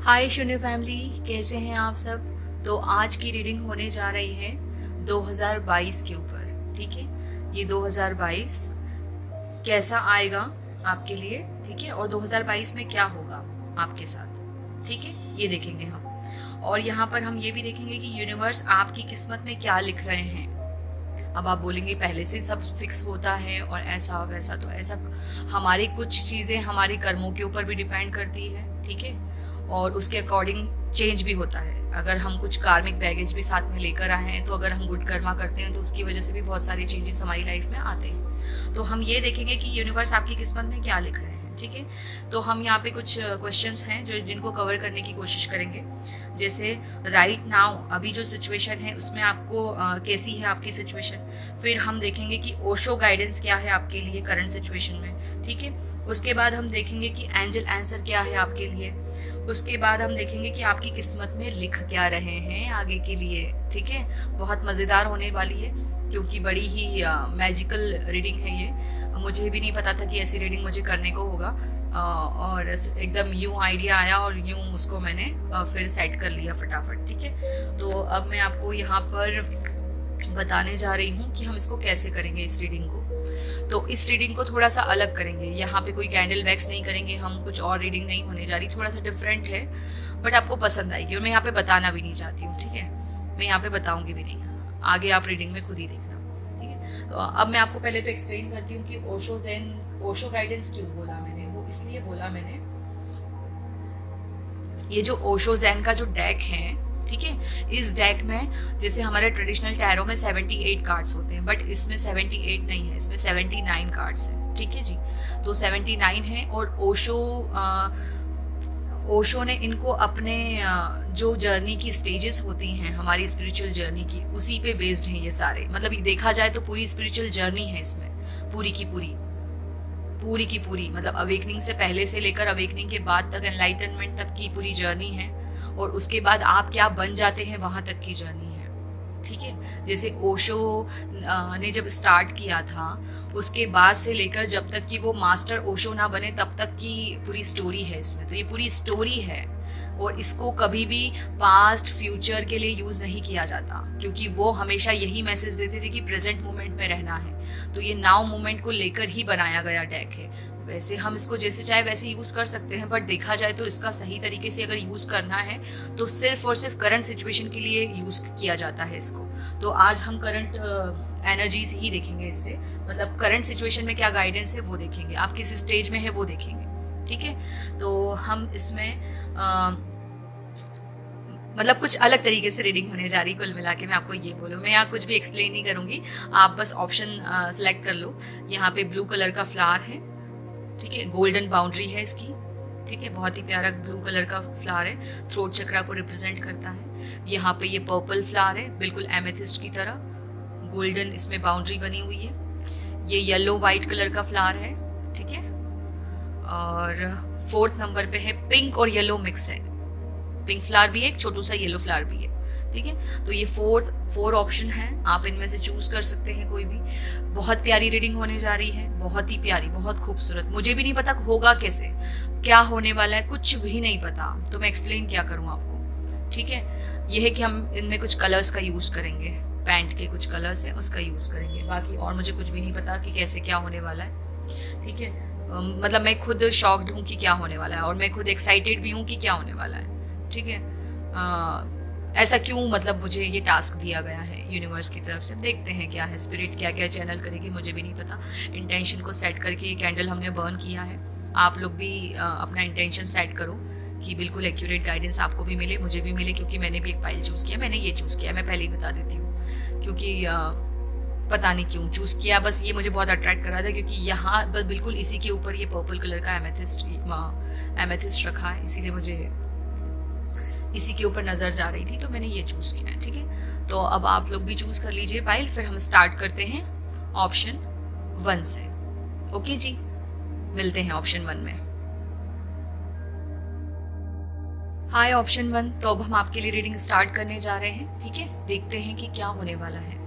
हाय शून्य फैमिली, कैसे हैं आप सब। तो आज की रीडिंग होने जा रही है 2022 के ऊपर। ठीक है, ये 2022 कैसा आएगा आपके लिए, ठीक है, और 2022 में क्या होगा आपके साथ, ठीक है, ये देखेंगे हम। और यहाँ पर हम ये भी देखेंगे कि यूनिवर्स आपकी किस्मत में क्या लिख रहे हैं। अब आप बोलेंगे पहले से सब फिक्स होता है और ऐसा वैसा, तो ऐसा हमारी कुछ चीज़ें हमारे कर्मों के ऊपर भी डिपेंड करती है, ठीक है, और उसके अकॉर्डिंग चेंज भी होता है। अगर हम कुछ कार्मिक बैगेज भी साथ में लेकर आए हैं, तो अगर हम गुड कर्मा करते हैं तो उसकी वजह से भी बहुत सारे चेंजेस हमारी लाइफ में आते हैं। तो हम ये देखेंगे कि यूनिवर्स आपकी किस्मत में क्या लिख रहे हैं, ठीक है। तो हम यहाँ पे कुछ क्वेश्चंस हैं जिनको कवर करने की कोशिश करेंगे। जैसे राइट नाउ अभी जो सिचुएशन है उसमें आपको कैसी है आपकी सिचुएशन। फिर हम देखेंगे कि ओशो गाइडेंस क्या है आपके लिए करंट सिचुएशन में, ठीक है। उसके बाद हम देखेंगे कि एंजल आंसर क्या है आपके लिए। उसके बाद हम देखेंगे कि आपकी किस्मत में लिख क्या रहे हैं आगे के लिए, ठीक है। बहुत मज़ेदार होने वाली है क्योंकि बड़ी ही मैजिकल रीडिंग है ये। मुझे भी नहीं पता था कि ऐसी रीडिंग मुझे करने को होगा, और एकदम यूं आइडिया आया और यूं उसको मैंने फिर सेट कर लिया फटाफट, ठीक है। तो अब मैं आपको यहाँ पर बताने जा रही हूँ कि हम इसको कैसे करेंगे इस रीडिंग को। तो इस रीडिंग को थोड़ा सा अलग करेंगे। यहाँ पे कोई कैंडल वैक्स नहीं करेंगे हम, कुछ और रीडिंग नहीं होने जा रही, थोड़ा सा डिफरेंट है बट आपको पसंद आएगी। और मैं यहाँ पे बताना भी नहीं चाहती हूँ, ठीक है, मैं यहाँ पे बताऊंगी भी नहीं, आगे आप रीडिंग में खुद ही देखना, ठीक है। तो अब मैं आपको पहले तो एक्सप्लेन करती हूँ कि ओशो गाइडेंस क्यों बोला मैंने। वो इसलिए बोला मैंने, ये जो ओशो जैन का जो डेक है, ठीक है, इस डेक में जैसे हमारे ट्रेडिशनल टैरो में 78 कार्ड्स होते हैं, बट इसमें 78 नहीं है, इसमें 79 कार्ड्स है, ठीक है जी। तो 79 है और ओशो ने इनको अपने जो जर्नी की स्टेजेस होती हैं हमारी स्पिरिचुअल जर्नी की, उसी पे बेस्ड हैं ये सारे। मतलब ये देखा जाए तो पूरी स्पिरिचुअल जर्नी है इसमें, पूरी की पूरी मतलब अवेकनिंग से पहले से लेकर अवेकनिंग के बाद तक, एनलाइटनमेंट तक की पूरी जर्नी है, और उसके बाद आप क्या बन जाते हैं वहां तक की जर्नी है, ठीक है। जैसे ओशो ने जब स्टार्ट किया था उसके बाद से लेकर जब तक कि वो मास्टर ओशो ना बने तब तक की पूरी स्टोरी है इसमें। तो ये पूरी स्टोरी है और इसको कभी भी पास्ट फ्यूचर के लिए यूज नहीं किया जाता, क्योंकि वो हमेशा यही मैसेज देते थे कि प्रेजेंट मोमेंट में रहना है। तो ये नाउ मोमेंट को लेकर ही बनाया गया डेक है। वैसे हम इसको जैसे चाहे वैसे यूज कर सकते हैं, बट देखा जाए तो इसका सही तरीके से अगर यूज करना है तो सिर्फ और सिर्फ करंट सिचुएशन के लिए यूज किया जाता है इसको। तो आज हम करंट एनर्जीज ही देखेंगे इससे, मतलब करंट सिचुएशन में क्या गाइडेंस है वो देखेंगे, आप किस स्टेज में है वो देखेंगे, ठीक है। तो हम इसमें मतलब कुछ अलग तरीके से रीडिंग होने जा रही। कुल मिला के मैं आपको ये बोलूँ, मैं यहाँ कुछ भी एक्सप्लेन नहीं करूंगी, आप बस ऑप्शन सेलेक्ट कर लो। यहाँ पे ब्लू कलर का फ्लावर है, ठीक है, गोल्डन बाउंड्री है इसकी, ठीक है, बहुत ही प्यारा ब्लू कलर का फ्लावर है, थ्रोट चक्रा को रिप्रेजेंट करता है। यहाँ पे ये पर्पल फ्लावर है, बिल्कुल एमेथिस्ट की तरह, गोल्डन इसमें बाउंड्री बनी हुई है। ये येलो व्हाइट कलर का फ्लावर है, ठीक है, और 4th नंबर पे है पिंक और येलो मिक्स है। पिंक फ्लावर भी है, एक छोटू सा येलो फ्लावर भी है, ठीक है। तो ये 4 ऑप्शन है, आप इनमें से चूज कर सकते हैं कोई भी। बहुत प्यारी रीडिंग होने जा रही है, बहुत ही प्यारी, बहुत खूबसूरत। मुझे भी नहीं पता होगा कैसे, क्या होने वाला है, कुछ भी नहीं पता, तो मैं एक्सप्लेन क्या करूं आपको, ठीक है। यह है कि हम इनमें कुछ कलर्स का यूज करेंगे, पैंट के कुछ कलर्स है उसका यूज करेंगे, बाकी और मुझे कुछ भी नहीं पता कि कैसे क्या होने वाला है, ठीक है। मतलब मैं खुद शॉक्ड हूँ कि क्या होने वाला है, और मैं खुद एक्साइटेड भी हूँ कि क्या होने वाला है, ठीक है। ऐसा क्यों, मतलब मुझे ये टास्क दिया गया है यूनिवर्स की तरफ से, देखते हैं क्या है, स्पिरिट क्या क्या चैनल करेगी मुझे भी नहीं पता। इंटेंशन को सेट करके ये कैंडल हमने बर्न किया है। आप लोग भी अपना इंटेंशन सेट करो कि बिल्कुल एक्यूरेट गाइडेंस आपको भी मिले, मुझे भी मिले, क्योंकि मैंने भी एक पाइल चूज किया, मैंने ये चूज किया, मैं पहले ही बता देती हूँ, क्योंकि पता नहीं क्यों चूज किया, बस ये मुझे बहुत अट्रैक्ट कर रहा था, क्योंकि यहाँ बस बिल्कुल इसी के ऊपर ये पर्पल कलर का एमेथिस्ट रखा है, इसीलिए मुझे इसी के ऊपर नजर जा रही थी, तो मैंने ये चूज किया है, ठीक है। तो अब आप लोग भी चूज कर लीजिए फाइल, फिर हम स्टार्ट करते हैं ऑप्शन 1 से। ओके जी, मिलते हैं ऑप्शन 1 में। हाय ऑप्शन 1, तो अब हम आपके लिए रीडिंग स्टार्ट करने जा रहे हैं, ठीक है। देखते हैं कि क्या होने वाला है,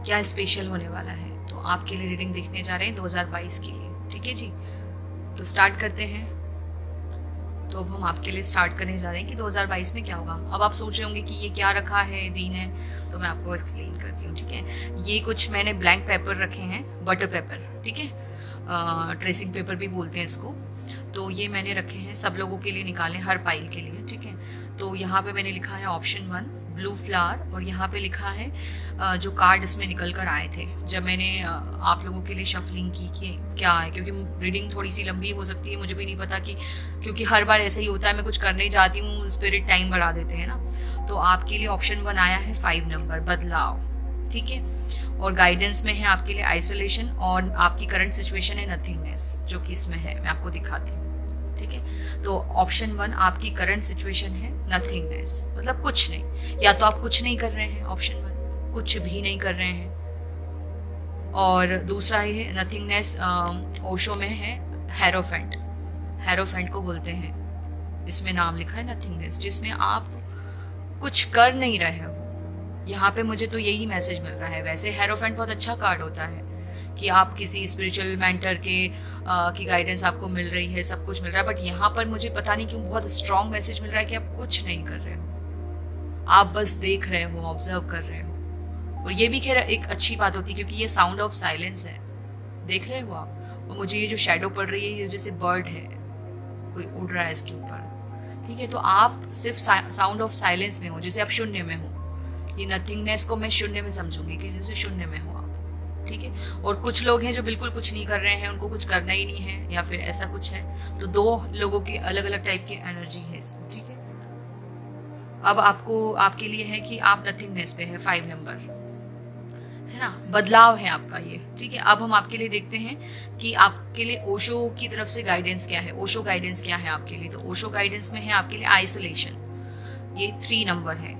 क्या स्पेशल होने वाला है। तो आपके लिए रीडिंग देखने जा रहे हैं 2022 के लिए, ठीक है जी। तो स्टार्ट करते हैं। तो अब हम आपके लिए स्टार्ट करने जा रहे हैं कि 2022 में क्या होगा। अब आप सोच रहे होंगे कि ये क्या रखा है दीन है, तो मैं आपको एक्सप्लेन करती हूँ, ठीक है। ये कुछ मैंने ब्लैंक पेपर रखे हैं, बटर पेपर, ठीक है, ट्रेसिंग पेपर भी बोलते हैं इसको। तो ये मैंने रखे हैं, सब लोगों के लिए निकाले, हर पाइल के लिए, ठीक है। तो यहाँ पे मैंने लिखा है ऑप्शन 1 ब्लू फ्लावर, और यहाँ पे लिखा है जो कार्ड इसमें निकल कर आए थे जब मैंने आप लोगों के लिए शफलिंग की कि क्या है, क्योंकि रीडिंग थोड़ी सी लंबी हो सकती है, मुझे भी नहीं पता कि, क्योंकि हर बार ऐसा ही होता है, मैं कुछ करने जाती हूँ, स्पिरिट टाइम बढ़ा देते हैं ना। तो आपके लिए ऑप्शन 1 आया है 5 नंबर, बदलाव, ठीक है। और गाइडेंस में है आपके लिए आइसोलेशन, और आपकी करंट सिचुएशन है नथिंगनेस, जो कि इसमें है, मैं आपको दिखाती हूँ, ठीक है। तो ऑप्शन 1 आपकी करंट सिचुएशन है नथिंगनेस, मतलब कुछ नहीं, या तो आप कुछ नहीं कर रहे हैं, ऑप्शन 1 कुछ भी नहीं कर रहे हैं। और दूसरा है नथिंगनेस, ओशो में है हेरोफेंट, हेरोफेंट को बोलते हैं, इसमें नाम लिखा है नथिंगनेस, जिसमें आप कुछ कर नहीं रहे हो। यहाँ पे मुझे तो यही मैसेज मिल रहा है। वैसे हेरोफेंट बहुत अच्छा कार्ड होता है कि आप किसी स्पिरिचुअल मेंटर के की गाइडेंस आपको मिल रही है, सब कुछ मिल रहा है, बट यहाँ पर मुझे पता नहीं क्यों बहुत स्ट्रॉन्ग मैसेज मिल रहा है कि आप कुछ नहीं कर रहे हो, आप बस देख रहे हो, ऑब्जर्व कर रहे हो। और ये भी खैर एक अच्छी बात होती है, क्योंकि ये साउंड ऑफ साइलेंस है, देख रहे हो आप। और मुझे ये जो शेडो पड़ रही है, ये जैसे बर्ड है, कोई उड़ रहा है इसके ऊपर, ठीक है। तो आप सिर्फ साउंड ऑफ साइलेंस में हो, जैसे आप शून्य में हो। ये नथिंगनेस को मैं शून्य में समझूंगी कि जैसे शून्य में हो आप, ठीक है। और कुछ लोग हैं जो बिल्कुल कुछ नहीं कर रहे हैं, उनको कुछ करना ही नहीं है, या फिर ऐसा कुछ है। तो 2 लोगों की अलग अलग टाइप की एनर्जी है इसमें, ठीक है। अब आपको, आपके लिए है कि आप नथिंगनेस पे है, 5 नंबर है ना, बदलाव है आपका ये, ठीक है। अब हम आपके लिए देखते हैं कि आपके लिए ओशो की तरफ से गाइडेंस क्या है, ओशो गाइडेंस क्या है आपके लिए। तो ओशो गाइडेंस में है आपके लिए आइसोलेशन, ये 3 नंबर है,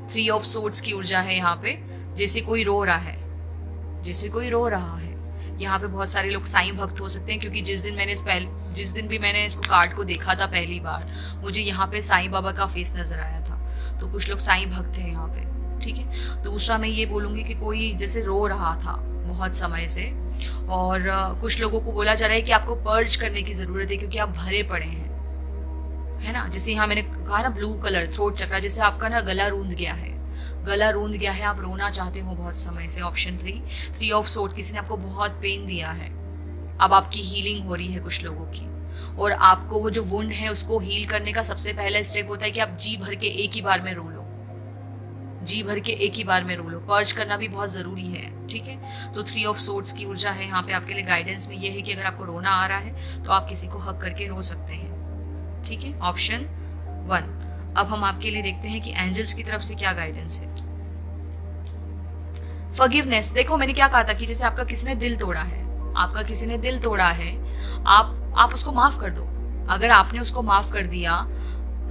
3 ऑफ सोर्ड्स की ऊर्जा है यहाँ पे, जैसे कोई रो रहा है, जैसे कोई रो रहा है। यहाँ पे बहुत सारे लोग साईं भक्त हो सकते हैं, क्योंकि जिस दिन भी मैंने इसको कार्ड को देखा था पहली बार, मुझे यहाँ पे साईं बाबा का फेस नजर आया था। तो कुछ लोग साईं भक्त हैं यहाँ पे, ठीक है। दूसरा मैं ये बोलूंगी कि कोई जैसे रो रहा था बहुत समय से, और कुछ लोगों को बोला जा रहा है कि आपको पर्ज करने की जरूरत है, क्योंकि आप भरे पड़े हैं, है ना। जैसे यहाँ मैंने कहा ना ब्लू कलर, थ्रोट चक्रा, जैसे आपका ना गला रूंध गया है, गला रूंध गया है, आप रोना चाहते हो बहुत समय से। ऑप्शन 3 ऑफ सोर्ड, किसी ने आपको बहुत पेन दिया है, अब आपकी हीलिंग हो रही है कुछ लोगों की, और आपको वो जो वुंड है उसको हील करने का सबसे पहला स्टेप होता है कि आप जी भर के एक ही बार में रो लो, जी भर के एक ही बार में रो लो। पर्ज करना भी बहुत जरूरी है, ठीक है। तो 3 ऑफ सोर्ड्स की ऊर्जा है यहाँ पे आपके लिए। गाइडेंस में ये है कि अगर आपको रोना आ रहा है तो आप किसी को हक करके रो सकते हैं, ठीक है, ऑप्शन 1। अब हम आपके लिए देखते हैं कि एंजल्स की तरफ से क्या गाइडेंस है। फॉरगिवनेस, देखो मैंने क्या कहा था कि जैसे आपका किसी ने दिल तोड़ा है, आपका किसी ने दिल तोड़ा है, आप उसको माफ कर दो। अगर आपने उसको माफ कर दिया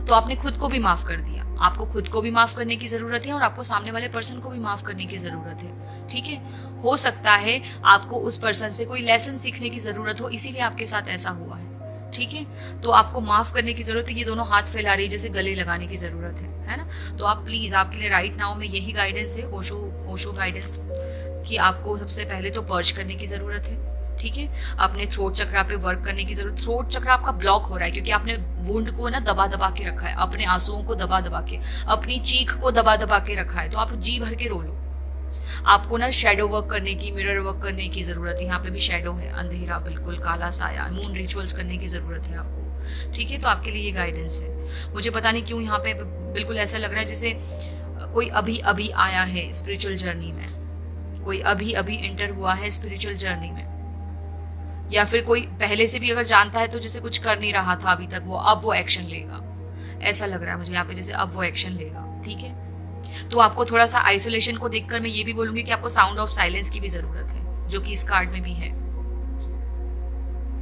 तो आपने खुद को भी माफ कर दिया। आपको खुद को भी माफ करने की जरूरत है, और आपको सामने वाले पर्सन को भी माफ करने की जरूरत है, ठीक है। हो सकता है आपको उस पर्सन से कोई लेसन सीखने की जरूरत हो, इसीलिए आपके साथ ऐसा हुआ है, ठीक है। तो आपको माफ करने की जरूरत है। ये दोनों हाथ फैला रही, जैसे गले लगाने की जरूरत है ना। तो आप प्लीज, आपके लिए राइट नाउ में यही गाइडेंस है, ओशो गाइडेंस, कि आपको सबसे पहले तो पर्ज करने की जरूरत है, ठीक है। अपने थ्रोट चक्रा पे वर्क करने की जरूरत। थ्रोट चक्रा आपका ब्लॉक हो रहा है क्योंकि आपने वुंड को ना दबा दबा के रखा है, अपने आंसुओं को दबा दबा के, अपनी चीख को दबा दबा के रखा है। तो आप जी भर के रो लो। आपको ना शेडो वर्क करने की, मिरर वर्क करने की जरूरत है। यहाँ पे भी शेडो है, अंधेरा, बिल्कुल काला साया, मून रिचुअल्स करने की जरूरत है आपको, ठीक है। तो आपके लिए ये गाइडेंस है। मुझे पता नहीं क्यों यहाँ पे बिल्कुल ऐसा लग रहा है जैसे कोई अभी अभी आया है स्पिरिचुअल जर्नी में, कोई अभी अभी एंटर हुआ है स्पिरिचुअल जर्नी में, या फिर कोई पहले से भी अगर जानता है तो जैसे कुछ कर नहीं रहा था अभी तक, वो अब वो एक्शन लेगा, ऐसा लग रहा है मुझे यहाँ पे, जैसे अब वो एक्शन लेगा, ठीक है। तो आपको थोड़ा सा आइसोलेशन को देखकर मैं ये भी बोलूंगी कि आपको साउंड ऑफ साइलेंस की भी जरूरत है, जो कि इस कार्ड में भी है।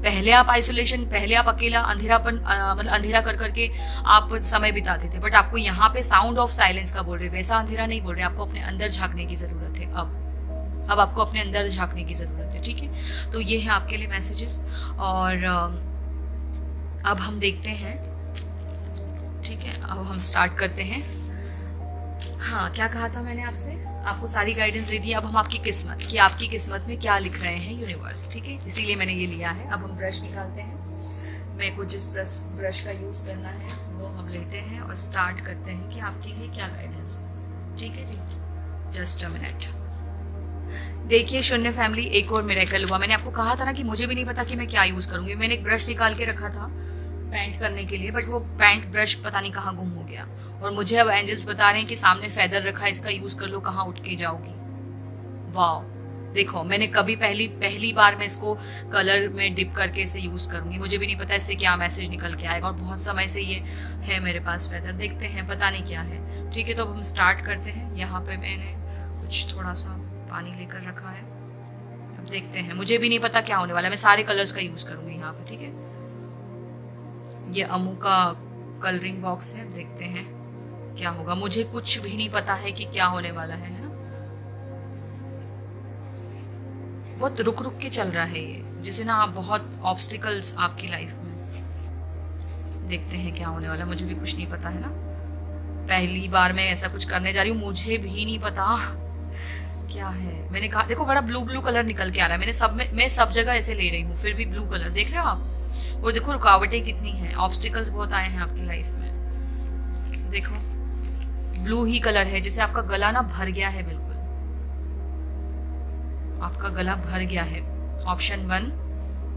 पहले आप आइसोलेशन, पहले आप अकेला अंधेरापन, मतलब अंधेरा कर करके आप समय बिताते थे, बट आपको यहाँ पे साउंड ऑफ साइलेंस का बोल रहे, वैसा अंधेरा नहीं बोल रहे, आपको अपने अंदर झांकने की जरूरत है। अब आपको अपने अंदर झांकने की जरूरत है, ठीक है। तो ये है आपके लिए मैसेजेस, और अब हम देखते हैं, ठीक है। अब हम स्टार्ट करते हैं। हाँ, क्या कहा था मैंने आपसे, आपको सारी गाइडेंस दे दी। अब हम आपकी किस्मत, कि आपकी किस्मत में क्या लिख रहे हैं यूनिवर्स, ठीक है, इसीलिए मैंने ये लिया है। अब हम ब्रश निकालते हैं, मेरे को जिस ब्रश का यूज करना है वो हम लेते हैं और स्टार्ट करते हैं कि आपके लिए क्या गाइडेंस है। ठीक है जी, जस्ट अ मिनट। देखिए शून्य फैमिली, एक और मिरेकल हुआ। मैंने आपको कहा था ना कि मुझे भी नहीं पता कि मैं क्या यूज करूंगी। मैंने एक ब्रश निकाल के रखा था पैंट करने के लिए, बट वो पैंट ब्रश पता नहीं कहाँ गुम हो गया, और मुझे अब एंजल्स बता रहे हैं कि सामने फेदर रखा है, इसका यूज कर लो, कहाँ उठ के जाओगी। वाह, देखो मैंने कभी पहली बार मैं इसको कलर में डिप करके इसे यूज करूंगी। मुझे भी नहीं पता इससे क्या मैसेज निकल के आएगा, और बहुत समय से ये है मेरे पास फेदर। देखते हैं, पता नहीं क्या है। ठीक है, तो अब हम स्टार्ट करते हैं। यहाँ पे मैंने कुछ थोड़ा सा पानी लेकर रखा है। अब देखते हैं, मुझे भी नहीं पता क्या होने वाला है। मैं सारे कलर्स का यूज करूंगी यहाँ पे। ठीक है, ये अमू का कलरिंग बॉक्स है। देखते हैं क्या होगा। मुझे कुछ भी नहीं पता है कि क्या होने वाला है ना। बहुत रुक रुक के चल रहा है ये, जैसे ना आप बहुत ऑब्स्टिकल्स आपकी लाइफ में। देखते हैं क्या होने वाला, मुझे भी कुछ नहीं पता है ना। पहली बार मैं ऐसा कुछ करने जा रही हूँ, मुझे भी नहीं पता क्या है। मैंने कहा देखो, बड़ा ब्लू ब्लू कलर निकल के आ रहा है। मैं सब जगह ऐसे ले रही हूँ, फिर भी ब्लू कलर। देख रहे हो आप? और देखो रुकावटें कितनी हैं, ऑब्स्टिकल्स बहुत आए हैं आपकी लाइफ में। देखो ब्लू ही कलर है, जैसे आपका गला ना भर गया है, बिल्कुल आपका गला भर गया है। ऑप्शन 1,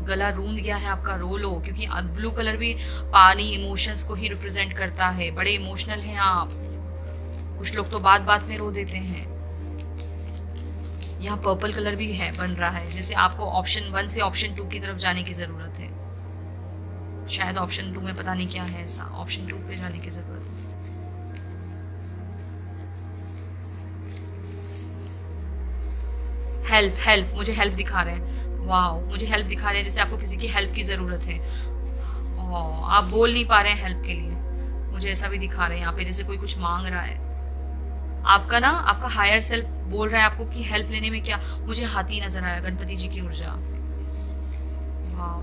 गला रूंध गया है आपका, रो लो, क्योंकि ब्लू कलर भी पानी, इमोशंस को ही रिप्रेजेंट करता है। बड़े इमोशनल हैं आप। कुछ लोग तो बात बात में रो देते हैं। यहाँ पर्पल कलर भी है, बन रहा है, जैसे आपको ऑप्शन 1 से ऑप्शन 2 की तरफ जाने की जरूरत है। शायद ऑप्शन 2 में पता नहीं क्या है ऐसा, ऑप्शन 2 पे जाने की जरूरत है। हेल्प, मुझे हेल्प दिखा रहे हैं। वाह, मुझे हेल्प दिखा रहे हैं, जैसे आपको किसी की हेल्प की जरूरत है। आप बोल नहीं पा रहे हैं हेल्प के लिए, मुझे ऐसा भी दिखा रहे हैं यहाँ पे, जैसे कोई कुछ मांग रहा है। आपका हायर सेल्फ बोल रहा है आपको कि हेल्प लेने में क्या। मुझे हाथी नजर आया, गणपति जी की ऊर्जा। वाह,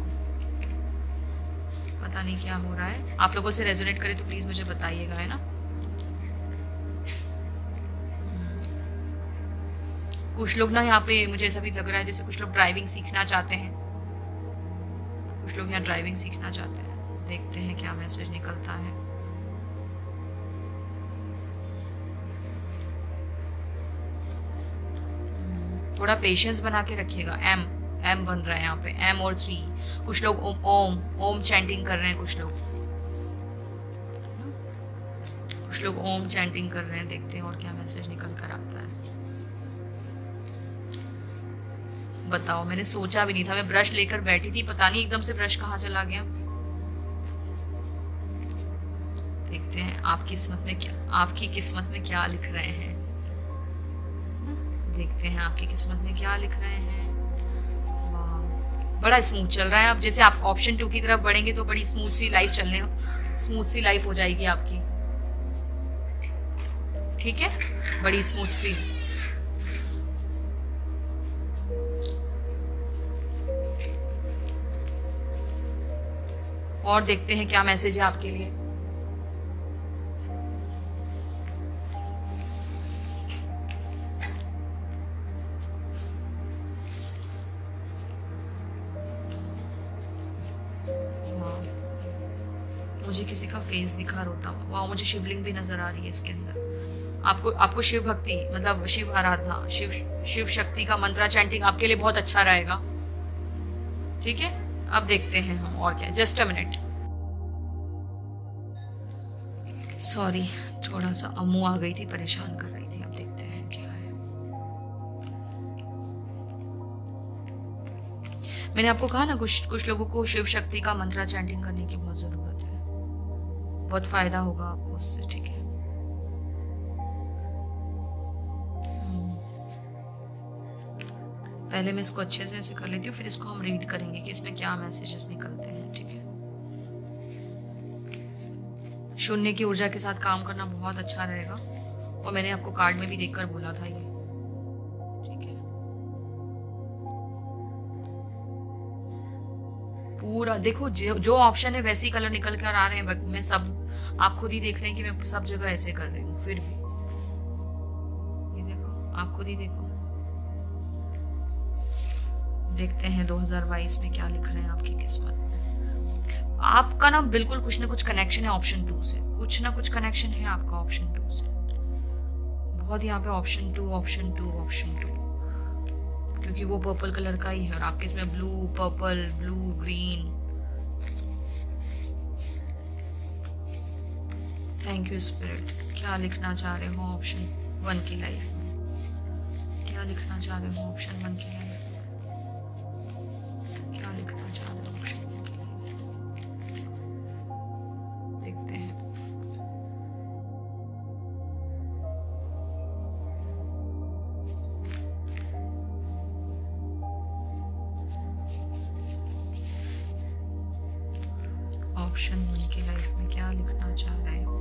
पता नहीं क्या हो रहा है। आप लोगों से रेजोनेट करे तो प्लीज मुझे बताइएगा, है ना। कुछ लोग ना यहाँ पे, मुझे ऐसा भी लग रहा है जैसे कुछ लोग ड्राइविंग सीखना चाहते हैं। कुछ लोग यहाँ ड्राइविंग सीखना चाहते हैं। देखते हैं क्या मैसेज निकलता है। थोड़ा पेशेंस बना के रखिएगा। एम बन रहा है यहाँ पे, एम और 3। कुछ लोग ओम चैंटिंग कर रहे हैं। कुछ लोग ओम चैंटिंग कर रहे हैं। देखते हैं और क्या मैसेज निकल कर आता है। बताओ, मैंने सोचा भी नहीं था। मैं ब्रश लेकर बैठी थी, पता नहीं एकदम से ब्रश कहाँ चला गया। देखते हैं आपकी किस्मत में क्या लिख रहे हैं। देखते हैं आपकी किस्मत में क्या लिख रहे हैं। वाह, बड़ा स्मूथ चल रहा है। अब जैसे आप ऑप्शन 2 की तरफ बढ़ेंगे तो बड़ी स्मूथ सी लाइफ हो जाएगी आपकी। ठीक है, बड़ी स्मूथ सी। और देखते हैं क्या मैसेज है आपके लिए। मुझे किसी का फेस दिखा रोता हुआ। वाह, मुझे शिवलिंग भी नजर आ रही है इसके अंदर। आपको शिव भक्ति, मतलब शिव आराधना, शिव शक्ति का मंत्रा चैंटिंग आपके लिए बहुत अच्छा रहेगा। ठीक है, अब देखते हैं हम और क्या। जस्ट अ मिनट, सॉरी, थोड़ा सा अम्मू आ गई थी, परेशान कर रही थी। अब देखते हैं क्या है। मैंने आपको कहा ना, कुछ लोगों को शिव शक्ति का मंत्रा चैंटिंग करने की बहुत जरूरत है। बहुत फायदा होगा आपको उससे। ठीक है, पहले मैं इसको अच्छे से ऐसे कर लेती हूँ, फिर इसको हम रीड करेंगे कि इसमें क्या मैसेजेस निकलते हैं। ठीक है, शून्य की ऊर्जा के साथ काम करना बहुत अच्छा रहेगा, और मैंने आपको कार्ड में भी देखकर बोला था ये। ठीक है, पूरा देखो, जो ऑप्शन है वैसे ही कलर निकल कर आ रहे हैं। बट मैं सब, आप खुद ही देख रहे हैं कि मैं सब जगह ऐसे कर रही हूँ। फिर भी ये देखो, आप खुद ही देखो। देखते हैं 2022 में क्या लिख रहे हैं आपकी किस्मत में। आपका ना बिल्कुल कुछ ना कुछ कनेक्शन है ऑप्शन 2 से, कुछ ना कुछ कनेक्शन है आपका ऑप्शन 2 से, बहुत यहाँ पे ऑप्शन 2 ऑप्शन 2 ऑप्शन 2, क्योंकि वो पर्पल कलर का ही है और आपके इसमें blue purple blue green. Thank you spirit. क्या लिखना चाह रहे हो ऑप्शन 1 की लाइफ में? क्या लिखना चाह रहे हो ऑप्शन 1 की लाइफ में? क्या लिखना चाह रहे हो ऑप्शन 1 की लाइफ में? देखते हैं। ऑप्शन 1 की लाइफ में क्या लिखना चाह रहे हो?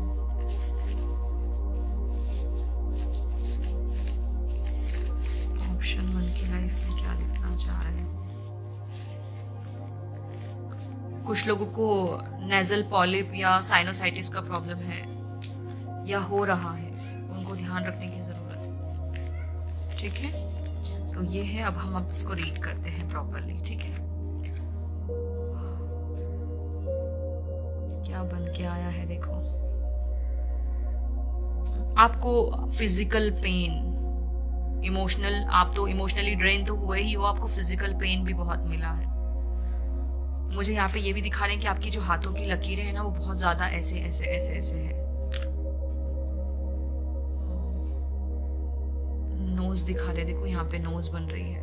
ऑप्शन 1 की लाइफ में क्या लिखना चाह रहे हो? कुछ लोगों को नेजल पॉलिप या साइनोसाइटिस का प्रॉब्लम है या हो रहा है, उनको ध्यान रखने की जरूरत है। ठीक है, तो ये है। अब हम इसको रीड करते हैं प्रॉपरली। ठीक है, क्या बन के आया है देखो। आपको फिजिकल पेन, इमोशनल, आप तो इमोशनली ड्रेन तो हुए ही हो, आपको फिजिकल पेन भी बहुत मिला है। मुझे यहाँ पे ये भी दिखा रहे हैं कि आपकी जो हाथों की लकीरें हैं ना, वो बहुत ज्यादा ऐसे ऐसे ऐसे ऐसे है। नोज दिखा रहे, देखो यहाँ पे नोज बन रही है।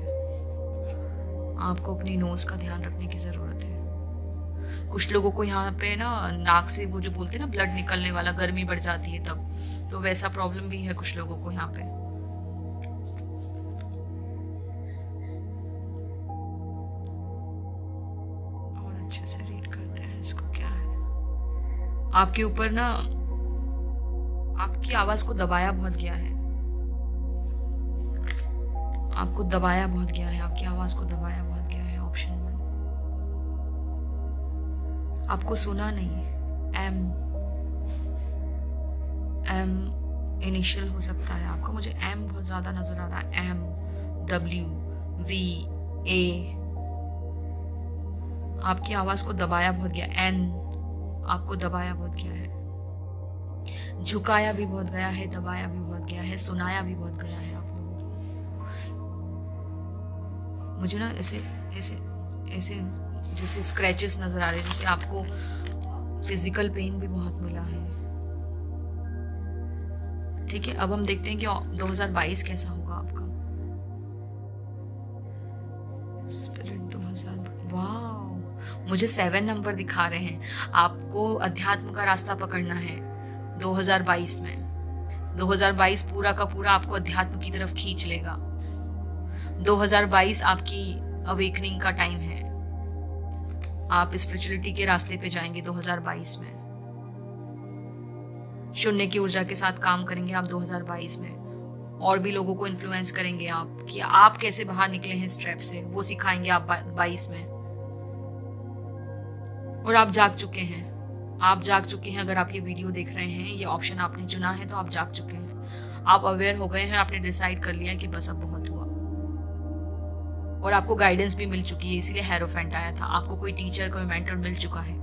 आपको अपनी नोज का ध्यान रखने की जरूरत है। कुछ लोगों को यहाँ पे ना नाक से वो जो बोलते हैं ना ब्लड निकलने वाला, गर्मी बढ़ जाती है तब, तो वैसा प्रॉब्लम भी है कुछ लोगों को यहाँ पे। और अच्छे से रीड करते हैं इसको। क्या है आपके ऊपर ना, आपकी आवाज को दबाया बहुत गया है, आपको दबाया बहुत गया है, आपकी आवाज को दबाया बहुत गया है। ऑप्शन 1 आपको सुना नहीं। एम इनिशियल हो सकता है आपका, मुझे एम बहुत ज्यादा नजर आ रहा है। एम, डब्ल्यू, वी, ए। आपकी आवाज को दबाया बहुत गया। एन आपको दबाया बहुत गया है, झुकाया भी बहुत गया है, दबाया भी बहुत गया है, सुनाया भी बहुत गया है आप लोगों को। मुझे ना ऐसे ऐसे ऐसे जैसे स्क्रैचेस नजर आ रहे हैं, जैसे आपको फिजिकल पेन भी बहुत मिला है। ठीक है, अब हम देखते हैं कि 2022 कैसा होगा आपका। स्पिरिट 2000, वाह, मुझे 7 नंबर दिखा रहे हैं। आपको अध्यात्म का रास्ता पकड़ना है 2022 में। 2022 पूरा का पूरा आपको अध्यात्म की तरफ खींच लेगा। 2022 आपकी अवेकनिंग का टाइम है। आप स्पिरिचुअलिटी के रास्ते पे जाएंगे 2022 में। शून्य की ऊर्जा के साथ काम करेंगे आप 2022 में। और भी लोगों को इन्फ्लुएंस करेंगे आप कि आप कैसे बाहर निकले हैं इस ट्रैप से, वो सिखाएंगे आप 22 में। और आप जाग चुके हैं, आप जाग चुके हैं। अगर आप ये वीडियो देख रहे हैं, ये ऑप्शन आपने चुना है, तो आप जाग चुके हैं। आप अवेयर हो गए हैं, आपने डिसाइड कर लिया कि बस अब बहुत हुआ। और आपको गाइडेंस भी मिल चुकी है, इसीलिए हेरोफेंट आया था। आपको कोई टीचर, कोई मेंटर मिल चुका है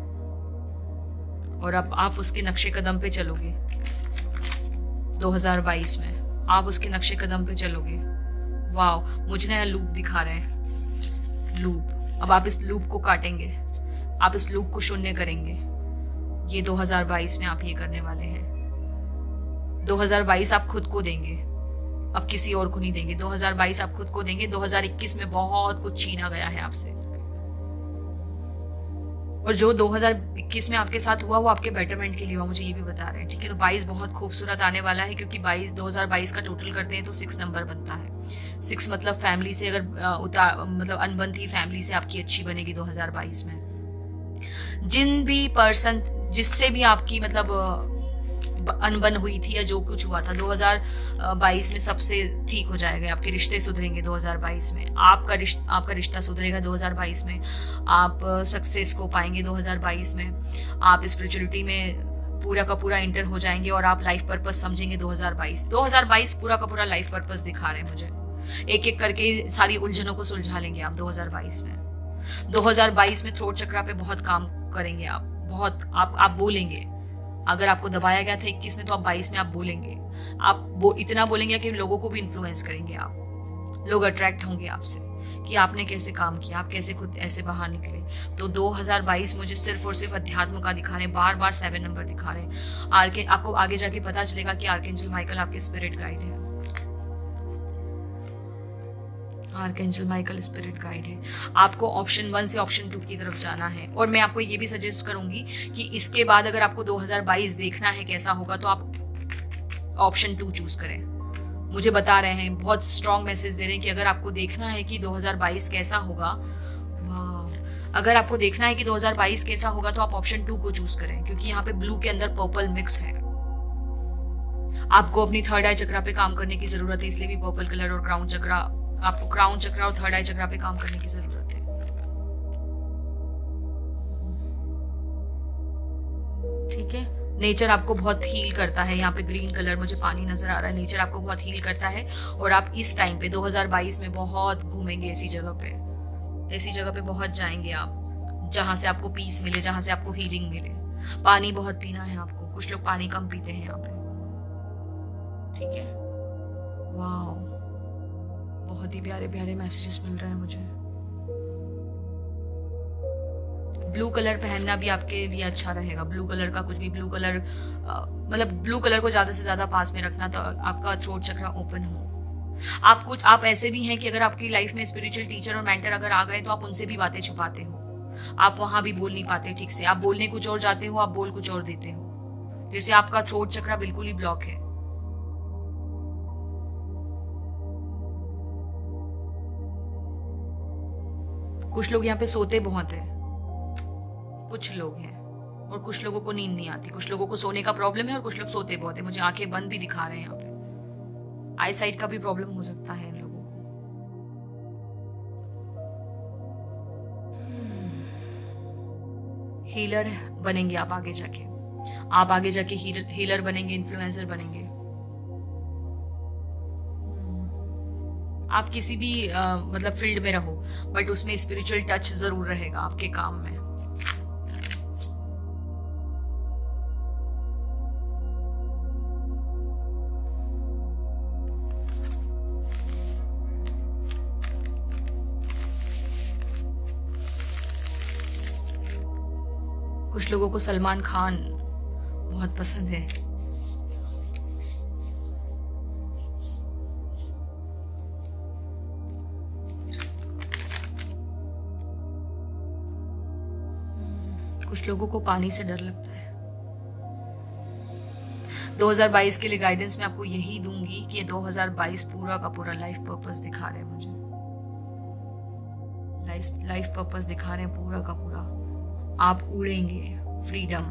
और अब आप उसके नक्शे कदम पे चलोगे। 2022 में आप उसके नक्शे कदम पे चलोगे। वाह, मुझे नया लूप दिखा रहे हैं। लूप, अब आप इस लूप को काटेंगे, आप इस लूप को शून्य करेंगे। ये 2022 में आप ये करने वाले हैं। 2022 आप खुद को देंगे, अब किसी और को नहीं देंगे। 2022 आप खुद को देंगे। 2021 में बहुत कुछ छीना गया है आपसे, और जो 2021 में आपके साथ हुआ वो आपके बेटरमेंट के लिए हुआ, मुझे ये भी बता रहे हैं। ठीक है, तो 22 बहुत खूबसूरत आने वाला है, क्योंकि 2022 का टोटल करते हैं तो 6 नंबर बनता है। 6 मतलब फैमिली से, अगर मतलब अनबन थी फैमिली से, आपकी अच्छी बनेगी 2022 में। जिन भी पर्सन, जिससे भी आपकी मतलब अनबन हुई थी या जो कुछ हुआ था, 2022 में सबसे ठीक हो जाएगा। आपके रिश्ते सुधरेंगे 2022 में। आपका रिश्ता सुधरेगा 2022 में। आप सक्सेस को पाएंगे 2022 में। आप स्पिरिचुअलिटी में पूरा का पूरा एंटर हो जाएंगे और आप लाइफ पर्पस समझेंगे 2022 पूरा का पूरा लाइफ पर्पस दिखा रहे हैं मुझे। एक एक करके सारी उलझनों को सुलझा लेंगे आप 2022 में। 2022 में थ्रोट चक्रा पे बहुत काम करेंगे आप। बहुत आप बोलेंगे। अगर आपको दबाया गया था 21 में, तो आप 22 में आप बोलेंगे। आप वो इतना बोलेंगे कि लोगों को भी इन्फ्लुएंस करेंगे आप। लोग अट्रैक्ट होंगे आपसे कि आपने कैसे काम किया, आप कैसे खुद ऐसे बाहर निकले। तो 2022 मुझे सिर्फ और सिर्फ अध्यात्म का दिखा रहे हैं, बार बार 7 नंबर दिखा रहे हैं। आपको आगे जाके पता चलेगा कि आर्कएंजल माइकल आपके स्पिरिट गाइड है। आर्कएंजल माइकल स्पिरिट गाइड है। आपको ऑप्शन 1 से ऑप्शन 2 की तरफ जाना है। और मैं आपको ये भी सजेस्ट करूंगी कि इसके बाद अगर आपको 2022 देखना है कैसा होगा, तो आप ऑप्शन 2 चूज करें। मुझे बता रहे हैं, बहुत स्ट्रॉन्ग मैसेज दे रहे हैं कि अगर आपको देखना है कि 2022 कैसा होगा, अगर आपको देखना है कि 2022 कैसा होगा, तो आप ऑप्शन 2 को चूज करें, क्योंकि यहाँ पे ब्लू के अंदर पर्पल मिक्स है। आपको अपनी थर्ड आई चक्रा पे काम करने की जरूरत है, इसलिए भी पर्पल कलर। और क्राउन चक्रा, आपको क्राउन चक्रा और थर्ड आई चक्रा पे काम करने की जरूरत है। ठीक है। नेचर आपको बहुत हील करता है। यहाँ पे ग्रीन कलर मुझे पानी नजर आ रहा है। नेचर आपको बहुत हील करता है और आप इस टाइम पे 2022 में बहुत घूमेंगे ऐसी जगह पे बहुत जाएंगे आप, जहां से आपको पीस मिले, जहां से आपको हीलिंग मिले। पानी बहुत पीना है आपको। कुछ लोग पानी कम पीते हैं यहाँ पे। ठीक है। वाह, बहुत ही प्यारे प्यारे मैसेजेस मिल रहे हैं मुझे। ब्लू कलर पहनना भी आपके लिए अच्छा रहेगा। ब्लू कलर का कुछ भी, ब्लू कलर मतलब ब्लू कलर को ज्यादा से ज्यादा पास में रखना, तो आपका थ्रोट चक्रा ओपन हो। आप ऐसे भी हैं कि अगर आपकी लाइफ में स्पिरिचुअल टीचर और मेंटर अगर आ गए, तो आप उनसे भी बातें छुपाते हो। आप वहां भी बोल नहीं पाते ठीक से। आप बोलने कुछ और जाते हो, आप बोल कुछ और देते हो। जैसे आपका थ्रोट चक्रा बिल्कुल ही ब्लॉक है। कुछ लोग यहाँ पे सोते बहुत है, कुछ लोग हैं, और कुछ लोगों को नींद नहीं आती। कुछ लोगों को सोने का प्रॉब्लम है और कुछ लोग सोते बहुत है। मुझे आंखें बंद भी दिखा रहे हैं यहाँ पे। आई साइट का भी प्रॉब्लम हो सकता है इन लोगों को। हीलर बनेंगे आप आगे जाके। आप आगे जाके हीलर बनेंगे, इन्फ्लुएंसर बनेंगे। आप किसी भी मतलब फील्ड में रहो, बट उसमें स्पिरिचुअल टच जरूर रहेगा आपके काम में। कुछ लोगों को सलमान खान बहुत पसंद है। कुछ लोगों को पानी से डर लगता है। 2022 के लिए गाइडेंस में आपको यही दूंगी कि 2022 पूरा का पूरा लाइफ पर्पस दिखा रहे हैं मुझे। लाइफ पर्पस दिखा रहे हैं पूरा का पूरा। आप उड़ेंगे, फ्रीडम,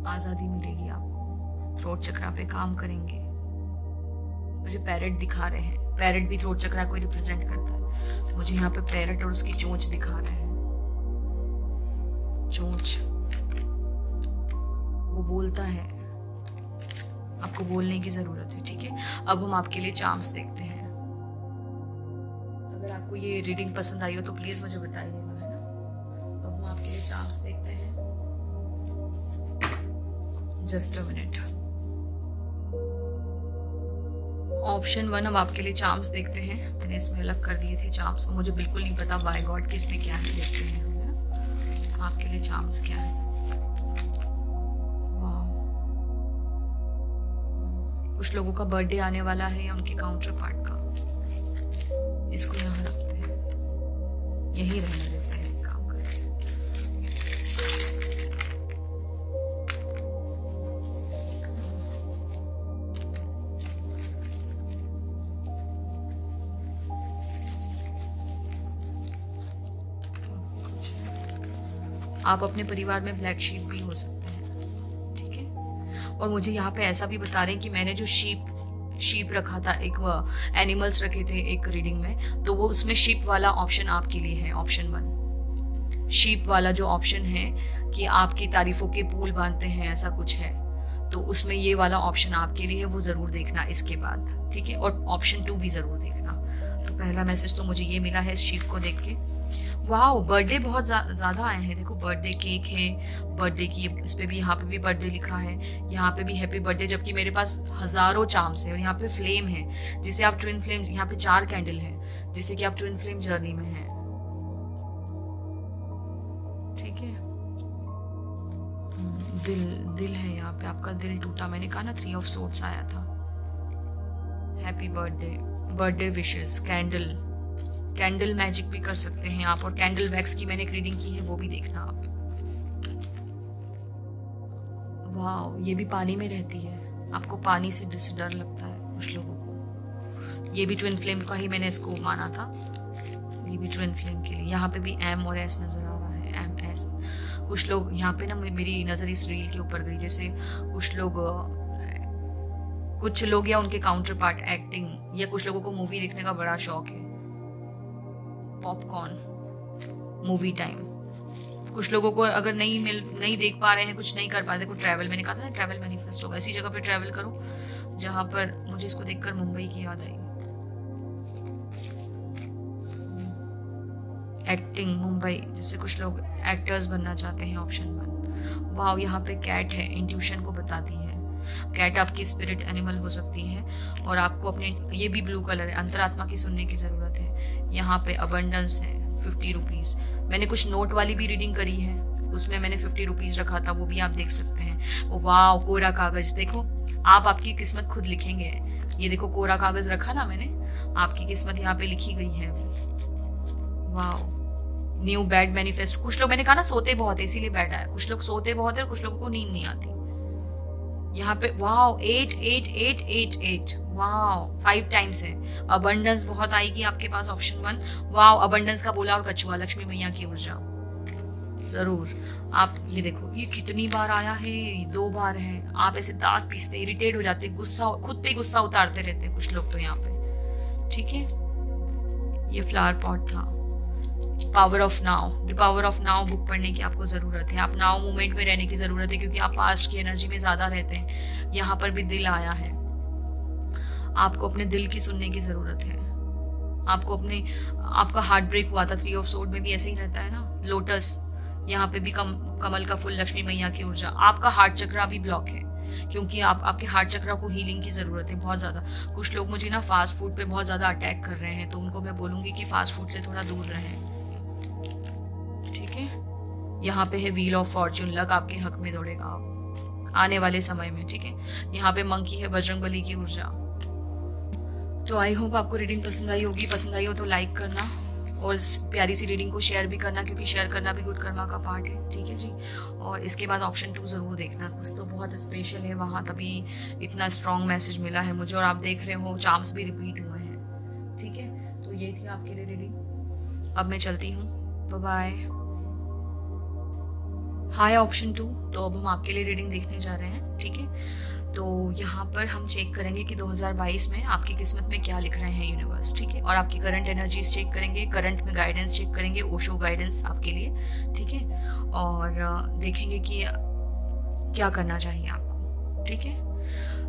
आजादी मिलेगी आपको। थ्रोट चक्रा पे काम करेंगे। मुझे पैरेट दिखा रहे हैं। पैरेट भी थ्रोट चक्रा को रिप्रेजेंट करता है। मुझे यहाँ पे पैरेट और उसकी चोंच दिखा रहे हैं। चोंच, वो बोलता है, आपको बोलने की जरूरत है। ठीक है। अब हम आपके लिए चार्म्स देखते हैं। अगर आपको ये रीडिंग पसंद आई हो तो प्लीज मुझे बताइएगा, है ना। अब हम आपके लिए चार्म्स देखते हैं। Just a minute. ऑप्शन 1 हम आपके लिए चार्म्स देखते हैं। मैंने इसमें अलग कर दिए थे चार्म्स। मुझे बिल्कुल नहीं पता बाय गॉड कि इसमें क्या है। देखते हैं आपके लिए चार्म्स क्या है। कुछ लोगों का बर्थडे आने वाला है या उनके काउंटर पार्ट का। इसको यहाँ रखते हैं, यही रहने देते हैं, काम करते हैं। आप अपने परिवार में ब्लैक शीप भी हो सकते हैं। ठीक है। और मुझे यहाँ पे ऐसा भी बता रहे हैं कि मैंने जो शीप रखा था, एक एनिमल्स रखे थे एक रीडिंग में, तो वो उसमें शीप वाला ऑप्शन आपके लिए है। ऑप्शन 1 शीप वाला जो ऑप्शन है कि आपकी तारीफों के पुल बांधते हैं, ऐसा कुछ है, तो उसमें ये वाला ऑप्शन आपके लिए है। वो जरूर देखना इसके बाद। ठीक है। और ऑप्शन 2 भी जरूर देखना। तो पहला मैसेज तो मुझे ये मिला है इस शीट को देख के। वाह, बर्थडे बहुत ज़्यादा आए हैं। देखो बर्थडे केक है, बर्थडे की इस पे भी, यहाँ पे भी बर्थडे लिखा है, यहाँ पे भी हैप्पी बर्थडे, जबकि मेरे पास हजारों चार्म्स है। और यहाँ पे फ्लेम है जिसे आप ट्विन फ्लेम, यहाँ पे 4 कैंडल है जिसे कि आप ट्विन फ्लेम जर्नी में हैं। ठीक है, दिल है यहाँ पे, आपका दिल टूटा। मैंने कहा ना 3 ऑफ सोर्ड्स आया था। Happy birthday wishes, candle magic भी कर सकते हैं आप। और कैंडल वैक्स की मैंने एक रीडिंग की है, वो भी देखना आप। वाह, ये भी पानी में रहती है। आपको पानी से डर लगता है कुछ लोगों को। ये भी ट्विन फ्लेम का ही मैंने इसको माना था, ये भी ट्विन फ्लेम के लिए। यहाँ पे भी एम और एस नजर आ रहा है, एम एस। कुछ लोग यहाँ पे ना, मेरी नजर इस रील के ऊपर गई, जैसे कुछ लोग या उनके काउंटर पार्ट एक्टिंग, या कुछ लोगों को मूवी देखने का बड़ा शौक है, पॉपकॉर्न मूवी टाइम। कुछ लोगों को अगर नहीं देख पा रहे हैं, कुछ नहीं कर पा रहे, को ट्रैवल, मैंने कहा था ना ट्रैवल मैनिफेस्ट होगा। ऐसी जगह पे ट्रैवल करो जहां पर, मुझे इसको देखकर मुंबई की याद आई। एक्टिंग मुंबई, जिससे कुछ लोग एक्टर्स बनना चाहते हैं, ऑप्शन 1। वाह, यहाँ पे कैट है, इंट्यूशन को बताती है। कैट आपकी स्पिरिट एनिमल हो सकती है और आपको अपने, ये भी ब्लू कलर है, अंतरात्मा की सुनने की जरूरत है। यहाँ पे अबंडेंस है, 50 रुपीज। मैंने कुछ नोट वाली भी रीडिंग करी है, उसमें मैंने 50 रुपीज रखा था, वो भी आप देख सकते हैं। वाह, कोरा कागज, देखो आप आपकी किस्मत खुद लिखेंगे। ये देखो कोरा कागज रखा ना मैंने, आपकी किस्मत यहाँ पे लिखी गई है। वाह, न्यू बेड मैनिफेस्ट। कुछ लोग, मैंने कहा ना सोते बहुत है इसीलिए बेड आया। कुछ लोग सोते बहुत है और कुछ लोगों को नींद नहीं आती। यहाँ पे वाओ 8 8 8 8 8, वाओ 5 टाइम्स है। अबंडेंस बहुत आएगी आपके पास, ऑप्शन 1। वाओ, अबंडेंस का बोला और कछुआ, लक्ष्मी मैया की ऊर्जा जरूर। आप ये देखो, ये कितनी बार आया है, 2 बार है। आप ऐसे दांत पीसते, इरिटेट हो जाते, गुस्सा, खुद पे गुस्सा उतारते रहते कुछ लोग तो यहाँ पे। ठीक है, ये फ्लावर पॉट था। Power of now, the power of now book पढ़ने की आपको जरूरत है। आप नाउ मोमेंट में रहने की जरूरत है, क्योंकि आप पास्ट की एनर्जी में ज्यादा रहते हैं। यहाँ पर भी दिल आया है, आपको अपने दिल की सुनने की जरूरत है। आपका हार्ट ब्रेक हुआ था, 3 ऑफ सोर्ड में भी ऐसे ही रहता है ना। लोटस, यहाँ पे भी कमल का फूल, लक्ष्मी मैया की ऊर्जा। आपका हार्ट चक्रा भी ब्लॉक है, क्योंकि आपके हार्ट चक्रा को हीलिंग की जरूरत है बहुत ज्यादा। कुछ लोग मुझे ना फास्ट फूड पे बहुत ज्यादा अटैक कर रहे हैं, तो उनको मैं बोलूंगी कि फास्ट फूड से थोड़ा दूर रहें। ठीक है, यहाँ पे है व्हील ऑफ फॉर्च्यून, लक आपके हक में दौड़ेगा आने वाले समय में। ठीक है, यहाँ पे मंकी है, बजरंगबली की ऊर्जा। तो आई होप आपको रीडिंग पसंद आई होगी। पसंद आई हो तो लाइक करना और इस प्यारी सी रीडिंग को शेयर भी करना, क्योंकि शेयर करना भी गुड कर्मा का पार्ट है। ठीक है जी, और इसके बाद ऑप्शन 2 जरूर देखना, कुछ तो बहुत स्पेशल है वहाँ, तभी इतना स्ट्रॉन्ग मैसेज मिला है मुझे। और आप देख रहे हो चार्म्स भी रिपीट हुए हैं। ठीक है, तो ये थी आपके लिए रीडिंग। अब मैं चलती हूँ, बाय बाय। हाय ऑप्शन 2, तो अब हम आपके लिए रीडिंग देखने जा रहे हैं। ठीक है, तो यहाँ पर हम चेक करेंगे कि 2022 में आपकी किस्मत में क्या लिख रहे हैं यूनिवर्स। ठीक है, और आपकी करंट एनर्जीज चेक करेंगे, करंट में गाइडेंस चेक करेंगे, ओशो गाइडेंस आपके लिए। ठीक है, और देखेंगे कि क्या करना चाहिए आपको। ठीक है,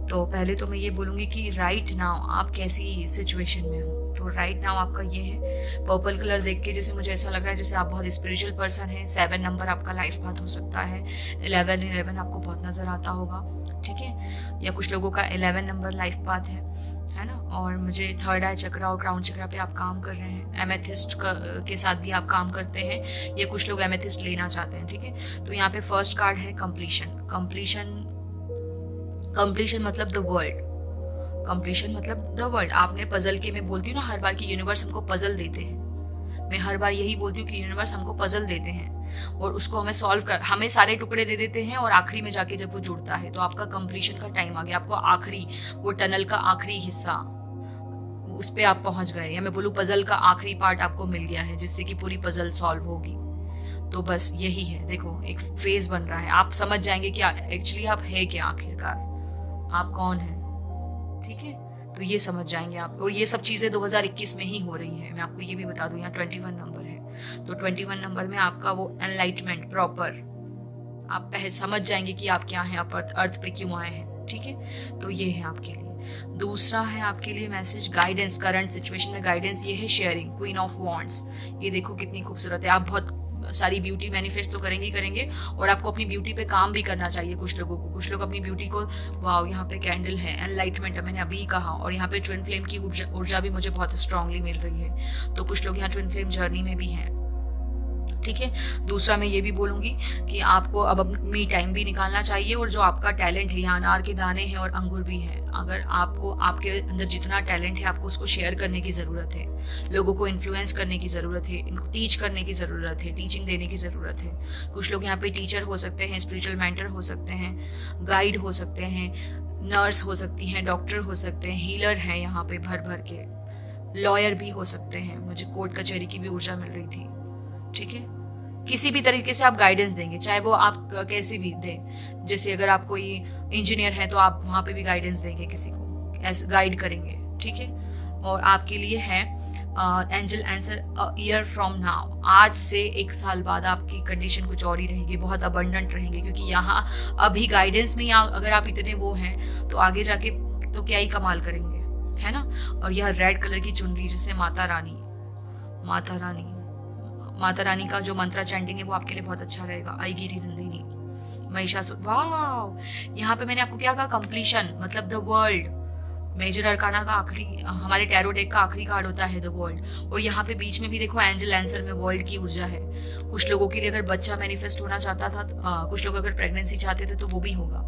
तो पहले तो मैं ये बोलूँगी कि राइट नाउ आप कैसी सिचुएशन में हो। तो राइट नाउ आपका ये है, पर्पल कलर देख के जैसे मुझे ऐसा लग रहा है जैसे आप बहुत स्पिरिचुअल पर्सन हैं। 7 नंबर आपका लाइफ पाथ हो सकता है। 11 आपको बहुत नजर आता होगा। ठीक है, या कुछ लोगों का 11 नंबर लाइफ पाथ है ना। और मुझे थर्ड आई चक्रा और क्राउन चक्रा पे आप काम कर रहे हैं। एमेथिस्ट के साथ भी आप काम करते हैं, या कुछ लोग एमेथिस्ट लेना चाहते हैं। ठीक है, तो यहाँ पे फर्स्ट कार्ड है कंप्लीशन मतलब द वर्ल्ड। कंप्लीशन मतलब द वर्ल्ड। आपने पजल के, मैं बोलती हूँ ना हर बार की यूनिवर्स हमको पजल देते हैं। मैं हर बार यही बोलती हूँ कि यूनिवर्स हमको पजल देते हैं और उसको हमें सारे टुकड़े दे देते हैं, और आखिरी में जाके जब वो जुड़ता है तो आपका कंप्लीशन का टाइम आ गया। आपको आखिरी, वो टनल का आखिरी हिस्सा, उस पे आप पहुंच गए, या मैं बोलूँ पजल का आखिरी पार्ट आपको मिल गया है, जिससे कि पूरी पजल सॉल्व होगी। तो बस यही है, देखो एक फेज बन रहा है, आप समझ जाएंगे कि एक्चुअली आप है क्या, आखिरकार आप कौन है। ठीक है, तो ये समझ जाएंगे आप। और ये सब चीजें 2021 में ही हो रही है। मैं आपको ये भी बता दूं, यहाँ 21 नंबर है, तो 21 नंबर में आपका वो एनलाइटमेंट प्रॉपर, आप समझ जाएंगे कि आप क्या हैं, आप अर्थ पे क्यों आए हैं। ठीक है, तो ये है आपके लिए। दूसरा है आपके लिए मैसेज गाइडेंस, करंट सिचुएशन में गाइडेंस, ये है शेयरिंग, क्वीन ऑफ वॉन्ड्स। ये देखो कितनी खूबसूरत है। आप बहुत सारी ब्यूटी मैनिफेस्ट तो करेंगे ही करेंगे, और आपको अपनी ब्यूटी पे काम भी करना चाहिए कुछ लोगों को। कुछ लोग अपनी ब्यूटी को, वाओ यहाँ पे कैंडल है, एनलाइटमेंट मैंने अभी कहा, और यहाँ पे ट्विन फ्लेम की ऊर्जा भी मुझे बहुत स्ट्रांगली मिल रही है। तो कुछ लोग यहाँ ट्विन फ्लेम जर्नी में भी हैं, ठीक है। दूसरा मैं ये भी बोलूंगी कि आपको अब मी टाइम भी निकालना चाहिए, और जो आपका टैलेंट है, यहाँ अनार के दाने हैं और अंगूर भी है, अगर आपको आपके अंदर जितना टैलेंट है आपको उसको शेयर करने की जरूरत है, लोगों को इन्फ्लुएंस करने की जरूरत है, इनको टीच करने की जरूरत है, टीचिंग देने की जरूरत है। कुछ लोग यहाँ पे टीचर हो सकते हैं, स्पिरिचुअल मेंटर हो सकते हैं, गाइड हो सकते हैं, नर्स हो सकती हैं, डॉक्टर हो सकते हैं, हीलर हैं यहाँ पे भर भर के, लॉयर भी हो सकते हैं। मुझे कोर्ट कचहरी की भी ऊर्जा मिल रही थी, ठीक है। किसी भी तरीके से आप गाइडेंस देंगे, चाहे वो आप कैसे भी दें। जैसे अगर आप कोई इंजीनियर हैं तो आप वहां पे भी गाइडेंस देंगे, किसी को ऐसे गाइड करेंगे, ठीक है। और आपके लिए है angel answer, a year from now, आज से 1 साल बाद आपकी कंडीशन कुछ और ही रहेगी, बहुत अबंडेंट रहेंगे, क्योंकि यहाँ अभी गाइडेंस में अगर आप इतने वो हैं तो आगे जाके तो क्या ही कमाल करेंगे, है ना। और यह रेड कलर की चुनरी, जैसे माता रानी का जो मंत्रा चैंटिंग है वो आपके लिए बहुत अच्छा रहेगा। आईगिरी नंदिनी, महिषासुर, वाव। यहाँ पे मैंने आपको क्या कहा, कंप्लीशन, मतलब द वर्ल्ड। मेजर अरकाना का आखिरी, हमारे टैरो डेक का आखिरी कार्ड होता है द वर्ल्ड, और यहाँ पे बीच में भी देखो एंजल आंसर में वर्ल्ड की ऊर्जा है। कुछ लोगों के लिए अगर बच्चा मैनिफेस्ट होना चाहता था, कुछ लोग अगर प्रेगनेंसी चाहते थे तो वो भी होगा।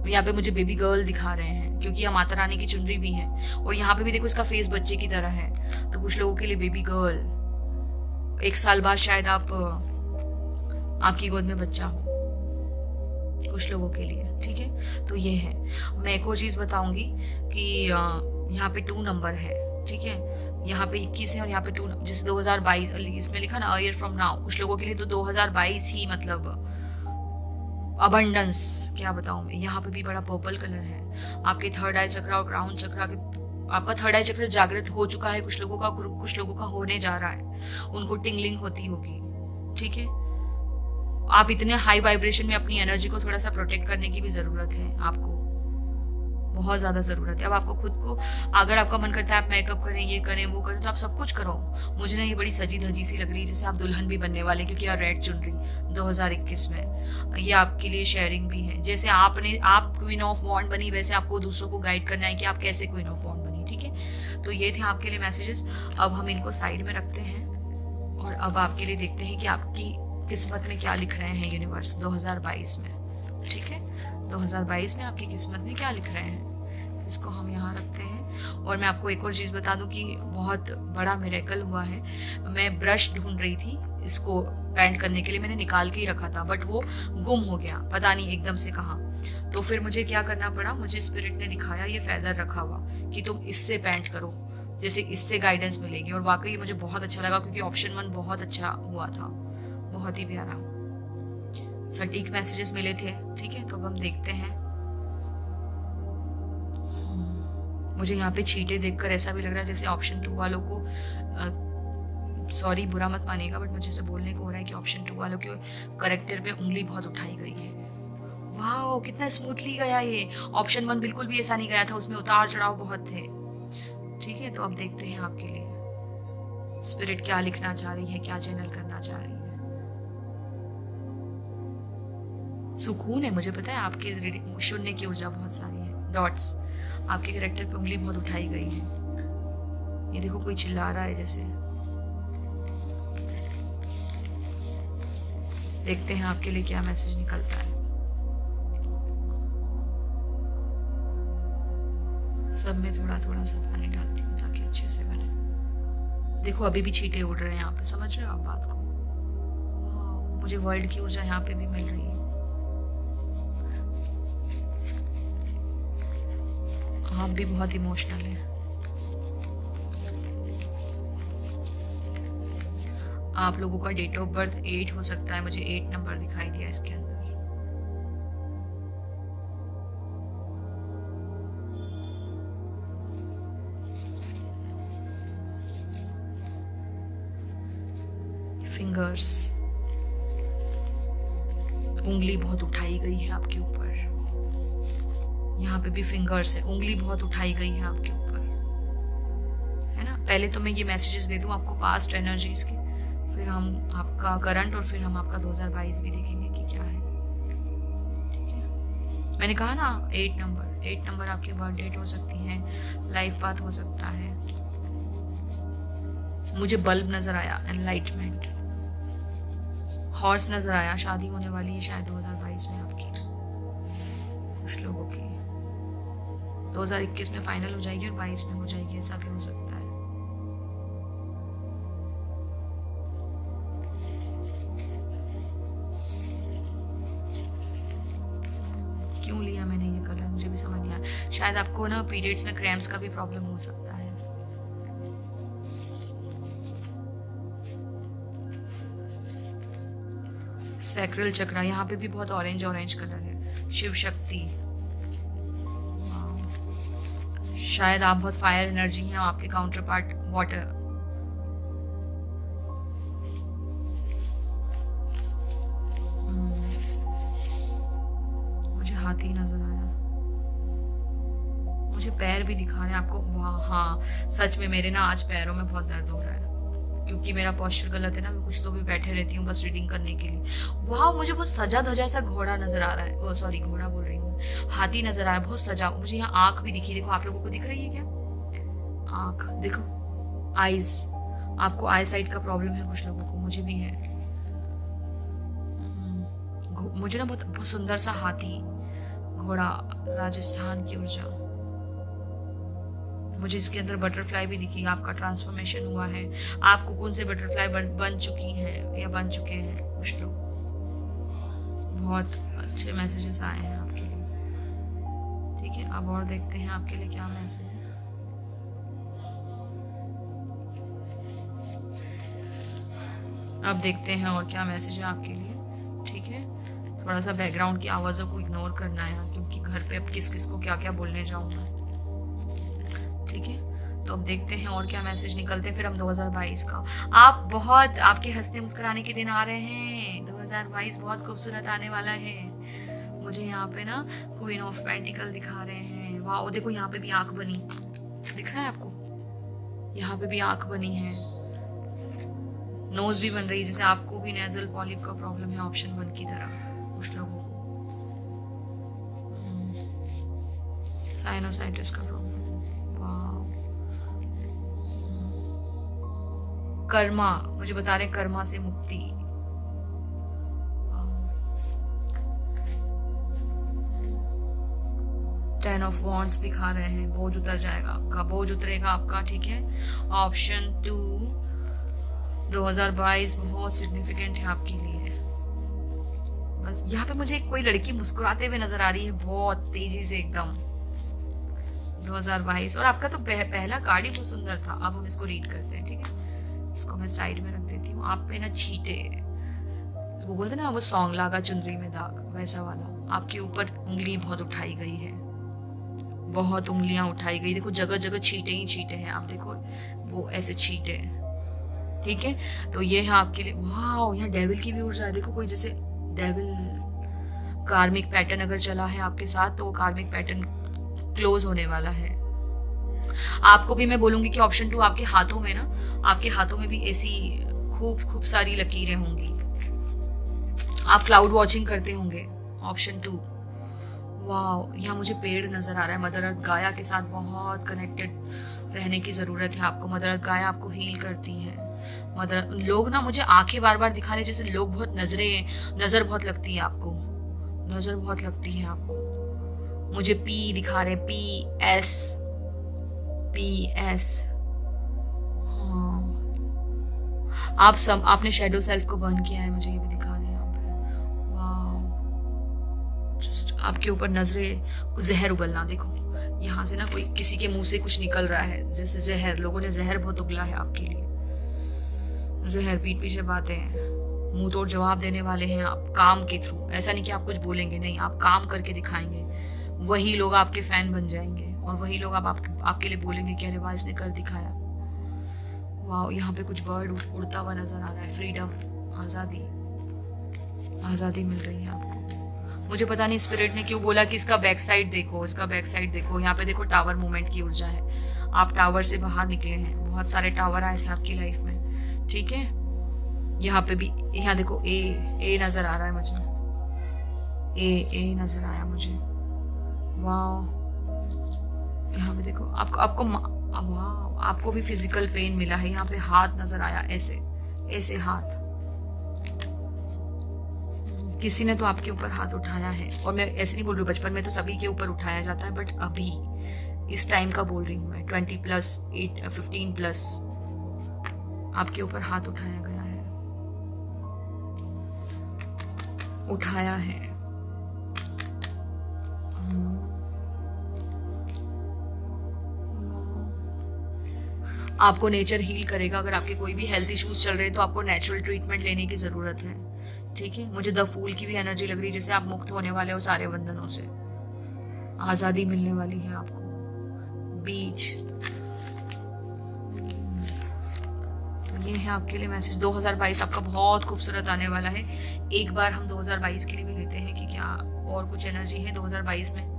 यहाँ पे मुझे बेबी गर्ल दिखा रहे हैं, क्योंकि यहाँ माता रानी की चुनरी भी है, और यहाँ पे भी देखो इसका फेस बच्चे की तरह है। तो कुछ लोगों के लिए बेबी गर्ल, 1 साल बाद शायद आपकी गोद में बच्चा हो, कुछ लोगों के लिए, ठीक है। तो ये है। मैं एक और चीज बताऊंगी कि यहाँ पे 2 नंबर है, ठीक है। यहाँ पे 21 है और यहाँ पे 2, जैसे 2022 इसमें लिखा ना, अ ईयर फ्रॉम नाउ, कुछ लोगों के लिए तो 2022 ही मतलब अबंडेंस, क्या बताऊं मैं। यहाँ पे भी बड़ा पर्पल कलर है। आपके थर्ड आई चक्र और क्राउन चक्र के, आपका थर्ड आई चक्र जागृत हो चुका है, कुछ लोगों का होने जा रहा है, उनको टिंगलिंग होती होगी, ठीक है। आप इतने हाई वाइब्रेशन में अपनी एनर्जी को थोड़ा सा प्रोटेक्ट करने की भी जरूरत है, आपको बहुत ज्यादा जरूरत है। अब आपको खुद को, अगर आपका मन करता है आप मेकअप करें, ये करें, वो करें, तो आप सब कुछ करो। मुझे ना ये बड़ी सजी धजी सी लग रही है, जैसे आप दुल्हन भी बनने वाले, क्योंकि यार रेड चुनरी 2021 में ये आपके लिए शेयरिंग भी है। जैसे आप क्वीन ऑफ वॉन्ड बनी, वैसे आपको दूसरों को गाइड करना है कि आप कैसे क्वीन ऑफ वॉन्ड बनी, ठीक है। तो ये थे आपके लिए मैसेजेस। अब हम इनको साइड में रखते हैं और अब आपके लिए देखते हैं कि आपकी किस्मत में क्या लिख रहे हैं यूनिवर्स 2022 में, ठीक है। 2022 में आपकी किस्मत में क्या लिख रहे हैं, इसको हम यहाँ रखते हैं। और मैं आपको एक और चीज़ बता दूं कि बहुत बड़ा मिरेकल हुआ है। मैं ब्रश ढूंढ रही थी इसको पेंट करने के लिए, मैंने निकाल के ही रखा था, बट वो गुम हो गया, पता नहीं एकदम से कहाँ। तो फिर मुझे क्या करना पड़ा, मुझे स्पिरिट ने दिखाया ये फेदर रखा हुआ कि तुम इससे पेंट करो, जैसे इससे गाइडेंस मिलेगी। और वाकई मुझे बहुत अच्छा लगा, क्योंकि ऑप्शन 1 बहुत अच्छा हुआ था, बहुत ही प्यारा, सटीक मैसेजेस मिले थे, ठीक है। तो अब हम देखते हैं। मुझे यहाँ पे छींटे देखकर ऐसा भी लग रहा है जैसे ऑप्शन 2 वालों को, सॉरी बुरा मत मानिएगा, बट मुझे ऐसे बोलने को हो रहा है कि ऑप्शन 2 वालों के करेक्टर पे उंगली बहुत उठाई गई है। वाह, कितना स्मूथली गया ये। ऑप्शन 1 बिल्कुल भी ऐसा नहीं गया था, उसमें उतार चढ़ाव बहुत थे, ठीक है। तो अब देखते हैं आपके लिए स्पिरिट क्या लिखना चाह रही है, क्या चैनल करना चाह रही है। सुकून है, मुझे पता है आपके शून्य की ऊर्जा बहुत सारी है, डॉट्स, आपके कैरेक्टर पे उंगली बहुत उठाई गई है। ये देखो कोई चिल्ला रहा है जैसे। देखते हैं आपके लिए क्या मैसेज निकलता है। सब में थोड़ा थोड़ा सा पानी डालती हूँ ताकि अच्छे से बने। देखो अभी भी छींटे उड़ रहे हैं यहाँ पे, समझ रहे हो आप बात को। मुझे वर्ल्ड की ऊर्जा यहाँ पे भी मिल रही है। आप भी बहुत इमोशनल हैं। आप लोगों का डेट ऑफ बर्थ 8 हो सकता है, मुझे 8 नंबर दिखाई दिया इसके अंदर। फिंगर्स, उंगली बहुत उठाई गई है आपके ऊपर। यहाँ पे भी फिंगर्स है, उंगली बहुत उठाई गई है आपके ऊपर, है ना। पहले तो मैं ये मैसेजेस दे दूँ आपको पास्ट एनर्जीज के, फिर हम आपका करंट और फिर हम आपका 2022 भी देखेंगे कि क्या है। ठीक है, मैंने कहा ना 8 नंबर आपकी बर्थ डेट हो सकती है, लाइफ पाथ हो सकता है। मुझे बल्ब नजर आया, एनलाइटमेंट, हॉर्स नजर आया, शादी होने वाली है शायद 2022 में आपकी, कुछ लोगों की 2021 में फाइनल हो जाएगी और 22 में हो जाएगी, ऐसा भी हो सकता है। क्यों लिया मैंने ये कलर मुझे भी समझ नहीं आया। शायद आपको ना पीरियड्स में क्रैम्प्स का भी प्रॉब्लम हो सकता है। सैक्रल चक्रा, यहाँ पे भी बहुत ऑरेंज कलर है, शिव शक्ति। शायद आप बहुत फायर एनर्जी हैं, आपके काउंटर पार्ट वाटर। मुझे हाथी नजर आया, मुझे पैर भी दिखा रहे हैं आपको। वाह हाँ, सच में मेरे ना आज पैरों में बहुत दर्द हो रहा है, क्योंकि मेरा पोस्चर गलत है ना, मैं कुछ तो भी बैठे रहती हूँ बस रीडिंग करने के लिए। वाह, मुझे बहुत सजा धजा सा घोड़ा नजर आ रहा है, ओ सॉरी घोड़ा बोल रही हूँ, हाथी नजर आ रहा है, बहुत सजा। मुझे यहाँ आंख भी दिखी, देखो आप लोगों को दिख रही है क्या आंख, देखो आईज, आपको आई साइट का प्रॉब्लम है कुछ लोगों को, मुझे भी है। मुझे ना बहुत सुंदर सा हाथी घोड़ा, राजस्थान की ऊर्जा, मुझे इसके अंदर बटरफ्लाई भी दिखी, आपका ट्रांसफॉर्मेशन हुआ है, आप कोकून से बटरफ्लाई बन चुकी हैं या बन चुके हैं कुछ लोग। बहुत अच्छे मैसेजेस आए हैं आपके लिए। ठीक है, अब और देखते हैं आपके लिए क्या मैसेज है। अब देखते हैं और क्या मैसेज है आपके लिए। ठीक है, थोड़ा सा बैकग्राउंड की आवाजों को इग्नोर करना है, क्योंकि घर पे अब किस किस को क्या क्या बोलने जाऊंगा। ठीक है, तो अब देखते हैं और क्या मैसेज निकलते हैं, फिर हम 2022 का। आप बहुत, आपके हंसने मुस्कुराने के दिन आ रहे हैं, 2022 बहुत खूबसूरत आने वाला है। मुझे यहाँ पे ना क्वीन ऑफ पेंटिकल दिखा रहे हैं। वाह, देखो यहाँ पे भी आंख बनी, दिख रहा है आपको, यहाँ पे भी आंख बनी है, नोज भी बन रही है, जैसे आपको भी नेजल पॉलिप का प्रॉब्लम है ऑप्शन 1 की तरफ कुछ लोगों को, साइनोसाइटिस का प्रॉब्लम। कर्मा, मुझे बता रहे कर्मा से मुक्ति। टेन ऑफ वॉन्ड्स दिखा रहे हैं, बोझ उतर जाएगा आपका, बोझ उतरेगा आपका। ठीक है, ऑप्शन 2, 2022 बहुत सिग्निफिकेंट है आपके लिए। बस यहाँ पे मुझे कोई लड़की मुस्कुराते हुए नजर आ रही है बहुत तेजी से एकदम, 2022। और आपका तो पहला कार्ड ही बहुत सुंदर था। अब हम इसको रीड करते हैं। ठीक है, इसको मैं साइड में रख देती हूँ। आप पे ना छींटे, वो बोलते ना वो सॉन्ग लागा चुनरी में दाग, वैसा वाला आपके ऊपर उंगली बहुत उठाई गई है, बहुत उंगलियां उठाई गई। देखो जगह जगह छींटे ही छींटे हैं, आप देखो वो ऐसे छींटे। ठीक है, तो ये है आपके लिए। वाह, यहाँ डेविल की भी ऊर्जा है, देखो कोई जैसे डेविल कार्मिक पैटर्न अगर चला है आपके साथ, तो वो कार्मिक पैटर्न क्लोज होने वाला है। आपको भी मैं बोलूंगी कि ऑप्शन 2, आपके हाथों में ना, आपके हाथों में भी ऐसी खूब सारी लकीरें होंगी। आप क्लाउड वॉचिंग करते होंगे, ऑप्शन 2। वाह, यहाँ मुझे पेड़ नजर आ रहा है। मदर अर्थ गाया के साथ बहुत कनेक्टेड रहने की जरूरत है आपको। मदर अर्थ गाया आपको हील करती है। मदर लोग ना मुझे आंखें बार बार दिखा रहे, जैसे लोग बहुत नजर बहुत लगती है आपको, नजर बहुत लगती है आपको। मुझे पी दिखा रहे, PS। हाँ, आपने शैडो सेल्फ को बर्न किया है, मुझे ये भी दिखा रहे हैं यहाँ पे। वाह, जस्ट आपके ऊपर नजरें, जहर उगलना। देखो यहाँ से ना कोई किसी के मुंह से कुछ निकल रहा है, जैसे जहर, लोगों ने जहर बहुत उगला है आपके लिए। जहर, पीठ पीछे बातें, मुंह तोड़ जवाब देने वाले हैं आप काम के थ्रू। ऐसा नहीं कि आप कुछ बोलेंगे, नहीं, आप काम करके दिखाएंगे। वही लोग आपके फैन बन जाएंगे और वही लोग आपके लिए बोलेंगे कि अरे वाह इसने कर दिखाया। वाह, यहाँ पे कुछ वर्ड उड़ता हुआ नजर आ रहा है। फ्रीडम, आजादी मिल रही है आपको। मुझे पता नहीं स्पिरिट ने क्यों बोला कि इसका बैक साइड देखो, इसका बैक साइड देखो। यहाँ पे देखो टावर मूवमेंट की ऊर्जा है, आप टावर से बाहर निकले हैं, बहुत सारे टावर आए थे आपकी लाइफ में, ठीक है। यहाँ पे भी, यहाँ देखो ए नजर आ रहा है मुझे, ए नजर आया मुझे, वाह। यहाँ पे देखो आपको वाह, आपको भी फिजिकल पेन मिला है। यहाँ पे हाथ नजर आया, ऐसे हाथ, किसी ने तो आपके ऊपर हाथ उठाया है। और मैं ऐसे नहीं बोल रही हूँ, बचपन में तो सभी के ऊपर उठाया जाता है, बट अभी इस टाइम का बोल रही हूँ मैं, 20+, 15+, आपके ऊपर हाथ उठाया गया है, उठाया है। आपको नेचर हील करेगा। अगर आपके कोई भी हेल्थ इश्यूज चल रहे हैं तो आपको नेचुरल ट्रीटमेंट लेने की जरूरत है, ठीक है। मुझे द फूल की भी एनर्जी लग रही है, जैसे आप मुक्त होने वाले हो सारे बंधनों से, आजादी मिलने वाली है आपको। बीच, तो ये है आपके लिए मैसेज। 2022 आपका बहुत खूबसूरत आने वाला है। एक बार हम 2022 के लिए भी लेते हैं कि क्या और कुछ एनर्जी है 2022 में।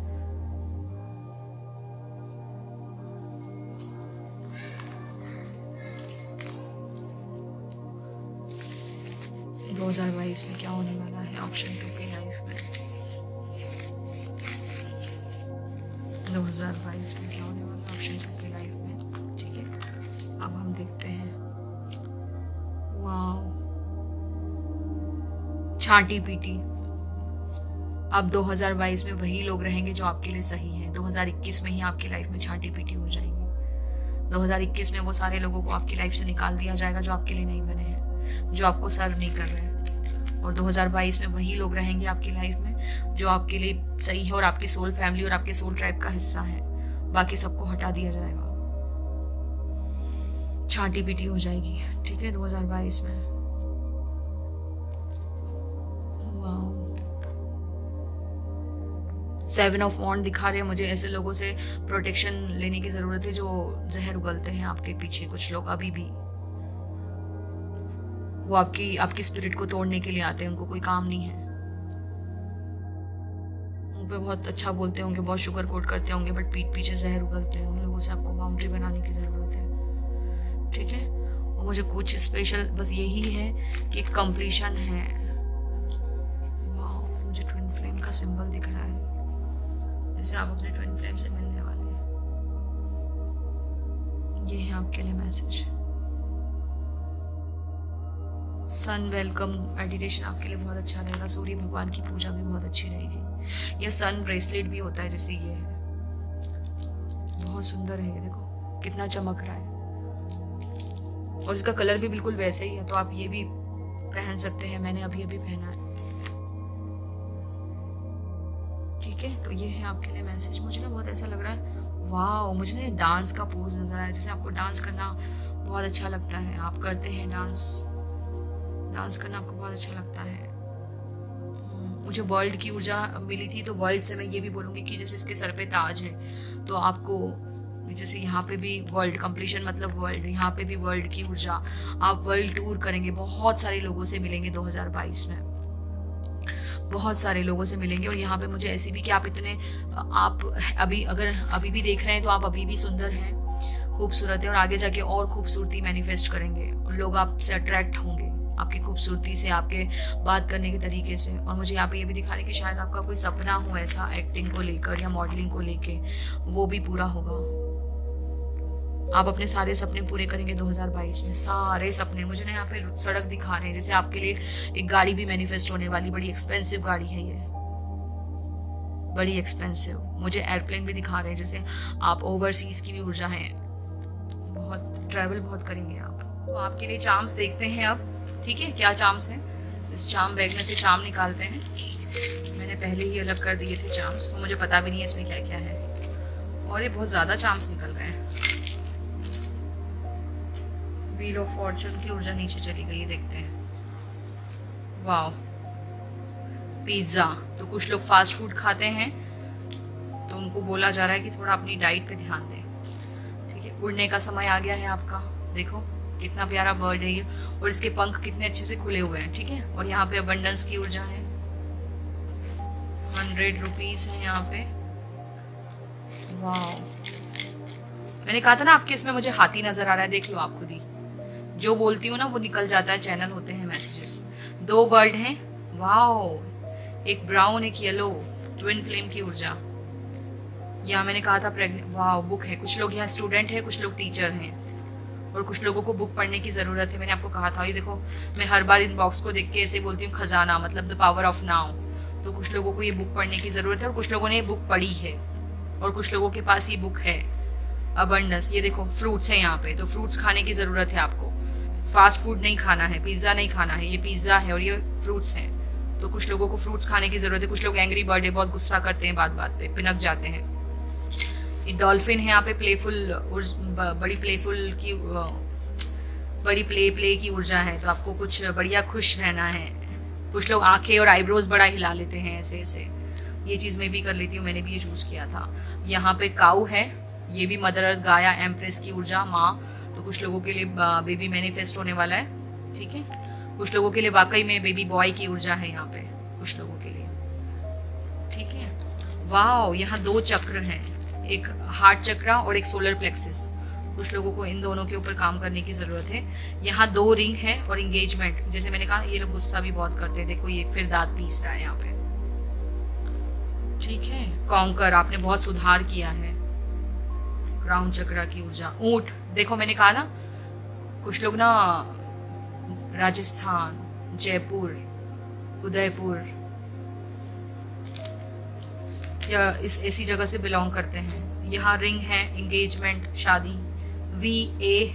में क्या होने वाला है ऑप्शन 2 की लाइफ में। 2022 में क्या होने वाला है ऑप्शन 2 की लाइफ में, ठीक है। अब हम देखते हैं, वाओ, छांटी पीटी। अब 2022 में वही लोग रहेंगे जो आपके लिए सही है। 2021 में ही आपकी लाइफ में छांटी पीटी हो जाएगी। 2021 में वो सारे लोगों को आपकी लाइफ से निकाल दिया जाएगा जो आपके लिए नहीं बने हैं, जो आपको सर्व नहीं कर रहे हैं। और 2022 में वही लोग रहेंगे आपकी लाइफ में जो आपके लिए सही है और आपकी सोल फैमिली और आपके सोल ट्राइब का हिस्सा है। बाकी सबको हटा दिया जाएगा, छांटी पीटी हो जाएगी, ठीक है, 2022 में। वाओ, 7 ऑफ वॉन्ड दिखा रहे हैं मुझे। ऐसे लोगों से प्रोटेक्शन लेने की जरूरत है जो जहर उगलते हैं आपके पीछे। कुछ लोग अभी भी वो आपकी स्पिरिट को तोड़ने के लिए आते हैं, उनको कोई काम नहीं है। उन पे बहुत अच्छा बोलते होंगे, बहुत शुगर कोट करते होंगे, बट पीठ पीछे जहर उगलते हैं। उन लोगों से आपको बाउंड्री बनाने की जरूरत है, ठीक है। और मुझे कुछ स्पेशल बस यही है कि कंप्लीशन है। वाह, मुझे ट्विन फ्लेम का सिंबल दिख रहा है, जैसे आप अपने ट्विन फ्लेम से मिलने वाले हैं। ये है आपके लिए मैसेज। सन वेलकम मेडिटेशन आपके लिए बहुत अच्छा रहेगा। सूर्य भगवान की पूजा भी बहुत अच्छी रहेगी। यह सन ब्रेसलेट भी होता है, जैसे ये है, बहुत सुंदर है। ये देखो कितना चमक रहा है, और इसका कलर भी बिल्कुल वैसे ही है, तो आप ये भी पहन सकते हैं। मैंने अभी पहना है, ठीक है। तो ये है आपके लिए मैसेज। मुझे ना बहुत ऐसा लग रहा है, वाह, मुझे ना डांस का पोज नजर आया, जैसे आपको डांस करना बहुत अच्छा लगता है। आप करते हैं डांस करना आपको बहुत अच्छा लगता है। मुझे वर्ल्ड की ऊर्जा मिली थी, तो वर्ल्ड से मैं ये भी बोलूंगी कि जैसे इसके सर पे ताज है, तो आपको जैसे यहाँ पे भी वर्ल्ड कंप्लीशन मतलब वर्ल्ड, यहाँ पे भी वर्ल्ड की ऊर्जा। आप वर्ल्ड टूर करेंगे, बहुत सारे लोगों से मिलेंगे 2022 में, बहुत सारे लोगों से मिलेंगे। और यहाँ पे मुझे ऐसी भी कि आप अभी भी देख रहे हैं तो आप अभी भी सुंदर हैं, खूबसूरत है, और आगे जाके और खूबसूरती मैनिफेस्ट करेंगे और लोग आपसे अट्रैक्ट होंगे आपकी खूबसूरती से, आपके बात करने के तरीके से। और मुझे यहाँ पे ये भी दिखा रहे कि शायद आपका कोई सपना हो ऐसा एक्टिंग को लेकर या मॉडलिंग को लेके, वो भी पूरा होगा। आप अपने सारे सपने पूरे करेंगे 2022 में, सारे सपने। मुझे ना यहाँ पे सड़क दिखा रहे हैं, जैसे आपके लिए एक गाड़ी भी मैनिफेस्ट होने वाली, बड़ी एक्सपेंसिव गाड़ी है ये, बड़ी एक्सपेंसिव। मुझे एयरप्लेन भी दिखा रहे हैं, जैसे आप ओवरसीज की भी ऊर्जा है, बहुत ट्रैवल बहुत करेंगे आप। तो आपके लिए चार्म्स देखते हैं अब, ठीक है, क्या चार्म्स हैं। इस चार्म बैग में से चार्म निकालते हैं। मैंने पहले ही अलग कर दिए थे चार्म्स, तो मुझे पता भी नहीं है इसमें क्या क्या है, और ये बहुत ज्यादा चार्म्स निकल गए हैं। व्हील ऑफ फॉर्चून की ऊर्जा नीचे चली गई, देखते हैं। Wow, pizza. तो कुछ लोग फास्ट फूड खाते हैं, तो उनको बोला जा रहा है कि थोड़ा अपनी डाइट पे ध्यान दें, ठीक है। उड़ने का समय आ गया है आपका। देखो कितना प्यारा बर्ड है ये, और इसके पंख कितने अच्छे से खुले हुए हैं, ठीक है। और यहाँ पे अबंडेंस की ऊर्जा है, 100 रुपीज है यहाँ पे। वाह, मैंने कहा था ना आपके इसमें मुझे हाथी नजर आ रहा है, देख लो आप खुद ही। जो बोलती हूँ ना वो निकल जाता है, चैनल होते हैं मैसेजेस। 2 बर्ड हैं, वाह, एक ब्राउन एक येलो, ट्विन फ्लेम की ऊर्जा। यहाँ मैंने कहा था प्रेग्नेंट। वाह, बुक है। कुछ लोग यहाँ स्टूडेंट है, कुछ लोग टीचर हैं, और कुछ लोगों को बुक पढ़ने की जरूरत है। मैंने आपको कहा था, ये देखो मैं हर बार इन बॉक्स को देख के ऐसे बोलती हूँ खजाना, मतलब द पावर ऑफ नाउ। तो कुछ लोगों को ये बुक पढ़ने की जरूरत है और कुछ लोगों ने ये बुक पढ़ी है और कुछ लोगों के पास ये बुक है अबंडेंस। ये देखो फ्रूट्स है यहाँ पे, तो फ्रूट्स खाने की जरूरत है आपको। फास्ट फूड नहीं खाना है, पिज्जा नहीं खाना है, ये पिज्जा है और ये फ्रूट्स हैं। तो कुछ लोगों को फ्रूट्स खाने की जरूरत है। कुछ लोग एंग्री बर्ड है, बहुत गुस्सा करते हैं, बात बात पे पिनक जाते हैं। ये डॉल्फिन है यहाँ पे, प्लेफुल, बड़ी प्लेफुल की, बड़ी प्ले की ऊर्जा है। तो आपको कुछ बढ़िया खुश रहना है। कुछ लोग आंखें और आईब्रोज बड़ा हिला लेते हैं ऐसे ऐसे, ये चीज मैं भी कर लेती हूँ, मैंने भी ये चूज किया था। यहाँ पे काऊ है, ये भी मदर अर्थ, गाया, एम्प्रेस की ऊर्जा, माँ। तो कुछ लोगों के लिए बेबी मैनिफेस्ट होने वाला है, ठीक है। कुछ लोगों के लिए वाकई में बेबी बॉय की ऊर्जा है यहाँ पे, कुछ लोगों के लिए, ठीक है। वाह, यहाँ 2 चक्र हैं, एक हार्ट चक्र और एक सोलर प्लेक्सिस। कुछ लोगों को इन दोनों के ऊपर काम करने की जरूरत है। यहाँ 2 रिंग है और एंगेजमेंट। जैसे मैंने कहा, ये लोग गुस्सा भी बहुत करते हैं। देखो ये फिर दांत पीस रहा है यहाँ पे, ठीक है। कॉन्कर, आपने बहुत सुधार किया है। क्राउन चक्र की ऊर्जा, ऊंट। देखो मैंने कहा ना, कुछ लोग ना राजस्थान, जयपुर, उदयपुर या इस ऐसी जगह से बिलोंग करते हैं। यहाँ रिंग है, एंगेजमेंट, शादी। वी, ए,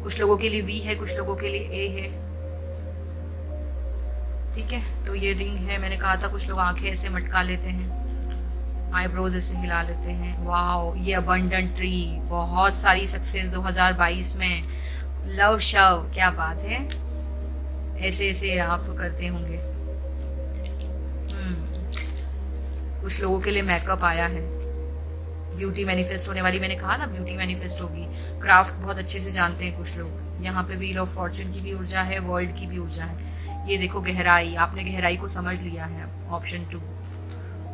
कुछ लोगों के लिए वी है, कुछ लोगों के लिए ए है, ठीक है। तो ये रिंग है, मैंने कहा था कुछ लोग आंखें ऐसे मटका लेते हैं, आईब्रोज ऐसे हिला लेते हैं। वाह, ये अबंडेंट ट्री, बहुत सारी सक्सेस 2022 में। लव शव, क्या बात है, ऐसे ऐसे आप करते होंगे। कुछ लोगों के लिए मेकअप आया है, ब्यूटी मैनिफेस्ट होने वाली। मैंने कहा ना ब्यूटी मैनिफेस्ट होगी। क्राफ्ट बहुत अच्छे से जानते हैं कुछ लोग। यहाँ पे व्हील ऑफ फॉर्चून की भी ऊर्जा है, वर्ल्ड की भी ऊर्जा है। ये देखो गहराई, आपने गहराई को समझ लिया है, ऑप्शन 2।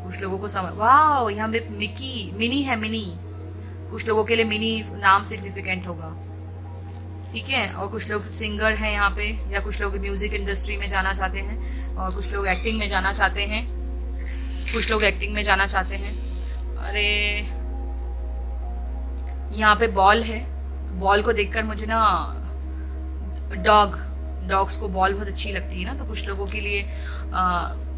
कुछ लोगों को समझ, वाह, यहाँ पे मिकी, मिनी है, मिनी। कुछ लोगों के लिए मिनी नाम सिग्निफिकेंट होगा, ठीक है। और कुछ लोग सिंगर हैं यहाँ पे, या कुछ लोग म्यूजिक इंडस्ट्री में जाना चाहते हैं, और कुछ लोग एक्टिंग में जाना चाहते हैं, कुछ लोग एक्टिंग में जाना चाहते हैं। अरे यहाँ पे बॉल है, बॉल को देखकर मुझे ना डॉग्स को बॉल बहुत अच्छी लगती है ना। तो कुछ लोगों के लिए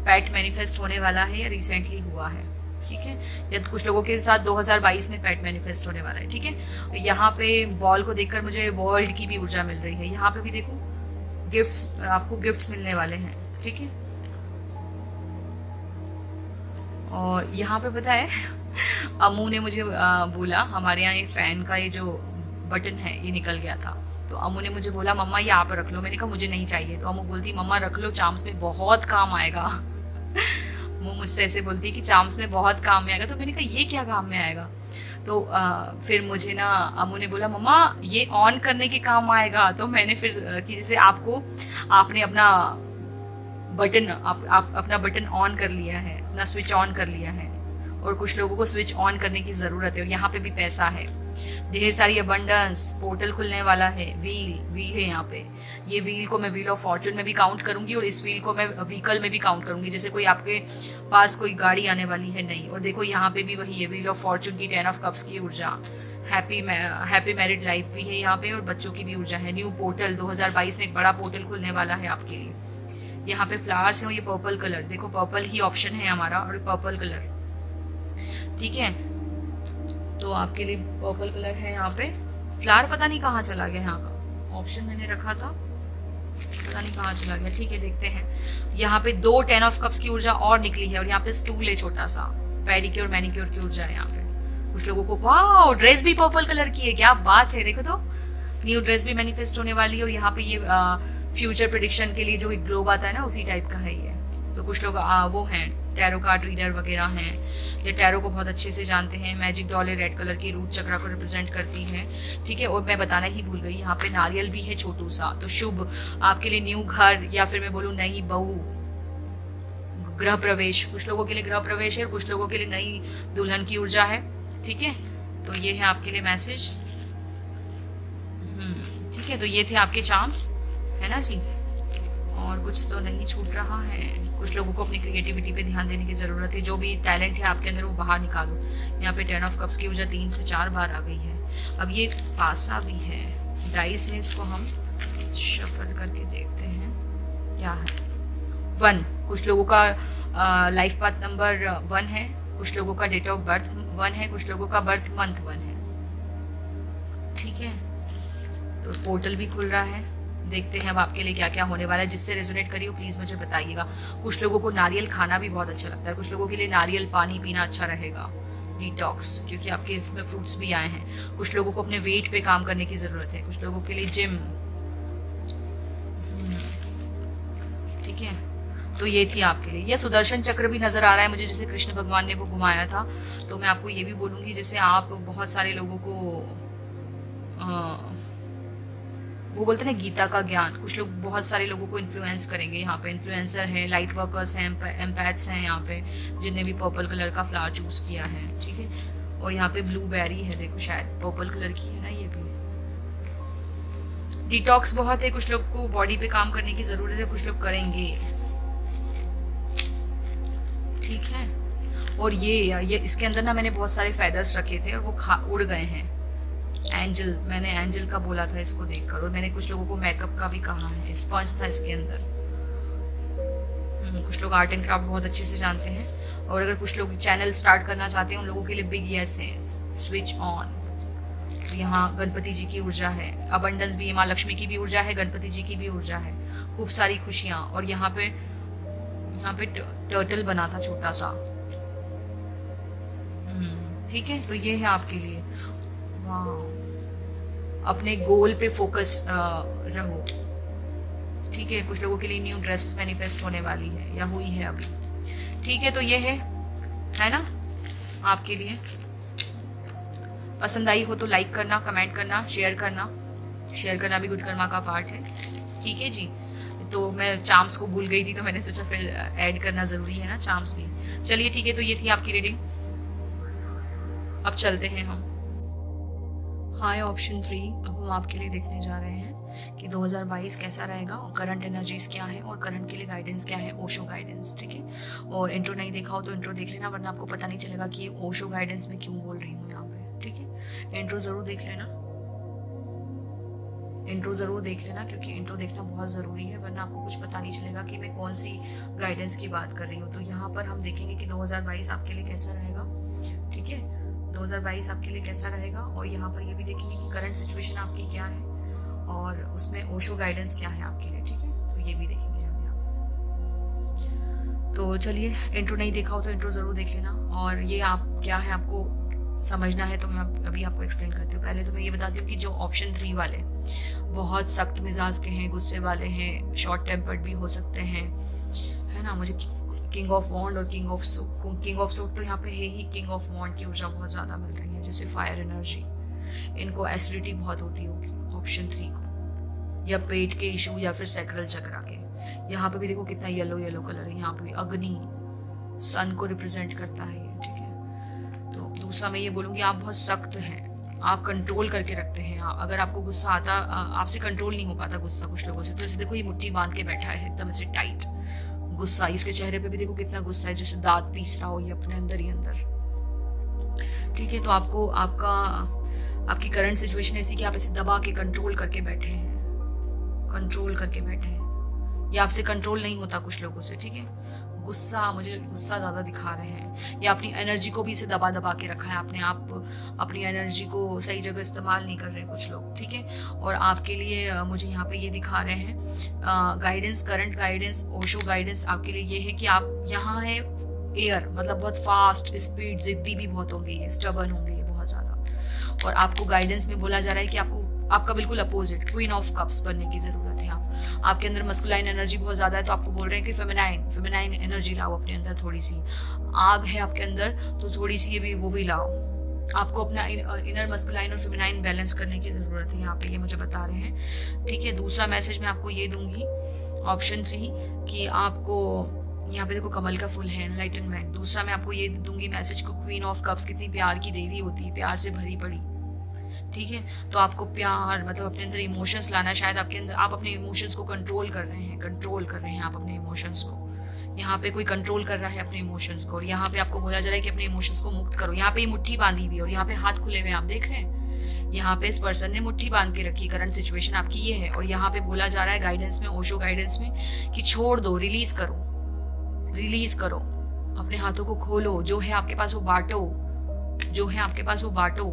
पेट मैनिफेस्ट होने वाला है या रिसेंटली हुआ है, ठीक है। या कुछ लोगों के साथ 2022 में पेट मैनिफेस्ट होने वाला है, ठीक है। यहाँ पे बॉल को देखकर मुझे वर्ल्ड की भी ऊर्जा मिल रही है। यहाँ पे भी देखो गिफ्ट्स, आपको गिफ्ट्स मिलने वाले हैं, ठीक है। और यहाँ पे पता है अमू ने मुझे बोला, हमारे यहाँ ये फैन का ये जो बटन है ये निकल गया था। तो अमू ने मुझे बोला मम्मा ये आप रख लो। मैंने कहा मुझे नहीं चाहिए। तो अमू बोलती मम्मा रख लो, चार्म्स में बहुत काम आएगा। वो मुझसे ऐसे बोलती कि चार्म्स में बहुत काम में आएगा। तो मैंने कहा ये क्या काम में आएगा। तो फिर मुझे ना अमू ने बोला मम्मा ये ऑन करने के काम आएगा। तो मैंने फिर कि जैसे आपने अपना बटन अपना बटन ऑन कर लिया है, अपना स्विच ऑन कर लिया है, और कुछ लोगों को स्विच ऑन करने की जरूरत है। और यहाँ पे भी पैसा है, ढेर सारी अबंडेंस, पोर्टल खुलने वाला है। व्हील है यहाँ पे। ये व्हील को मैं व्हील ऑफ फॉर्चून में भी काउंट करूंगी और इस व्हील को मैं व्हीकल में भी काउंट करूंगी। जैसे कोई आपके पास कोई गाड़ी आने वाली है, नहीं। और देखो यहाँ पे भी वही है, व्हील ऑफ फॉर्चून की 10 ऑफ कप्स की ऊर्जा। हैप्पी मैरिड लाइफ भी है यहाँ पे, और बच्चों की भी ऊर्जा है। न्यू पोर्टल 2022 में एक बड़ा पोर्टल खुलने वाला है आपके लिए। यहाँ पे फ्लावर्स है, ये पर्पल कलर, देखो पर्पल ही ऑप्शन है हमारा, और पर्पल कलर, ठीक है। तो आपके लिए पर्पल कलर है यहाँ पे। फ्लावर पता नहीं कहाँ चला गया, यहाँ का ऑप्शन मैंने रखा था, पता नहीं कहाँ चला गया, ठीक है देखते हैं। यहाँ पे 2 10 ऑफ कप्स की ऊर्जा और निकली है, और यहाँ पे स्टूल है छोटा सा, पेडिक्योर मैनिक्योर की ऊर्जा है यहाँ पे। कुछ लोगों को वाह ड्रेस भी पर्पल कलर की है, क्या बात है। देखो तो न्यू ड्रेस भी मैनिफेस्ट होने वाली है। और यहाँ पे ये फ्यूचर प्रेडिक्शन के लिए जो एक ग्लोब आता है ना, उसी टाइप का है ये। तो कुछ लोग वो हैं टैरो कार्ड रीडर वगैरह हैं, या टैरो को बहुत अच्छे से जानते हैं। मैजिक डॉल रेड कलर की रूट चक्रा को रिप्रेजेंट करती है, ठीक है। और मैं बताना ही भूल गई, यहाँ पे नारियल भी है छोटू सा। तो शुभ आपके लिए न्यू घर, या फिर मैं बोलूँ नई बहू, गृह प्रवेश, कुछ लोगों के लिए गृह प्रवेश है, कुछ लोगों के लिए नई दुल्हन की ऊर्जा है। ठीक है, तो ये है आपके लिए मैसेज। ठीक है, तो ये थे आपके चांस, है ना जी। और कुछ तो नहीं छूट रहा है। कुछ लोगों को अपनी क्रिएटिविटी पे ध्यान देने की जरूरत है। जो भी टैलेंट है आपके अंदर वो बाहर निकालो। यहाँ पे 10 ऑफ कप्स की ऊर्जा 3 से 4 बार आ गई है। अब ये पासा भी है, डाइस है, इसको हम शफल करके देखते हैं क्या है। 1, कुछ लोगों का लाइफ पाथ नंबर 1 है, कुछ लोगों का डेट ऑफ बर्थ 1 है, कुछ लोगों का बर्थ मंथ 1 है। ठीक है, तो पोर्टल भी खुल रहा है। देखते हैं अब आपके लिए क्या क्या होने वाला है। जिससे रेजोनेट करिए प्लीज मुझे बताइएगा। कुछ लोगों को नारियल खाना भी बहुत अच्छा लगता है, कुछ लोगों के लिए नारियल पानी पीना अच्छा रहेगा, डिटॉक्स, क्योंकि आपके इसमें फ्रूट्स भी आए हैं। कुछ लोगों को अपने वेट पे काम करने की जरूरत है, कुछ लोगों के लिए जिम। ठीक है, तो ये थी आपके लिए। यह सुदर्शन चक्र भी नजर आ रहा है मुझे, जैसे कृष्ण भगवान ने वो घुमाया था। तो मैं आपको ये भी बोलूंगी, जैसे आप बहुत सारे लोगों को वो बोलते हैं ना गीता का ज्ञान, कुछ लोग बहुत सारे लोगों को इन्फ्लुएंस करेंगे। यहाँ पे इन्फ्लुएंसर है, लाइट वर्कर्स हैं, एम्पैथ्स हैं यहाँ पे, जिनने भी पर्पल कलर का फ्लावर चूज किया है। ठीक है, और यहाँ पे ब्लूबेरी है, देखो शायद पर्पल कलर की है ना ये भी। डिटॉक्स बहुत है, कुछ लोग को बॉडी पे काम करने की जरूरत है, कुछ लोग करेंगे। ठीक है, और ये इसके अंदर ना मैंने बहुत सारे फेदर्स रखे थे और वो उड़ गए हैं। एंजल, मैंने एंजल का बोला था इसको देखकर, और मैंने कुछ लोगों को मेकअप का भी कहा है। स्पंज था इसके अंदर। कुछ लोग आर्ट एंड क्राफ्ट बहुत अच्छे से जानते हैं, और अगर कुछ लोग चैनल स्टार्ट करना चाहते हैं उन लोगों के लिए बिग यस है, स्विच ऑन। यहाँ गणपति जी की ऊर्जा है, अबंडेंस भी, माँ लक्ष्मी की भी ऊर्जा है, गणपति जी की भी ऊर्जा है, खूब सारी खुशियां। और यहाँ पे टर्टल बना था छोटा सा। ठीक है, तो ये है आपके लिए। अपने गोल पे फोकस रहो। ठीक है, कुछ लोगों के लिए न्यू ड्रेसेस मैनिफेस्ट होने वाली है या हुई है अभी। ठीक है, तो ये है ना आपके लिए। पसंद आई हो तो लाइक करना, कमेंट करना, शेयर करना भी गुड कर्मा का पार्ट है। ठीक है जी, तो मैं चार्म्स को भूल गई थी, तो मैंने सोचा फिर ऐड करना जरूरी है ना चार्म्स भी। चलिए ठीक है, तो ये थी आपकी रीडिंग। अब चलते हैं हम हाई ऑप्शन 3। अब हम आपके लिए देखने जा रहे हैं कि 2022 कैसा रहेगा, और करंट एनर्जीज क्या है, और करंट के लिए गाइडेंस क्या है, ओशो गाइडेंस। ठीक है, और इंट्रो नहीं देखा हो तो इंट्रो देख लेना, वरना आपको पता नहीं चलेगा कि ये ओशो गाइडेंस में क्यों बोल रही हूँ यहाँ पे। ठीक है, इंट्रो जरूर देख लेना, क्योंकि इंट्रो देखना बहुत जरूरी है, वरना आपको कुछ पता नहीं चलेगा कि मैं कौन सी गाइडेंस की बात कर रही हूँ। तो यहाँ पर हम देखेंगे कि 2022 आपके लिए कैसा रहेगा। ठीक है, 2022 आपके लिए कैसा रहेगा, और यहाँ पर ये भी देखेंगे कि करंट सिचुएशन आपकी क्या है, और उसमें ओशो गाइडेंस क्या है आपके लिए। ठीक है, तो ये भी देखेंगे हम यहाँ पर। तो चलिए, इंट्रो नहीं देखा हो तो इंट्रो जरूर देख लेना, और ये आप क्या है आपको समझना है तो मैं अभी आपको एक्सप्लेन करती हूँ। पहले तो मैं ये बताती हूँ कि जो ऑप्शन 3 वाले बहुत सख्त मिजाज के हैं, गुस्से वाले हैं, शॉर्ट टेम्पर्ड भी हो सकते हैं, है ना। मुझे किंग ऑफ वॉन्ड और किंग ऑफ सूट तो यहाँ पे है ही। किंग ऑफ वॉन्ड की ऊर्जा बहुत ज्यादा मिल रही है, जैसे फायर एनर्जी। इनको एसिडिटी बहुत होती होगी ऑप्शन 3 को, या पेट के इशू, या फिर सैक्रल चक्रा के। यहाँ पे भी देखो कितना येलो कलर है, यहाँ पे भी अग्नि, सन को रिप्रेजेंट करता है ये। ठीक है, तो दूसरा मैं ये बोलूँगी आप बहुत सख्त हैं, आप कंट्रोल करके रखते हैं। अगर आपको गुस्सा आता, आपसे कंट्रोल नहीं हो पाता गुस्सा कुछ लोगों से, तो ऐसे देखो ये मुट्ठी बांध के बैठा है एकदम ऐसे टाइट गुस्सा। इसके चेहरे पे भी देखो कितना गुस्सा है, जैसे दांत पीस रहा हो ये अपने अंदर ही अंदर। ठीक है, तो आपको आपकी करंट सिचुएशन ऐसी कि आप ऐसे दबा के कंट्रोल करके बैठे हैं, या आपसे कंट्रोल नहीं होता कुछ लोगों से। ठीक है, मुझे गुस्सा ज्यादा दिखा रहे हैं, या अपनी एनर्जी को भी इसे दबा के रखा है आपने। आप अपनी एनर्जी को सही जगह इस्तेमाल नहीं कर रहे कुछ लोग। ठीक है, और आपके लिए मुझे यहाँ पे ये दिखा रहे हैं guidance, current guidance, Osho guidance आपके लिए ये है कि आप यहाँ है एयर, मतलब बहुत फास्ट, स्पीड, जिद्दी भी बहुत होंगे ये, स्टबर्न होंगे ये बहुत ज्यादा। और आपको गाइडेंस में बोला जा रहा है कि आपका बिल्कुल अपोजिट क्वीन ऑफ कप्स बनने की जरूरत है। आपके अंदर मस्कुलाइन एनर्जी बहुत ज्यादा है, तो आपको बोल रहे हैं कि फेमिनाइन एनर्जी लाओ अपने अंदर। थोड़ी सी आग है आपके अंदर, तो थोड़ी सी वो भी लाओ। आपको अपना इनर मस्कुलाइन और फेमिनाइन बैलेंस करने की जरूरत है, यहाँ पे ये मुझे बता रहे हैं। ठीक है, दूसरा मैसेज मैं आपको ये दूंगी ऑप्शन 3 कि आपको यहाँ पे देखो कमल का फूल है, एनलाइटनमेंट। दूसरा मैं आपको ये दूंगी मैसेज को, क्वीन ऑफ कप्स कितनी प्यार की देवी होती है, प्यार से भरी पड़ी, ठीक है। तो आपको प्यार मतलब अपने अंदर इमोशंस लाना है, शायद आपके अंदर आप अपने इमोशंस को कंट्रोल कर रहे हैं आप अपने इमोशंस को। यहाँ पे कोई कंट्रोल कर रहा है अपने इमोशंस को, और यहाँ पे आपको बोला जा रहा है कि अपने इमोशंस को मुक्त करो। यहाँ पे ये मुट्ठी बांधी हुई है और यहाँ पे हाथ खुले हुए आप देख रहे हैं। यहाँ पे इस पर्सन ने मुट्ठी बांध के रखी, करंट सिचुएशन आपकी ये है। और यहाँ पे बोला जा रहा है गाइडेंस में, ओशो गाइडेंस में, कि छोड़ दो, रिलीज करो, अपने हाथों को खोलो, जो है आपके पास वो बांटो,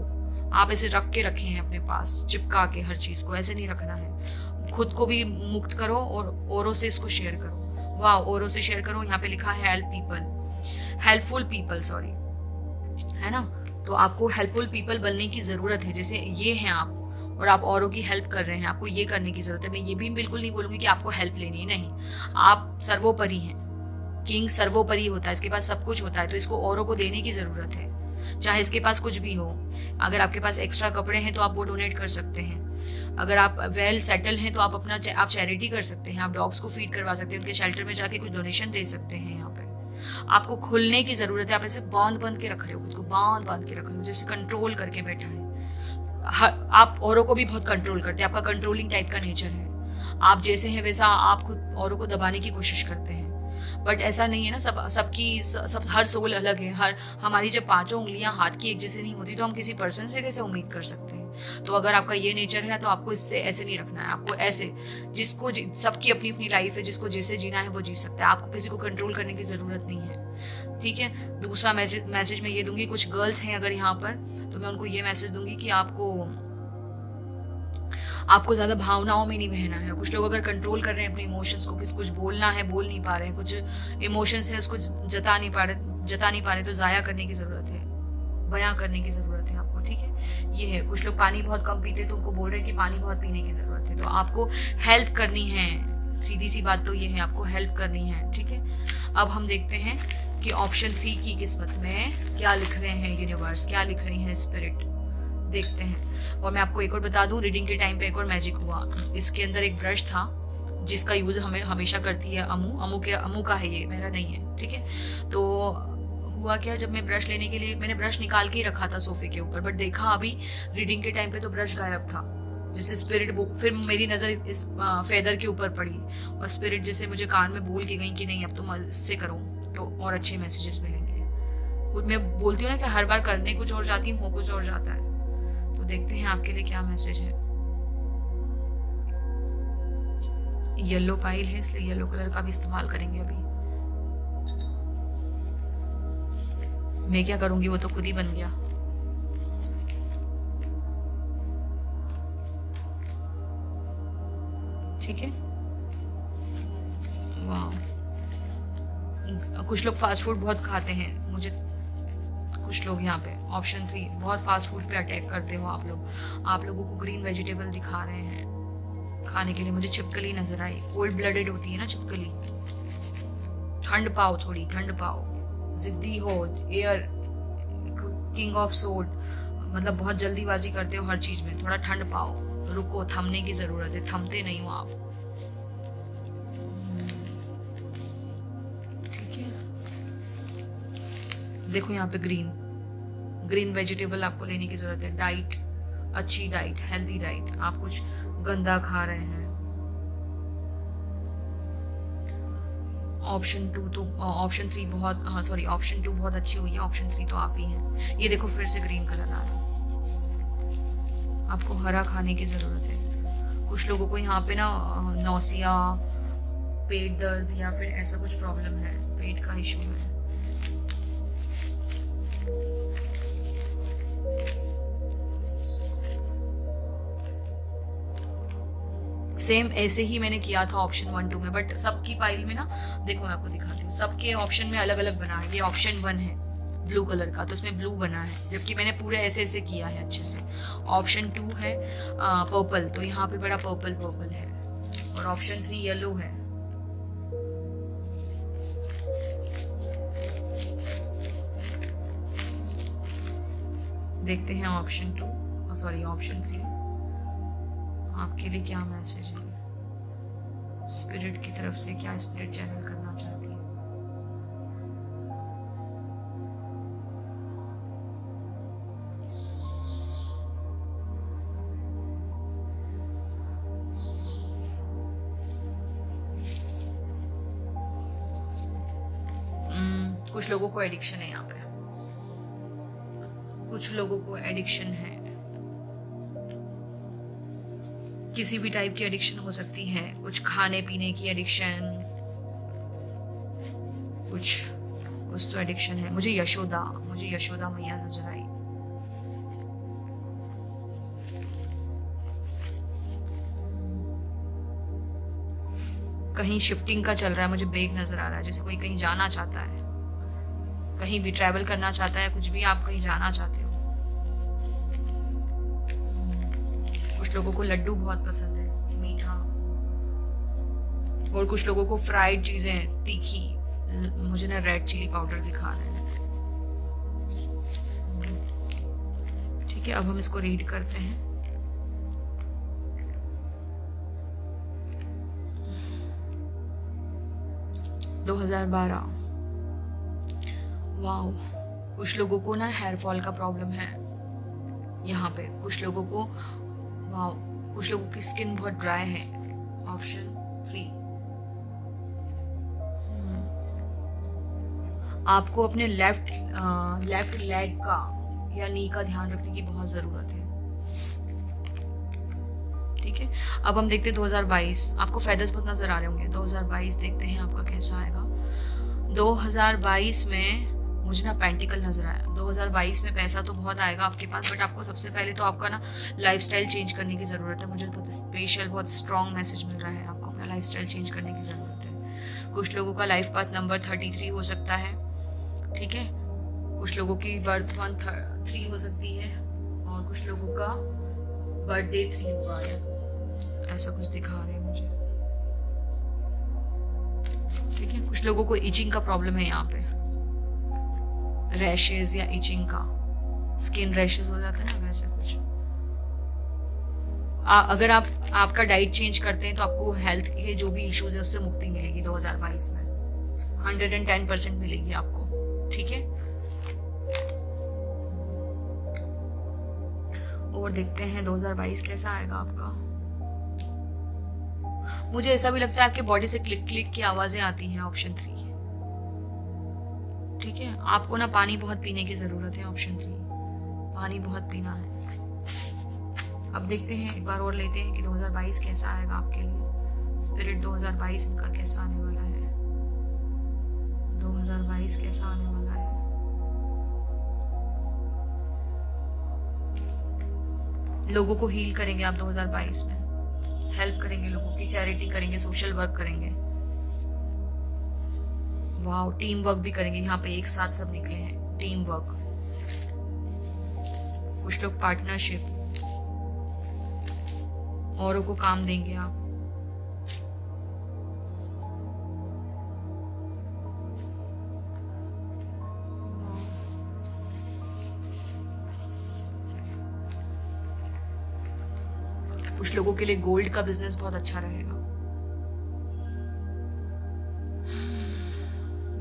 आप इसे रख के रखे हैं अपने पास, चिपका के हर चीज को, ऐसे नहीं रखना है। खुद को भी मुक्त करो और औरों से इसको शेयर करो। वाह, औरों से शेयर करो। यहाँ पे लिखा है हेल्पफुल पीपल, सॉरी, है ना। तो आपको हेल्पफुल पीपल बनने की जरूरत है। जैसे ये हैं आप और आप औरों की हेल्प कर रहे हैं, आपको ये करने की जरूरत है। मैं ये भी बिल्कुल नहीं बोलूंगी कि आपको हेल्प लेनी है, नहीं। आप सर्वोपरि हैं, किंग सर्वोपरि होता है, इसके पास सब कुछ होता है, तो इसको औरों को देने की जरूरत है, चाहे इसके पास कुछ भी हो। अगर आपके पास एक्स्ट्रा कपड़े हैं तो आप वो डोनेट कर सकते हैं। अगर आप वेल सेटल हैं तो आप चैरिटी कर सकते हैं, आप डॉग्स को फीड करवा सकते हैं, उनके शेल्टर में जाके कुछ डोनेशन दे सकते हैं। यहाँ पे आपको खुलने की जरूरत है। आप ऐसे बांध के रख रहे हो, खुद को बांध के रख रहे हो, जैसे कंट्रोल करके बैठा है। आप औरों को भी बहुत कंट्रोल करते हैं, आपका कंट्रोलिंग टाइप का नेचर है। आप जैसे हैं वैसा आप खुद औरों को दबाने की कोशिश करते हैं, बट ऐसा नहीं है ना। सब हर सोल अलग है। हमारी जब पांचों उंगलियां हाथ की एक जैसे नहीं होती तो हम किसी पर्सन से कैसे उम्मीद कर सकते हैं। तो अगर आपका ये नेचर है तो आपको इससे ऐसे नहीं रखना है। आपको ऐसे, सबकी अपनी अपनी लाइफ है, जिसको जैसे जीना है वो जी सकता है। आपको किसी को कंट्रोल करने की जरूरत नहीं है, ठीक है। दूसरा मैसेज मैं ये दूंगी, कुछ गर्ल्स हैं अगर यहाँ पर, तो मैं उनको ये मैसेज दूंगी कि आपको ज्यादा भावनाओं में नहीं बहना है। कुछ लोग अगर कंट्रोल कर रहे हैं अपने इमोशंस को, कुछ बोलना है बोल नहीं पा रहे हैं, कुछ इमोशंस है उसको जता नहीं पा रहे, तो जाया करने की जरूरत है, बयां करने की जरूरत है आपको, ठीक है। ये है, कुछ लोग पानी बहुत कम पीते तो उनको बोल रहे हैं कि पानी बहुत पीने की जरूरत है। तो आपको हेल्प करनी है, सीधी सी बात तो ये है, आपको हेल्प करनी है, ठीक है। अब हम देखते हैं कि ऑप्शन 3 की किस्मत में क्या लिख रहे हैं यूनिवर्स, क्या लिख रही है स्पिरिट, देखते हैं। और मैं आपको एक और बता दूं, रीडिंग के टाइम पे एक और मैजिक हुआ। इसके अंदर एक ब्रश था जिसका यूज हमें हमेशा करती है अमू का है, ये मेरा नहीं है, ठीक है। तो हुआ क्या, जब मैं ब्रश लेने के लिए, मैंने ब्रश निकाल के ही रखा था सोफे के ऊपर, बट देखा अभी रीडिंग के टाइम पे तो ब्रश गायब था। जैसे स्पिरिट बुक, फिर मेरी नजर इस फेदर के ऊपर पड़ी और स्पिरिट जैसे मुझे कान में बोल के गई कि नहीं अब तुम इससे करो तो और अच्छे मैसेजेस मिलेंगे। मैं बोलती हूँ ना कि हर बार करने कुछ और जाती हूँ, हो कुछ और जाता है। तो देखते हैं आपके लिए क्या मैसेज है। येलो पाइल है इसलिए येलो कलर का भी इस्तेमाल करेंगे अभी। मैं क्या करूंगी, वो तो खुद ही बन गया। ठीक है, वाह। कुछ लोग फास्ट फूड बहुत खाते हैं, मुझे कुछ लोग यहाँ पे ऑप्शन 3 बहुत फास्ट फूड पे अटैक करते हो आप लोग। आप लोगों को ग्रीन वेजिटेबल दिखा रहे हैं खाने के लिए। मुझे छिपकली नजर आई, कोल्ड ब्लडेड होती है ना छिपकली। ठंड पाओ, थोड़ी ठंड पाओ, जिद्दी हो, एयर किंग ऑफ सोड, मतलब बहुत जल्दीबाजी करते हो हर चीज में। थोड़ा ठंड पाओ, रुको, थमने की जरूरत है, थमते नहीं हो आप, ठीक है। देखो यहाँ पे ग्रीन वेजिटेबल आपको लेने की जरूरत है। डाइट, अच्छी डाइट, हेल्दी डाइट। आप कुछ गंदा खा रहे हैं। ऑप्शन 3 बहुत, हाँ सॉरी, ऑप्शन 2 बहुत अच्छी हुई है। ऑप्शन 3 तो आप ही हैं। ये देखो फिर से ग्रीन कलर आ रहा है। आपको हरा खाने की जरूरत है। कुछ लोगों को यहाँ पे ना नौसिया, पेट दर्द या फिर ऐसा कुछ प्रॉब्लम है, पेट का इशू है। सेम ऐसे ही मैंने किया था ऑप्शन 1, 2 में, बट सबकी फाइल में ना, देखो मैं आपको दिखाती हूँ, सबके ऑप्शन में अलग अलग बना है। ये ऑप्शन 1 है ब्लू कलर का, तो इसमें ब्लू बना है, जबकि मैंने पूरे ऐसे किया है अच्छे से। ऑप्शन 2 है पर्पल, तो यहाँ पे बड़ा पर्पल है। और ऑप्शन 3 येलो है। देखते हैं ऑप्शन 3 आपके लिए क्या मैसेज है, स्पिरिट की तरफ से क्या स्पिरिट चैनल करना चाहती है। कुछ लोगों को एडिक्शन है यहाँ पे, कुछ लोगों को एडिक्शन है, किसी भी टाइप की एडिक्शन हो सकती है, कुछ खाने पीने की एडिक्शन, कुछ तो एडिक्शन है। मुझे यशोदा मैया नजर आई। कहीं शिफ्टिंग का चल रहा है, मुझे बेग नजर आ रहा है, जैसे कोई कहीं जाना चाहता है, कहीं भी ट्रैवल करना चाहता है, कुछ भी आप कहीं जाना चाहते हो। कुछ लोगों को लड्डू बहुत पसंद है, मीठा, और कुछ लोगों को फ्राइड चीजें, तीखी। मुझे ना रेड चिली पाउडर दिखा रहे हैं। ठीक है, अब हम इसको रीड करते हैं। वाओ, कुछ लोगों को ना हेयर फॉल का प्रॉब्लम है यहाँ पे। कुछ लोगों को, वाओ, कुछ लोगों की स्किन बहुत ड्राई है। ऑप्शन 3। आपको अपने लेफ्ट लेग का या नी का ध्यान रखने की बहुत जरूरत है। ठीक है, अब हम देखते हैं 2022। आपको फेदर्स बहुत नजर आ रहे होंगे। 2022 देखते हैं आपका कैसा आएगा। 2022 में मुझे ना पेंटिकल नजर आया। 2022 में पैसा तो बहुत आएगा आपके पास, बट आपको सबसे पहले तो आपका ना लाइफस्टाइल चेंज करने की जरूरत है। मुझे बहुत स्पेशल, बहुत स्ट्रॉन्ग मैसेज मिल रहा है, आपको अपना लाइफस्टाइल चेंज करने की जरूरत है। कुछ लोगों का लाइफ पाथ नंबर 33 हो सकता है। ठीक है, कुछ लोगों की बर्थ मंथ 3 हो सकती है, और कुछ लोगों का बर्थडे 3 होगा, ऐसा कुछ दिखा रहे हैं मुझे। ठीक है, कुछ लोगों को इचिंग का प्रॉब्लम है यहाँ पे, रैशेज या इचिंग का, स्किन रैशेज हो जाता है ना, वैसे कुछ। अगर आपका डाइट चेंज करते हैं तो आपको हेल्थ के जो भी इश्यूज है उससे मुक्ति मिलेगी 2022 में। 110% मिलेगी आपको। ठीक है, और देखते हैं 2022 कैसा आएगा आपका। मुझे ऐसा भी लगता है आपके बॉडी से क्लिक क्लिक की आवाजें आती हैं। ऑप्शन 3। ठीक है, आपको ना पानी बहुत पीने की जरूरत है। ऑप्शन 3, पानी बहुत पीना है। अब देखते हैं, एक बार और लेते हैं कि 2022 कैसा आएगा आपके लिए। स्पिरिट 2022 इनका कैसा आने वाला है। 2022 कैसा आने वाला है। लोगों को हील करेंगे आप 2022 में, हेल्प करेंगे लोगों की, चैरिटी करेंगे, सोशल वर्क करेंगे। वाओ, टीम वर्क भी करेंगे। यहाँ पे एक साथ सब निकले हैं, टीम वर्क। कुछ लोग पार्टनरशिप, औरों को काम देंगे आप। कुछ लोगों के लिए गोल्ड का बिजनेस बहुत अच्छा रहेगा।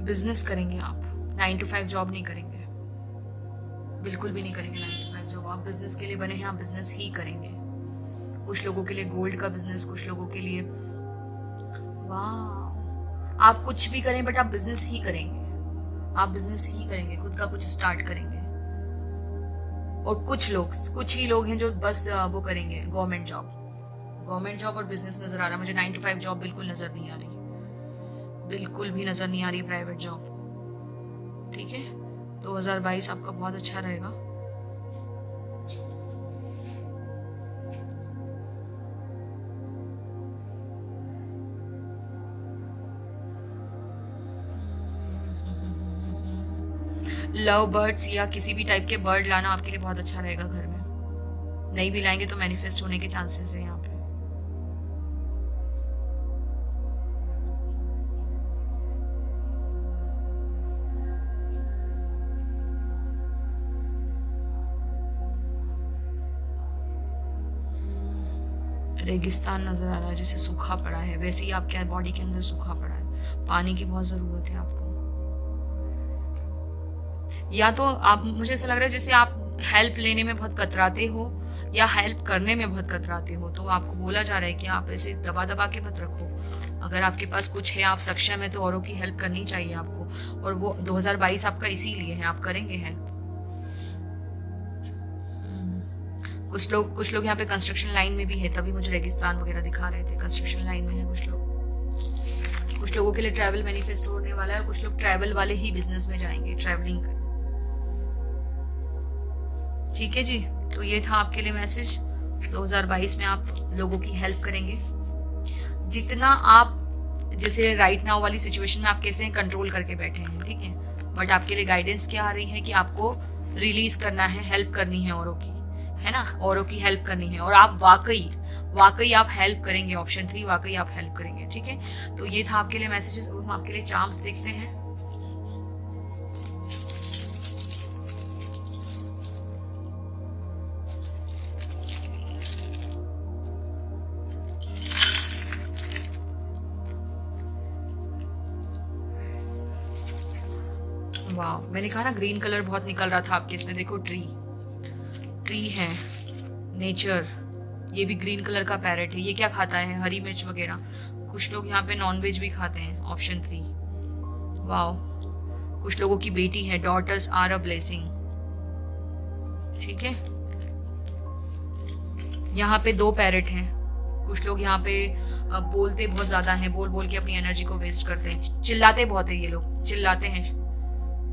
बिजनेस करेंगे आप, 9 to 5 जॉब नहीं करेंगे, बिल्कुल भी नहीं करेंगे 9 to 5 जॉब। आप बिजनेस के लिए बने हैं, आप बिजनेस ही करेंगे। कुछ लोगों के लिए गोल्ड का बिजनेस, कुछ लोगों के लिए, वाह, आप कुछ भी करें बट आप बिजनेस ही करेंगे। आप बिजनेस ही करेंगे, खुद का कुछ स्टार्ट करेंगे। और कुछ ही लोग हैं जो बस वो करेंगे गवर्नमेंट जॉब और बिजनेस नजर आ रहा है मुझे। 9 to 5 जॉब बिल्कुल नजर नहीं आ रही, बिल्कुल भी नजर नहीं आ रही प्राइवेट जॉब। ठीक है, 2022 आपका बहुत अच्छा रहेगा। लव बर्ड्स या किसी भी टाइप के बर्ड लाना आपके लिए बहुत अच्छा रहेगा घर में। नहीं भी लाएंगे तो मैनिफेस्ट होने के चांसेस है यहाँ पे। रेगिस्तान नजर आ रहा है, जैसे सूखा पड़ा है, वैसे ही आपके बॉडी के अंदर सूखा पड़ा है। पानी की बहुत जरूरत है आपको। या तो आप, मुझे ऐसा लग रहा है जैसे आप हेल्प लेने में बहुत कतराते हो या हेल्प करने में बहुत कतराते हो, तो आपको बोला जा रहा है कि आप ऐसे दबा दबा के मत रखो। अगर आपके पास कुछ है, आप सक्षम है, तो औरों की हेल्प करनी चाहिए आपको। और वो 2022 आपका इसीलिए है, आप करेंगे हेल्प। कुछ लोग यहाँ पे कंस्ट्रक्शन लाइन में भी है, तभी मुझे रेगिस्तान वगैरह दिखा रहे थे। कंस्ट्रक्शन लाइन में है कुछ लोगों के लिए ट्रैवल मैनिफेस्ट होने वाला है। कुछ लोग ट्रैवल वाले ही बिजनेस में जाएंगे, ट्रैवलिंग। ठीक है जी, तो ये था आपके लिए मैसेज। 2022 में आप लोगों की हेल्प करेंगे जितना आप, जैसे राइट नाउ वाली सिचुएशन में आप कैसे कंट्रोल करके बैठे हैं, ठीक है, बट आपके लिए गाइडेंस क्या आ रही है कि आपको रिलीज करना है, हेल्प करनी है औरों की, है ना, औरों की हेल्प करनी है। और आप वाकई आप हेल्प करेंगे। ऑप्शन 3, वाकई आप हेल्प करेंगे। ठीक है, तो ये था आपके लिए मैसेजेस। अब हम आपके लिए चार्म्स देखते हैं। वाह, मैंने कहा ना ग्रीन कलर बहुत निकल रहा था आपके इसमें। देखो ट्री है, नेचर, ये भी ग्रीन कलर का पैरेट है। ये क्या खाता है? हरी मिर्च वगैरह। कुछ लोग यहाँ पे नॉनवेज भी खाते हैं। ऑप्शन 3। वाह, कुछ लोगों की बेटी है। Daughters are a blessing. ठीक है, यहाँ पे 2 पैरेट हैं। कुछ लोग यहाँ पे बोलते बहुत ज्यादा हैं, बोल बोल के अपनी एनर्जी को वेस्ट करते हैं। चिल्लाते बहुत है ये लोग, चिल्लाते हैं।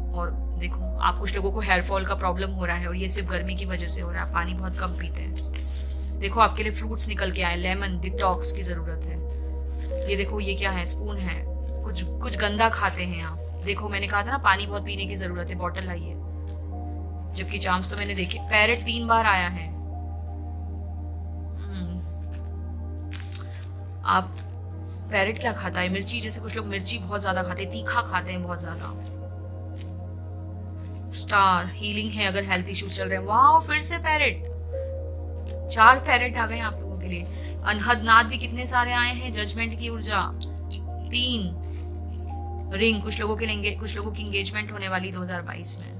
और देखो, आप कुछ लोगों को हेयर फॉल का प्रॉब्लम हो रहा है और ये सिर्फ गर्मी की वजह से हो रहा है। पानी बहुत कम पीते हैं। देखो, आपके लिए फ्रूट्स निकल के आए। लेमन, डिटॉक्स की जरूरत है। ये देखो, ये क्या है? स्पून है। कुछ गंदा खाते हैं आप। देखो, मैंने कहा था ना पानी बहुत पीने की जरूरत है, बॉटल लाइए। जबकि चांस तो मैंने देखे। पैरेट 3 बार आया है। आप पैरेट क्या खाता है? मिर्ची। जैसे कुछ लोग मिर्ची बहुत ज्यादा खाते हैं, तीखा खाते हैं बहुत ज्यादा। स्टार, हीलिंग है अगर हेल्थ इश्यूज चल रहे हैं। वाह, फिर से पैरेट। 4 पैरेट आ गए आप लोगों के लिए। अनहदनाद भी कितने सारे आए हैं। जजमेंट की ऊर्जा 3। रिंग, कुछ लोगों की एंगेजमेंट होने वाली 2022 में।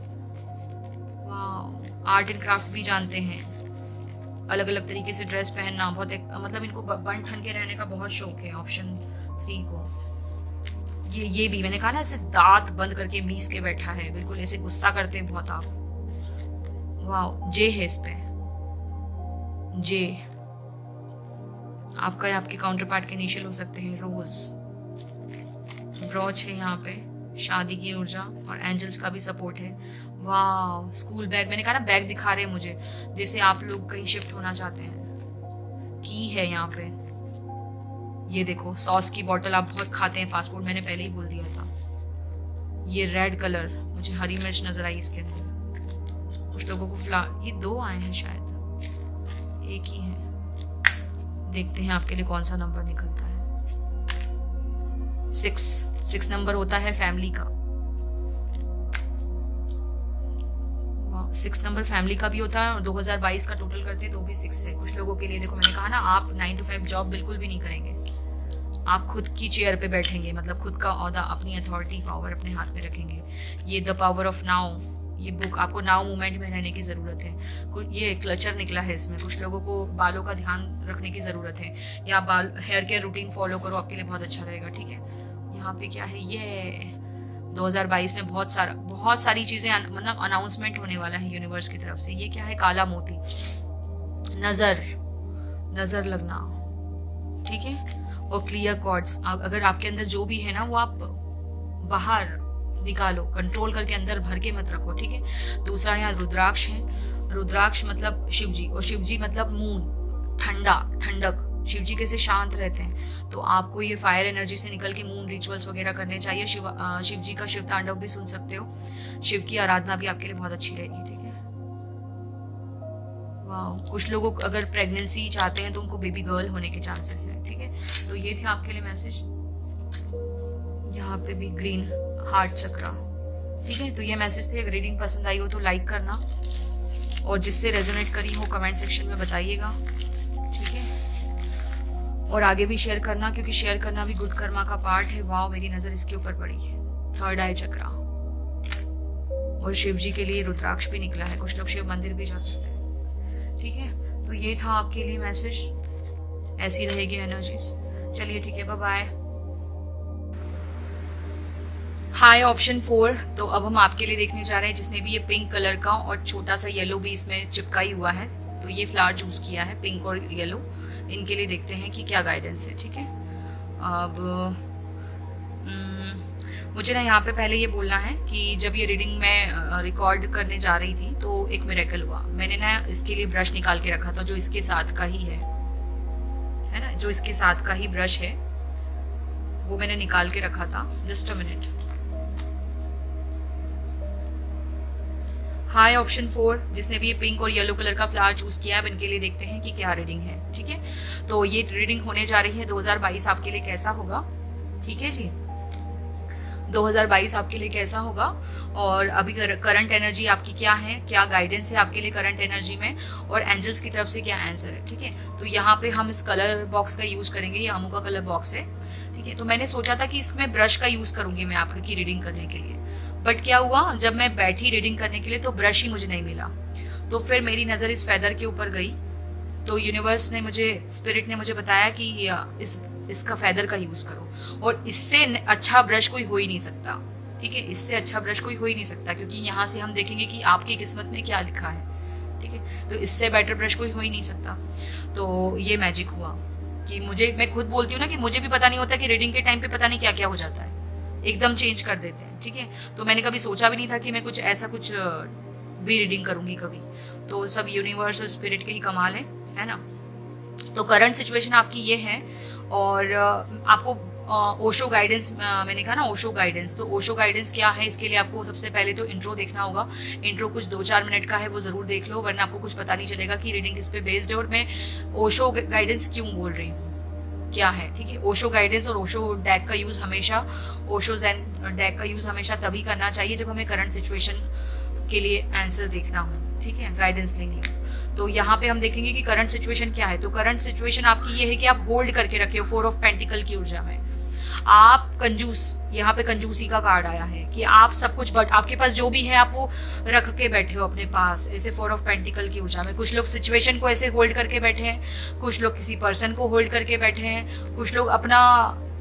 वाह, आर्ट एंड क्राफ्ट भी जानते हैं। अलग अलग तरीके से ड्रेस पहनना बहुत मतलब इनको बन ठन के रहने का बहुत शौक है। ऑप्शन 3 को। ये भी मैंने कहा ना, ऐसे दांत बंद करके मीस के बैठा है, बिल्कुल ऐसे गुस्सा करते हैं बहुत आप। वाह, जे है इस पे। जे आपका या आपके काउंटर पार्ट के इनिशियल हो सकते हैं। रोज, ब्रॉच है यहाँ पे, शादी की ऊर्जा और एंजल्स का भी सपोर्ट है। वाह, स्कूल बैग। मैंने कहा ना बैग दिखा रहे हैं मुझे, जैसे आप लोग कहीं शिफ्ट होना चाहते हैं। की है यहाँ पे। ये देखो, सॉस की बोतल। आप बहुत खाते हैं फास्ट फूड, मैंने पहले ही बोल दिया था। ये रेड कलर, मुझे हरी मिर्च नजर आई इसके अंदर। कुछ लोगों को ये 2 आए हैं शायद, एक ही है। देखते हैं आपके लिए कौन सा नंबर निकलता है। 6 नंबर होता है फैमिली का। 6 नंबर फैमिली का भी होता है और 2022 का टोटल करते हैं तो भी 6 है। कुछ लोगों के लिए देखो, मैंने कहा ना, आप 9 to 5 जॉब बिल्कुल भी नहीं करेंगे। आप खुद की चेयर पे बैठेंगे, मतलब खुद का ओहदा, अपनी अथॉरिटी, पावर अपने हाथ में रखेंगे। ये द पावर ऑफ नाउ, ये बुक, आपको नाउ मोमेंट में रहने की जरूरत है। कुछ ये क्लचर निकला है इसमें। कुछ लोगों को बालों का ध्यान रखने की जरूरत है, या बाल हेयर केयर रूटीन फॉलो करो, आपके लिए बहुत अच्छा रहेगा। ठीक है, यहाँ पे क्या है? ये 2022 में बहुत सारी चीजें मतलब अनाउंसमेंट होने वाला है यूनिवर्स की तरफ से। ये क्या है? काला मोती, नजर लगना। ठीक है, और क्लियर कॉर्ड्स। अगर आपके अंदर जो भी है ना, वो आप बाहर निकालो, कंट्रोल करके अंदर भर के मत रखो। ठीक है, दूसरा यहाँ रुद्राक्ष है। रुद्राक्ष मतलब शिवजी, और शिवजी मतलब मून, ठंडक। शिवजी कैसे शांत रहते हैं, तो आपको ये फायर एनर्जी से निकल के मून रिचुअल्स वगैरह करने चाहिए। शिव जी का शिव तांडव भी सुन सकते हो। शिव की आराधना भी आपके लिए बहुत अच्छी रहेगी। ठीक है, वाह। कुछ लोगों को अगर प्रेगनेंसी चाहते हैं तो उनको बेबी गर्ल होने के चांसेस है। ठीक है, तो ये थे आपके लिए मैसेज। यहाँ पे भी ग्रीन हार्ट चक्रा। ठीक है, तो ये मैसेज थे। अगर रीडिंग पसंद आई हो तो लाइक करना, और जिससे रेजोनेट करी हो कमेंट सेक्शन में बताइएगा। ठीक है, और आगे भी शेयर करना, क्योंकि शेयर करना भी गुड कर्मा का पार्ट है। वाह, मेरी नजर इसके ऊपर पड़ी है। 3rd आई चक्रा। और शिव जी के लिए रुद्राक्ष भी निकला है, कुछ लोग शिव मंदिर भी जा सकते हैं। ठीक है, तो ये था आपके लिए मैसेज, ऐसी रहेगी एनर्जीज। चलिए ठीक है, बाय बाय। हाय ऑप्शन 4। तो अब हम आपके लिए देखने जा रहे हैं जिसने भी ये पिंक कलर का और छोटा सा येलो भी इसमें चिपका ही हुआ है, तो ये फ्लावर चूज किया है पिंक और येलो, इनके लिए देखते हैं कि क्या गाइडेंस है। ठीक है, अब मुझे ना यहाँ पे पहले ये बोलना है कि जब ये रीडिंग मैं रिकॉर्ड करने जा रही थी तो एक मिरेकल हुआ। मैंने ना इसके लिए ब्रश निकाल के रखा था जो इसके साथ का ही है ना, जो इसके साथ का ही ब्रश है वो मैंने निकाल के रखा था। Just a minute. Hi option 4, जिसने भी ये पिंक और येलो कलर का फ्लावर चूज किया है, इनके लिए देखते हैं कि क्या रीडिंग है। ठीक है, तो ये रीडिंग होने जा रही है 2022 आपके लिए कैसा होगा। ठीक है जी, 2022 आपके लिए कैसा होगा और अभी करंट एनर्जी आपकी क्या है, क्या गाइडेंस है आपके लिए करंट एनर्जी में, और एंजल्स की तरफ से क्या आंसर है। ठीक है, तो यहाँ पे हम इस कलर बॉक्स का यूज करेंगे, ये आमू का कलर बॉक्स है। ठीक है, तो मैंने सोचा था कि इसमें ब्रश का यूज करूंगी मैं आपकी रीडिंग करने के लिए, बट क्या हुआ, जब मैं बैठी रीडिंग करने के लिए तो ब्रश ही मुझे नहीं मिला। तो फिर मेरी नजर इस फेदर के ऊपर गई, तो यूनिवर्स ने मुझे, स्पिरिट ने मुझे बताया कि इसका फेदर का यूज करो, और इससे अच्छा ब्रश कोई हो ही नहीं सकता। ठीक है, इससे अच्छा ब्रश कोई हो ही नहीं सकता, क्योंकि यहाँ से हम देखेंगे कि आपकी किस्मत में क्या लिखा है। ठीक है, तो इससे बेटर ब्रश कोई हो ही नहीं सकता। तो ये मैजिक हुआ कि मैं खुद बोलती हूँ ना कि मुझे भी पता नहीं होता कि रीडिंग के टाइम पे पता नहीं क्या क्या हो जाता है, एकदम चेंज कर देते हैं। ठीक है, तो मैंने कभी सोचा भी नहीं था कि मैं कुछ ऐसा कुछ भी रीडिंग करूंगी कभी, तो सब यूनिवर्स और स्पिरिट के ही कमाल है ना। तो करंट सिचुएशन आपकी ये है, और आपको ओशो गाइडेंस, मैंने कहा ना ओशो गाइडेंस, तो ओशो गाइडेंस क्या है, इसके लिए आपको सबसे पहले तो इंट्रो देखना होगा। इंट्रो कुछ 2-4 मिनट का है, वो जरूर देख लो, वरना आपको कुछ पता नहीं चलेगा कि रीडिंग किस पे बेस्ड है और मैं ओशो गाइडेंस क्यों बोल रही हूँ, क्या है। ठीक है, ओशो गाइडेंस और ओशो डेक का यूज हमेशा, ओशो ज़ेन डेक का यूज हमेशा तभी करना चाहिए जब हमें करंट सिचुएशन के लिए आंसर देखना हो। ठीक है, गाइडेंस लेनी हो। तो यहाँ पे हम देखेंगे कि करंट सिचुएशन क्या है। तो करंट सिचुएशन आपकी ये है कि आप होल्ड करके रखे हो 4 ऑफ पेंटिकल की ऊर्जा में। आप कंजूस, यहाँ पे कंजूसी का कार्ड आया है कि आप सब कुछ, बट आपके पास जो भी है आप वो रख के बैठे हो अपने पास, ऐसे 4 ऑफ पेंटिकल की ऊर्जा में। कुछ लोग सिचुएशन को ऐसे होल्ड करके बैठे हैं, कुछ लोग किसी पर्सन को होल्ड करके बैठे हैं, कुछ लोग अपना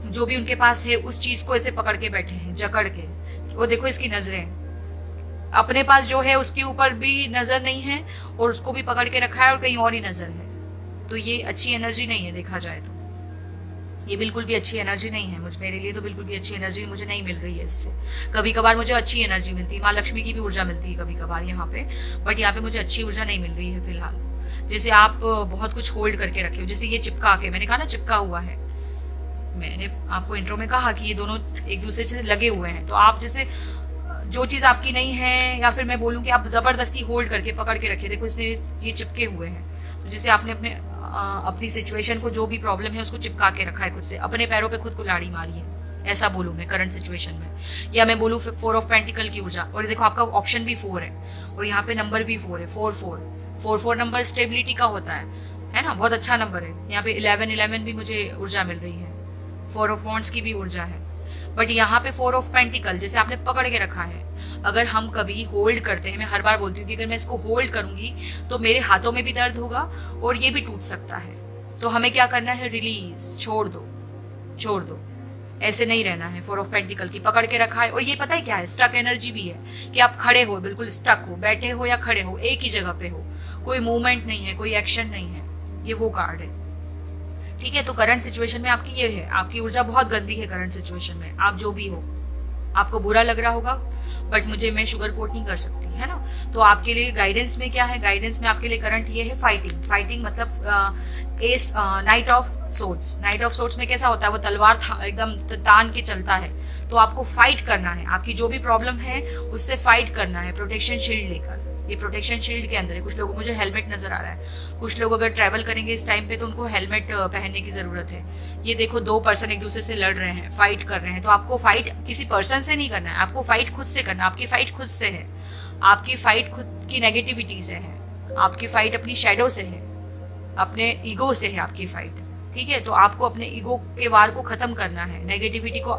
जो भी उनके पास है उस चीज को ऐसे पकड़ के बैठे हैं, जकड़ के। वो देखो इसकी नजरें, अपने पास जो है उसके ऊपर भी नजर नहीं है और उसको भी पकड़ के रखा है और कहीं और ही नजर है। तो ये अच्छी एनर्जी नहीं है, देखा जाए तो ये बिल्कुल भी अच्छी एनर्जी नहीं है। मेरे लिए तो बिल्कुल भी अच्छी एनर्जी मुझे नहीं मिल रही है इससे। कभी कभार मुझे अच्छी एनर्जी मिलती है, माँ लक्ष्मी की भी ऊर्जा मिलती है कभी कभार यहाँ पे, बट यहाँ पे मुझे अच्छी ऊर्जा नहीं मिल रही है फिलहाल। जैसे आप बहुत कुछ होल्ड करके रखे हो, जैसे ये चिपका के, मैंने कहा ना चिपका हुआ है, मैंने आपको इंट्रो में कहा कि ये दोनों एक दूसरे से लगे हुए हैं। तो आप जैसे जो चीज आपकी नहीं है, या फिर मैं बोलूं कि आप जबरदस्ती होल्ड करके पकड़ के रखे, देखो इसमें ये चिपके हुए हैं। तो जैसे आपने अपनी सिचुएशन को, जो भी प्रॉब्लम है उसको चिपका के रखा है खुद से, अपने पैरों पे खुद कुल्हाड़ी मारी है, ऐसा बोलूं मैं करंट सिचुएशन में। या मैं बोलूं 4 ऑफ पेंटिकल की ऊर्जा, और देखो आपका ऑप्शन भी 4 है और यहाँ पे नंबर भी 4 है, 4 नंबर स्टेबिलिटी का होता है ना, बहुत अच्छा नंबर है। यहाँ पे 11 भी मुझे ऊर्जा मिल रही है, 4 ऑफ वॉन्ड्स की भी ऊर्जा है। बट यहाँ पे 4 ऑफ पेंटिकल जैसे आपने पकड़ के रखा है, अगर हम कभी होल्ड करते हैं, मैं हर बार बोलती हूँ कि अगर मैं इसको होल्ड करूंगी तो मेरे हाथों में भी दर्द होगा और ये भी टूट सकता है। तो हमें क्या करना है, रिलीज, छोड़ दो, ऐसे नहीं रहना है। 4 ऑफ पेंटिकल की पकड़ के रखा है, और ये पता है क्या है, स्टक एनर्जी भी है कि आप खड़े हो, बिल्कुल स्टक हो, बैठे हो या खड़े हो, एक ही जगह पे हो, कोई मूवमेंट नहीं है, कोई एक्शन नहीं है, ये वो कार्ड है। ठीक है, तो करंट सिचुएशन में आपकी ये है, आपकी ऊर्जा बहुत गंदी है करंट सिचुएशन में। आप जो भी हो, आपको बुरा लग रहा होगा, बट मैं शुगर कोट नहीं कर सकती, है ना। तो आपके लिए गाइडेंस में क्या है, गाइडेंस में आपके लिए करंट ये है फाइटिंग मतलब S, night of swords. Night of swords में कैसा होता है, वो तलवार एकदम तान के चलता है। तो आपको फाइट करना है, आपकी जो भी प्रॉब्लम है उससे फाइट करना है, प्रोटेक्शन शील्ड लेकर। ये प्रोटेक्शन शील्ड के अंदर है। कुछ लोगों को मुझे हेलमेट नजर आ रहा है, कुछ लोग अगर ट्रैवल करेंगे इस टाइम पे तो उनको हेलमेट पहनने की जरूरत है। ये देखो 2 पर्सन एक दूसरे से लड़ रहे हैं, फाइट कर रहे हैं। तो आपको फाइट किसी पर्सन से नहीं करना है, आपको फाइट खुद से करना है। आपकी फाइट खुद से है, आपकी फाइट खुद की नेगेटिविटी से है, आपकी फाइट अपनी शैडो से है, अपने ईगो से है आपकी फाइट। ठीक है, तो आपको अपने ईगो के वार को खत्म करना है, नेगेटिविटी को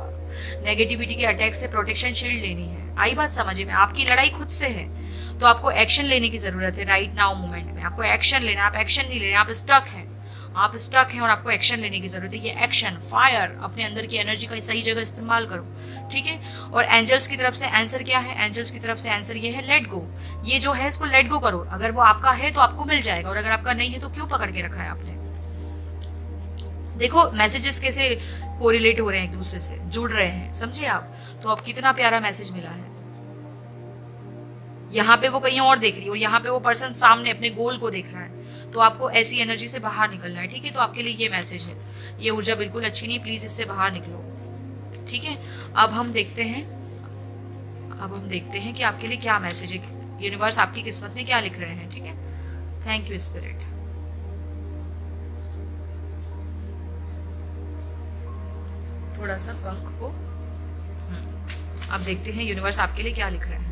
नेगेटिविटी के अटैक से प्रोटेक्शन शील्ड लेनी है। आई बात समझ में? आपकी लड़ाई खुद से है, तो आपको एक्शन लेने की जरूरत है। राइट नाउ मोमेंट में आपको एक्शन लेना। आप एक्शन नहीं ले रहे, आप स्टक हैं, आप स्टक हैं और आपको एक्शन लेने की जरूरत है। ये एक्शन, फायर, अपने अंदर की एनर्जी का सही जगह इस्तेमाल करो, ठीक है। और एंजल्स की तरफ से आंसर क्या है? एंजल्स की तरफ से आंसर ये है, लेट गो। ये जो है इसको लेट गो करो। अगर वो आपका है तो आपको मिल जाएगा, और अगर आपका नहीं है तो क्यों पकड़ के रखा है आपने? देखो मैसेजेस कैसे कोरिलेट हो रहे हैं, एक दूसरे से जुड़ रहे हैं, समझे आप? तो अब कितना प्यारा मैसेज मिला है। यहाँ पे वो कहीं और देख रही है और यहाँ पे वो पर्सन सामने अपने गोल को देख रहा है। तो आपको ऐसी एनर्जी से बाहर निकलना है, ठीक है। तो आपके लिए ये मैसेज है। ये ऊर्जा बिल्कुल अच्छी नहीं, प्लीज इससे बाहर निकलो, ठीक है। अब हम देखते हैं कि आपके लिए क्या मैसेज है, यूनिवर्स आपकी किस्मत में क्या लिख रहे हैं, ठीक है। Thank you spirit. थोड़ा सा पंख को अब देखते हैं यूनिवर्स आपके लिए क्या लिख रहे हैं।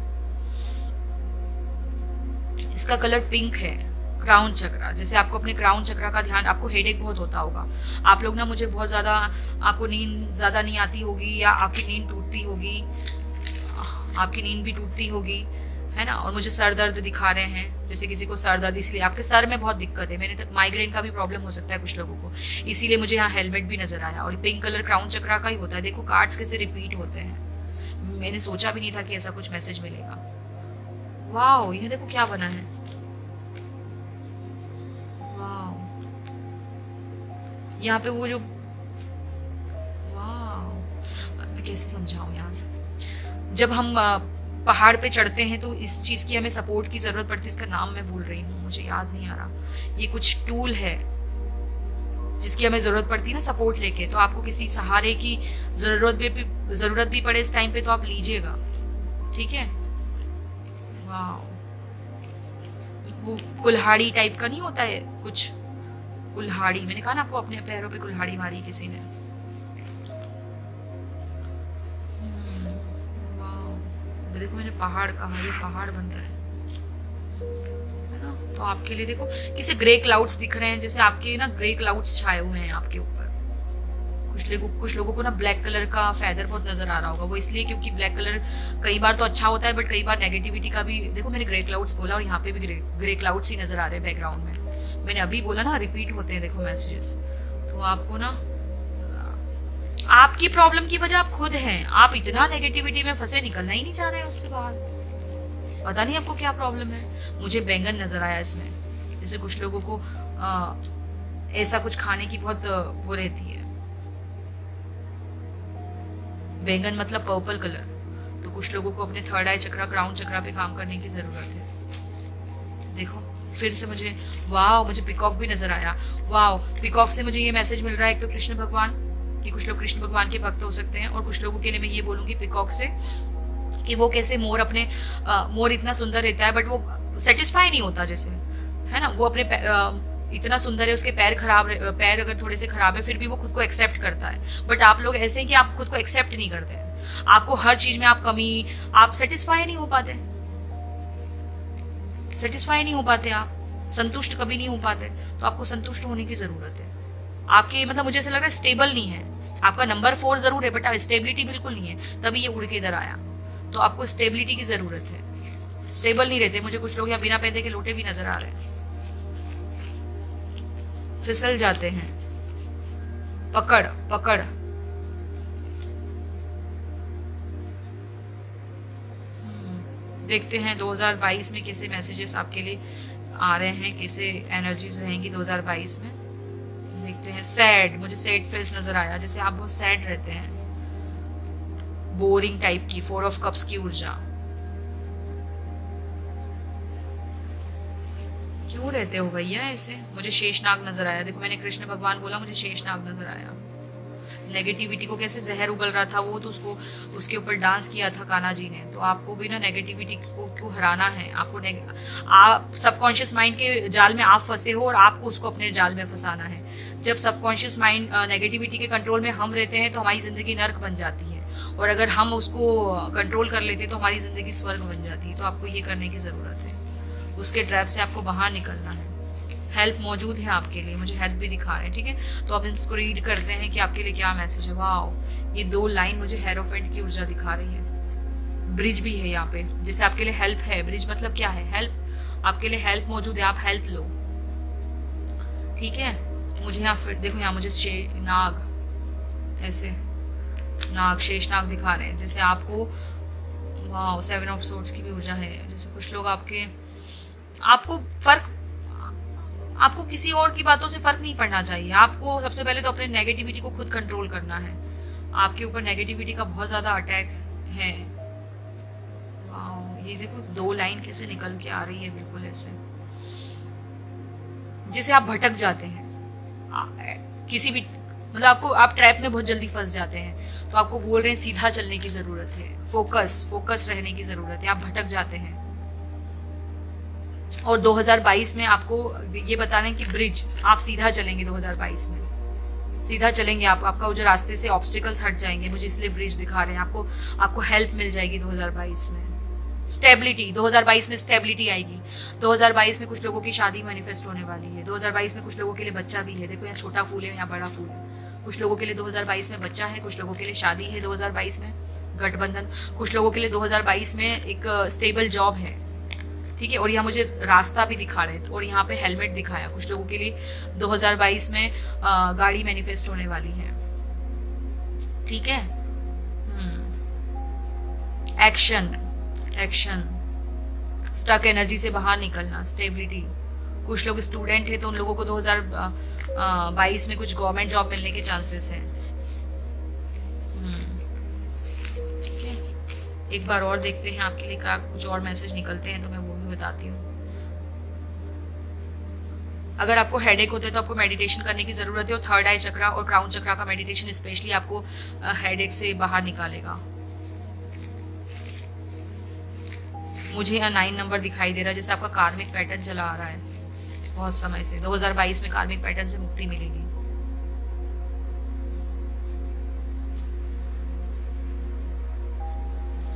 इसका कलर पिंक है। क्राउन चक्रा, जैसे आपको अपने क्राउन चक्रा का ध्यान, आपको हेडेक बहुत होता होगा। आप लोग ना, मुझे बहुत ज्यादा, आपको नींद ज्यादा नहीं आती होगी, या आपकी नींद टूटती होगी, आपकी नींद भी टूटती होगी, है ना। और मुझे सर दर्द दिखा रहे हैं, जैसे किसी को सर दर्द, इसलिए आपके सर में बहुत दिक्कत है। मैंने तक माइग्रेन का भी प्रॉब्लम हो सकता है कुछ लोगों को, इसीलिए मुझे यहाँ हेलमेट भी नजर आया। और पिंक कलर क्राउन चक्रा का ही होता है। देखो कार्ड्स कैसे रिपीट होते हैं। मैंने सोचा भी नहीं था कि ऐसा कुछ मैसेज मिलेगा। वाओ, ये देखो क्या बना है। वाओ, यहाँ पे वो जो, वाओ, मैं कैसे समझाऊं यार। जब हम पहाड़ पे चढ़ते हैं तो इस चीज की हमें सपोर्ट की जरूरत पड़ती है। इसका नाम मैं भूल रही हूँ, मुझे याद नहीं आ रहा। ये कुछ टूल है जिसकी हमें जरूरत पड़ती है ना सपोर्ट लेके। तो आपको किसी सहारे की जरूरत भी पड़े इस टाइम पे तो आप लीजिएगा, ठीक है। वाओ, वो कुल्हाड़ी टाइप का नहीं होता है कुछ, कुल्हाड़ी, मैंने कहा ना आपको, अपने पैरों पे कुल्हाड़ी मारी किसी ने। देखो मैंने पहाड़ कहा, ये पहाड़ बन रहा है ना। तो आपके लिए देखो किसी ग्रे क्लाउड्स दिख रहे हैं, जैसे आपके ना ग्रे क्लाउड्स छाए हुए हैं आपके ऊपर। कुछ लोगों को ना ब्लैक कलर का फैदर बहुत नजर आ रहा होगा। वो इसलिए क्योंकि ब्लैक कलर कई बार तो अच्छा होता है, बट कई बार नेगेटिविटी का भी। देखो मैंने ग्रे क्लाउड्स बोला और यहाँ पे भी ग्रे क्लाउड्स ही नजर आ रहे हैं बैकग्राउंड में। मैंने अभी बोला ना, रिपीट होते हैं देखो मैसेजेस। तो आपको ना, आपकी प्रॉब्लम की वजह आप खुद हैं। आप इतना नेगेटिविटी में फंसे, निकलना ही नहीं चाह रहे हैं उससे बाहर। पता नहीं आपको क्या प्रॉब्लम है। मुझे बैंगन नजर आया इसमें, जैसे कुछ लोगों को ऐसा कुछ खाने की बहुत वो रहती है। बैंगन मतलब पर्पल कलर। तो कुछ लोगों को अपने थर्ड आई चक्रा, क्राउन चक्रा पे काम करने की जरूरत है। देखो फिर से मुझे, वाह, मुझे पिकॉक भी नजर आया। वाह, पिकॉक से मुझे ये मैसेज मिल रहा है, एक तो कृष्ण भगवान, कि कुछ लोग कृष्ण भगवान के भक्त हो सकते हैं। और कुछ लोगों के लिए मैं ये बोलूंगी पिकॉक से कि वो कैसे मोर अपने मोर इतना सुंदर रहता है बट वो सेटिस्फाई नहीं होता, जैसे, है ना। वो अपने इतना सुंदर है, उसके पैर अगर थोड़े से खराब है फिर भी वो खुद को एक्सेप्ट करता है। बट आप लोग ऐसे हैं कि आप खुद को एक्सेप्ट नहीं करते। आपको हर चीज में आप कमी, आप सेटिस्फाई नहीं हो पाते, आप संतुष्ट कभी नहीं हो पाते। तो आपको संतुष्ट होने की जरूरत है। आपके मतलब मुझे ऐसा लग रहा है स्टेबल नहीं है। आपका नंबर 4 जरूर है बट स्टेबिलिटी बिल्कुल नहीं है, तभी ये उड़ के इधर आया। तो आपको स्टेबिलिटी की जरूरत है। स्टेबल नहीं रहते। मुझे कुछ लोग यहाँ बिना पैदे के लोटे भी नजर आ रहे हैं, फिसल जाते हैं। पकड़ देखते हैं 2022 में कैसे मैसेजेस आपके लिए आ रहे हैं, कैसे एनर्जीज रहेंगी 2022 में। देखते हैं। सैड, मुझे सैड फेस नजर आया, जैसे आप बहुत सैड रहते हैं, बोरिंग टाइप की। 4 ऑफ कप्स की ऊर्जा। क्यों रहते हो भैया ऐसे? मुझे शेषनाग नजर आया। देखो मैंने कृष्ण भगवान बोला, मुझे शेषनाग नजर आया। नेगेटिविटी को कैसे जहर उगल रहा था वो, तो उसके ऊपर डांस किया था कान्हा जी ने। तो आपको भी ना नेगेटिविटी को क्यों हराना है। आपको आप सबकॉन्शियस माइंड के जाल में आप फंसे हो और आपको उसको अपने जाल में फंसाना है। जब सबकॉन्शियस माइंड नेगेटिविटी के कंट्रोल में हम रहते हैं तो हमारी जिंदगी नर्क बन जाती है, और अगर हम उसको कंट्रोल कर लेते हैं तो हमारी जिंदगी स्वर्ग बन जाती है। तो आपको ये करने की जरूरत है, उसके ट्रैप से आपको बाहर निकलना हेल्प मौजूद है आपके लिए, मुझे हेल्प भी दिखा रहे हैं। ठीक है, तो अब इसको रीड करते हैं कि आपके लिए क्या मैसेज है। वाह, ये 2 लाइन मुझे हेरोफेंट की ऊर्जा दिखा रही है। ब्रिज भी है यहाँ पे, जैसे आपके लिए हेल्प है। ब्रिज मतलब क्या है? हेल्प, आपके लिए हेल्प मौजूद है, आप हेल्प लो। ठीक है, मुझे यहाँ फिर देखो, यहाँ मुझे नाग, ऐसे नाग, शेष नाग दिखा रहे हैं। जैसे आपको वाह 7 ऑफ सोर्ड्स की भी ऊर्जा है। जैसे कुछ लोग आपको किसी और की बातों से फर्क नहीं पड़ना चाहिए। आपको सबसे पहले तो अपने नेगेटिविटी को खुद कंट्रोल करना है। आपके ऊपर नेगेटिविटी का बहुत ज्यादा अटैक है। वाह, ये देखो 2 लाइन कैसे निकल के आ रही है, बिल्कुल ऐसे जैसे आप भटक जाते हैं किसी भी, मतलब आप ट्रैप में बहुत जल्दी फंस जाते हैं। तो आपको बोल रहे हैं सीधा चलने की जरूरत है, फोकस रहने की जरूरत है। आप भटक जाते हैं। और 2022 में आपको ये बताना है कि ब्रिज, आप सीधा चलेंगे 2022 में, सीधा चलेंगे आप। आपका जो रास्ते से ऑब्स्टिकल्स हट जाएंगे, मुझे इसलिए ब्रिज दिखा रहे हैं। आपको हेल्प मिल जाएगी 2022 में। स्टेबिलिटी, 2022 में स्टेबिलिटी आएगी। 2022 में कुछ लोगों की शादी मैनिफेस्ट होने वाली है। 2022 में कुछ लोगों के लिए बच्चा भी है। देखो यहाँ छोटा फूल है, यहाँ बड़ा फूल है। कुछ लोगों के लिए 2022 में बच्चा है, कुछ लोगों के लिए शादी है 2022 में, गठबंधन। कुछ लोगों के लिए 2022 में एक स्टेबल जॉब है। ठीक है, और यहाँ मुझे रास्ता भी दिखा रहे थे, और यहाँ पे हेलमेट दिखाया। कुछ लोगों के लिए 2022 में गाड़ी मैनिफेस्ट होने वाली है। ठीक है, एक्शन, स्टक एनर्जी से बाहर निकलना, स्टेबिलिटी। कुछ लोग स्टूडेंट है तो उन लोगों को 2022 में कुछ गवर्नमेंट जॉब मिलने के चांसेस हैं। ठीक है, एक बार और देखते हैं आपके लिए क्या कुछ और मैसेज निकलते हैं, तो मैं वो भी बताती हूँ। अगर आपको हेडेक होता है तो आपको मेडिटेशन करने की जरूरत है, और थर्ड आई चक्रा और क्राउन चक्रा का मेडिटेशन स्पेशली आपको हेडेक से बाहर निकालेगा। मुझे यहाँ 9 नंबर दिखाई दे रहा है, जैसे आपका कार्मिक पैटर्न चला आ रहा है बहुत समय से। 2022 में कार्मिक पैटर्न से मुक्ति मिलेगी।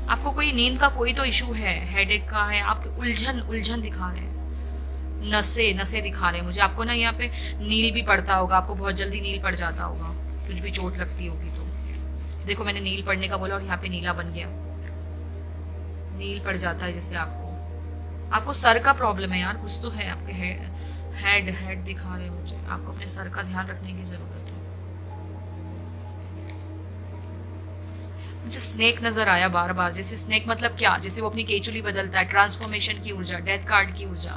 आपको कोई नींद का कोई तो इशू है, हेडेक का है, आपके उलझन दिखा रहे हैं, नसें दिखा रहे हैं मुझे। आपको ना यहाँ पे नील भी पड़ता होगा, आपको बहुत जल्दी नील पड़ जाता होगा, कुछ भी चोट लगती होगी तो। देखो मैंने नील पड़ने का बोला और यहाँ पे नीला बन गया, नील पड़ जाता है। जैसे आपको सर का प्रॉब्लम है यार, कुछ तो है आपके हेड दिखा रहे मुझे। आपको अपने सर का ध्यान रखने की जरूरत है। मुझे स्नेक नजर आया बार बार। जैसे स्नेक मतलब क्या, जैसे वो अपनी केचुली बदलता है, ट्रांसफॉर्मेशन की ऊर्जा, डेथ कार्ड की ऊर्जा।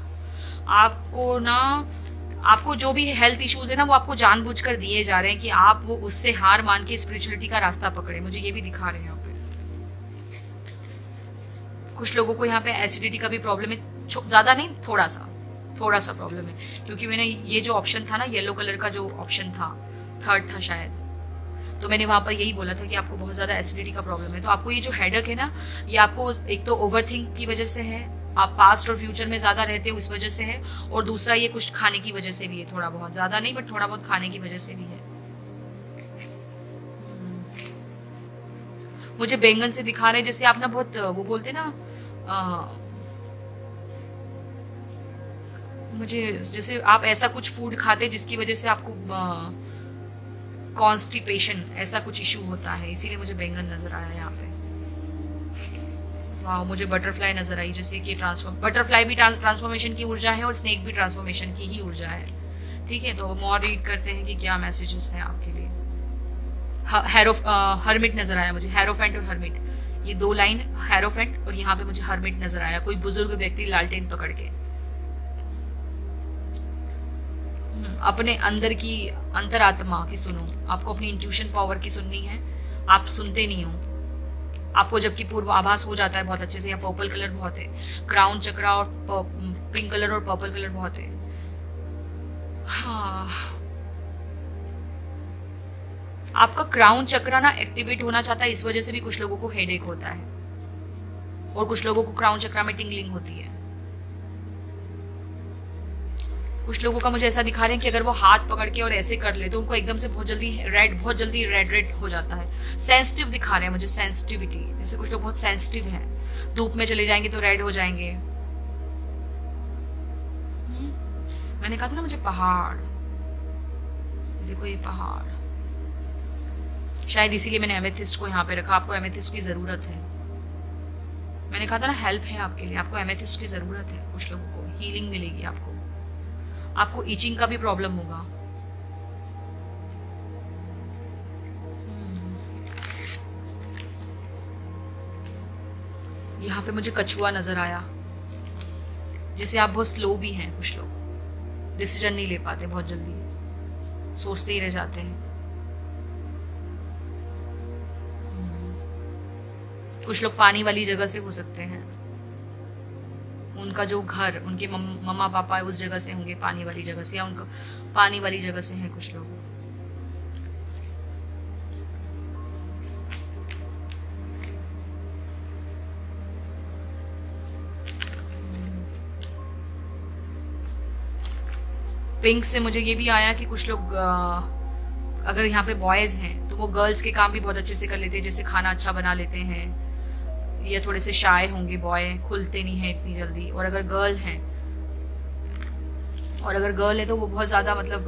आपको जो भी हेल्थ इश्यूज है ना, वो आपको जानबूझकर दिए जा रहे हैं कि आप वो उससे हार मान के स्पिरिचुअलिटी का रास्ता पकड़े। मुझे ये भी दिखा रहे हैं यहाँ पे। कुछ लोगों को यहाँ पे एसिडिटी का भी प्रॉब्लम है, ज्यादा नहीं, थोड़ा सा प्रॉब्लम है। क्योंकि मैंने ये जो ऑप्शन था ना, येलो कलर का जो ऑप्शन था, थर्ड था शायद, तो मैंने वहां पर यही बोला था कि आपको बहुत ज्यादा एसिडिटी का प्रॉब्लम है। तो आपको ये जो हेडेक है ना, ये आपको एक तो ओवरथिंक की वजह से है, आप पास्ट और फ्यूचर में ज्यादा रहते हो इस वजह से है, और दूसरा ये कुछ खाने की वजह से भी है, थोड़ा बहुत, ज्यादा नहीं बट थोड़ा बहुत खाने की वजह से भी है। मुझे बैंगन से दिखा रहे, जैसे आप ना बहुत वो बोलते ना, मुझे जैसे आप ऐसा कुछ फूड खाते जिसकी वजह से आपको कॉन्स्टिपेशन ऐसा कुछ इशू होता है, इसीलिए मुझे बैंगन नजर आया यहाँ पे। वाह, मुझे बटरफ्लाई नजर आई, जैसे कि बटरफ्लाई भी ट्रांसफॉर्मेशन की ऊर्जा है और स्नेक भी ट्रांसफॉर्मेशन की ही ऊर्जा है। ठीक है, तो हम और रीड करते हैं कि क्या मैसेजेस हैं आपके लिए। हर्मिट नजर आया मुझे, हेरोफेंट और हर्मिट, ये 2 लाइन हेरोफेंट, और यहाँ पे मुझे हर्मिट नजर आया। कोई बुजुर्ग व्यक्ति लालटेन पकड़ के अपने अंदर की अंतरात्मा की सुनो। आपको अपनी इंट्यूशन पावर की सुननी है, आप सुनते नहीं हो। आपको जबकि पूर्व आभास हो जाता है बहुत अच्छे से। यहाँ पर्पल कलर बहुत है, क्राउन चक्रा और पिंक कलर और पर्पल कलर बहुत है। हाँ, आपका क्राउन चक्रा ना एक्टिवेट होना चाहता है, इस वजह से भी कुछ लोगों को हेडेक होता है, और कुछ लोगों को क्राउन चक्रा में टिंगलिंग होती है। कुछ लोगों का मुझे ऐसा दिखा रहे हैं कि अगर वो हाथ पकड़ के और ऐसे कर ले तो उनको एकदम से बहुत जल्दी रेड हो जाता है। सेंसिटिव दिखा रहे हैं मुझे, सेंसिटिविटी, जैसे कुछ लोग बहुत सेंसिटिव हैं, धूप में चले जाएंगे तो रेड हो जाएंगे। मैंने कहा था ना मुझे पहाड़, देखो ये पहाड़, शायद इसीलिए मैंने एमेथिस्ट को यहाँ पे रखा। आपको एमेथिस्ट की जरूरत है, मैंने कहा था ना हेल्प है आपके लिए, आपको एमेथिस्ट की जरूरत है। कुछ लोगों को हीलिंग मिलेगी, आपको ईचिंग का भी प्रॉब्लम होगा। यहाँ पे मुझे कछुआ नजर आया, जैसे आप बहुत स्लो भी हैं। कुछ लोग डिसीजन नहीं ले पाते, बहुत जल्दी सोचते ही रह जाते हैं। कुछ लोग पानी वाली जगह से हो सकते हैं, उनका जो घर, उनके मम्मा पापा उस जगह से होंगे, पानी वाली जगह से, या उनका पानी वाली जगह से हैं कुछ लोग। पिंक से मुझे ये भी आया कि कुछ लोग अगर यहाँ पे बॉयज हैं तो वो गर्ल्स के काम भी बहुत अच्छे से कर लेते हैं, जैसे खाना अच्छा बना लेते हैं, या थोड़े से शाय होंगे, बॉय खुलते नहीं हैं इतनी जल्दी। और अगर गर्ल है तो वो बहुत ज्यादा मतलब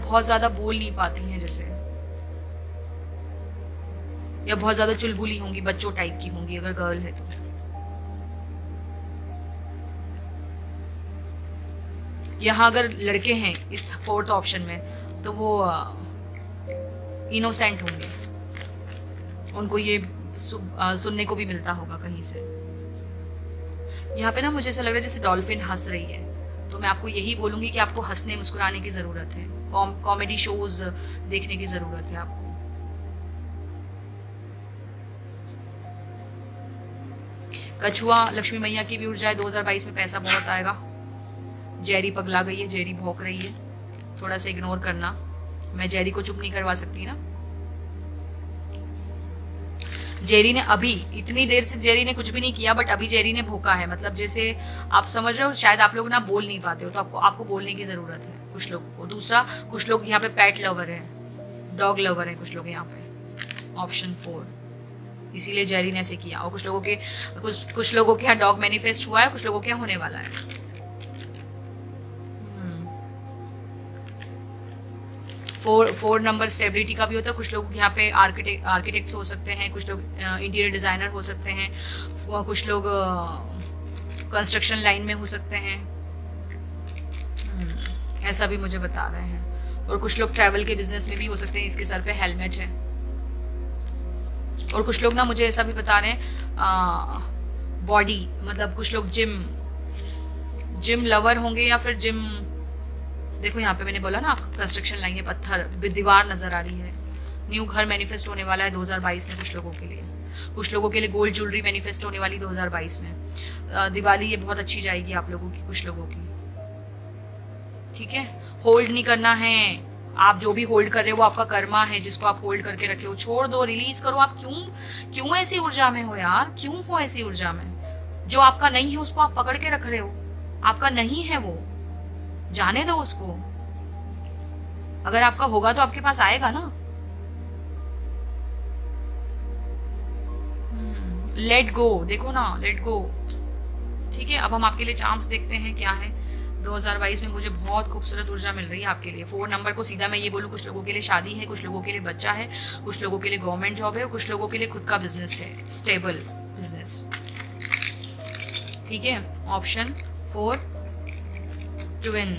बहुत ज्यादा बोल नहीं पाती हैं जैसे, या बहुत ज्यादा चुलबुली होंगी, बच्चों टाइप की होंगी अगर गर्ल है तो। यहाँ अगर लड़के हैं इस फोर्थ ऑप्शन में तो वो इनोसेंट होंगे, उनको ये सुनने को भी मिलता होगा कहीं से। यहाँ पे ना मुझे ऐसा लग रहा है जैसे डॉल्फिन हंस रही है, तो मैं आपको यही बोलूंगी कि आपको हंसने मुस्कुराने की जरूरत है, कॉमेडी शोज देखने की जरूरत है आपको। कछुआ लक्ष्मी मैया की भी उड़ जाए, 2022 में पैसा बहुत आएगा। जेरी पगला गई है, जेरी भौंक रही है, थोड़ा सा इग्नोर करना। मैं जेरी को चुप नहीं करवा सकती ना। जेरी ने अभी इतनी देर से जेरी ने कुछ भी नहीं किया, बट अभी जेरी ने भौंका है, मतलब जैसे आप समझ रहे हो, शायद आप लोग ना बोल नहीं पाते हो, तो आपको बोलने की जरूरत है कुछ लोगों को। दूसरा, कुछ लोग यहाँ पे पेट लवर है, डॉग लवर है कुछ लोग यहाँ पे, ऑप्शन 4, इसीलिए जेरी ने ऐसे किया। और कुछ लोगों के यहाँ डॉग मैनिफेस्ट हुआ है, कुछ लोगों के यहाँ होने वाला है। 4 नंबर स्टेबिलिटी का भी होता है। कुछ लोग यहाँ पे आर्किटेक्ट्स हो सकते हैं, कुछ लोग इंटीरियर डिजाइनर हो सकते हैं, कुछ लोग कंस्ट्रक्शन लाइन में हो सकते हैं, ऐसा भी मुझे बता रहे हैं। और कुछ लोग ट्रैवल के बिजनेस में भी हो सकते हैं, इसके सर पे हेलमेट है। और कुछ लोग ना मुझे ऐसा भी बता रहे हैं बॉडी, मतलब कुछ लोग जिम लवर होंगे, या फिर जिम, देखो यहाँ पे मैंने बोला ना कंस्ट्रक्शन लाइन है, पत्थर दीवार नजर आ रही है। न्यू घर मैनिफेस्ट होने वाला है 2022 में कुछ लोगों के लिए। कुछ लोगों के लिए गोल्ड ज्वेलरी मैनिफेस्ट होने वाली 2022 में। दिवाली ये बहुत अच्छी जाएगी आप लोगों की, कुछ लोगों की, ठीक है। होल्ड नहीं करना है, आप जो भी होल्ड कर रहे हो वो आपका कर्मा है, जिसको आप होल्ड करके रखे हो, छोड़ दो, रिलीज करो। आप क्यों ऐसी ऊर्जा में हो यार, क्यों हो ऐसी ऊर्जा में? जो आपका नहीं है उसको आप पकड़ के रख रहे हो, आपका नहीं है वो, जाने दो उसको। अगर आपका होगा तो आपके पास आएगा ना। लेट गो, देखो ना, लेट गो, ठीक है। अब हम आपके लिए चांस देखते हैं क्या है 2022 में। मुझे बहुत खूबसूरत ऊर्जा मिल रही है आपके लिए। 4 नंबर को सीधा मैं ये बोलूं, कुछ लोगों के लिए शादी है, कुछ लोगों के लिए बच्चा है, कुछ लोगों के लिए गवर्नमेंट जॉब है, कुछ लोगों के लिए खुद का बिजनेस है, स्टेबल बिजनेस, ठीक है। Option 4 twin.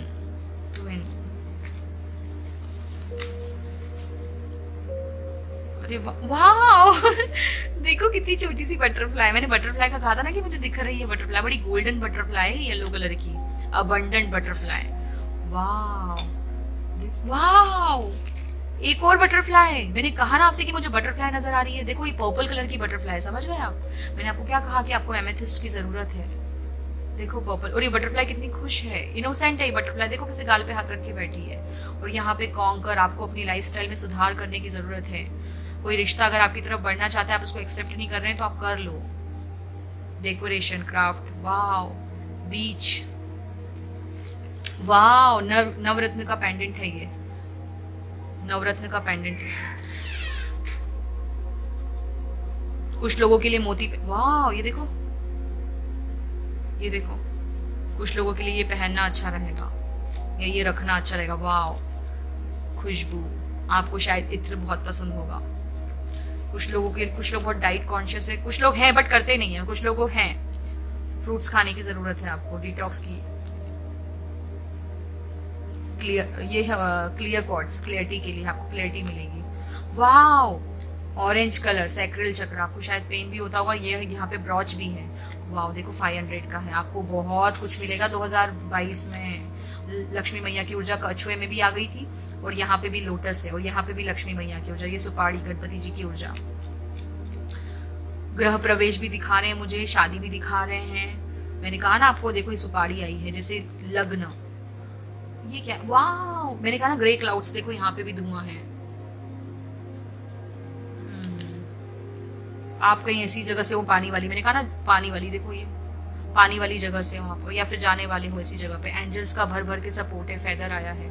अरे वाह देखो कितनी छोटी सी बटरफ्लाई। मैंने बटरफ्लाई का कहा था ना कि मुझे दिख रही है बटरफ्लाई, बड़ी गोल्डन बटरफ्लाई है, येलो कलर की, अबंडेंट बटरफ्लाई। वाह वाह, एक और बटरफ्लाई। मैंने कहा ना आपसे कि मुझे बटरफ्लाई नजर आ रही है। देखो ये पर्पल कलर की बटरफ्लाई, समझ गए आप? मैंने आपको क्या कहा कि आपको एमेथिस्ट की जरूरत है। देखो पर्पल, और ये बटरफ्लाई कितनी खुश है, इनोसेंट है ये बटरफ्लाई। देखो किसी गाल पे हाथ रख के बैठी है। और यहाँ पे कॉन्कर, आपको अपनी लाइफस्टाइल में सुधार करने की जरूरत है। कोई रिश्ता अगर आपकी तरफ बढ़ना चाहता है, आप उसको एक्सेप्ट नहीं कर रहे हैं, तो आप कर लो। डेकोरेशन, क्राफ्ट, वाव, बीच, वाव, नवरत्न का पेंडेंट है ये, नवरत्न का पेंडेंट है। कुछ लोगों के लिए मोती, वाव, ये देखो, ये देखो, कुछ लोगों के लिए ये पहनना अच्छा रहेगा या ये रखना अच्छा रहेगा। वाह, खुशबू, आपको शायद इत्र बहुत पसंद होगा। कुछ लोग बहुत डाइट कॉन्शियस है, कुछ लोग हैं बट करते नहीं है, कुछ लोगों हैं। फ्रूट्स खाने की जरूरत है आपको, डिटॉक्स की। क्लियर कॉर्ड्स, क्लियरिटी के लिए आपको क्लियरिटी मिलेगी। वाओ, ऑरेंज कलर, सैक्रल चक्र, आपको शायद पेन भी होता होगा। ये यहाँ पे ब्रॉच भी है। वाओ, देखो 500 का है। आपको बहुत कुछ मिलेगा। 2022 में लक्ष्मी मैया की ऊर्जा कछुए में भी आ गई थी और यहाँ पे भी लोटस है और यहाँ पे भी लक्ष्मी मैया की ऊर्जा, ये सुपारी, गणपति जी की ऊर्जा। गृह प्रवेश भी दिखा रहे हैं मुझे, शादी भी दिखा रहे हैं। मैंने कहा ना आपको, देखो ये सुपारी आई है, जैसे लग्न। ये क्या, वाह, मैंने कहा ना ग्रे क्लाउड्स, देखो यहाँ पे भी धुआं है। आप कहीं ऐसी जगह से हो पानी वाली, मैंने कहा ना पानी वाली, देखो ये पानी वाली जगह से हो आप, या फिर जाने वाले हो ऐसी जगह पे। एंजल्स का भर भर के सपोर्ट है, फेदर आया है।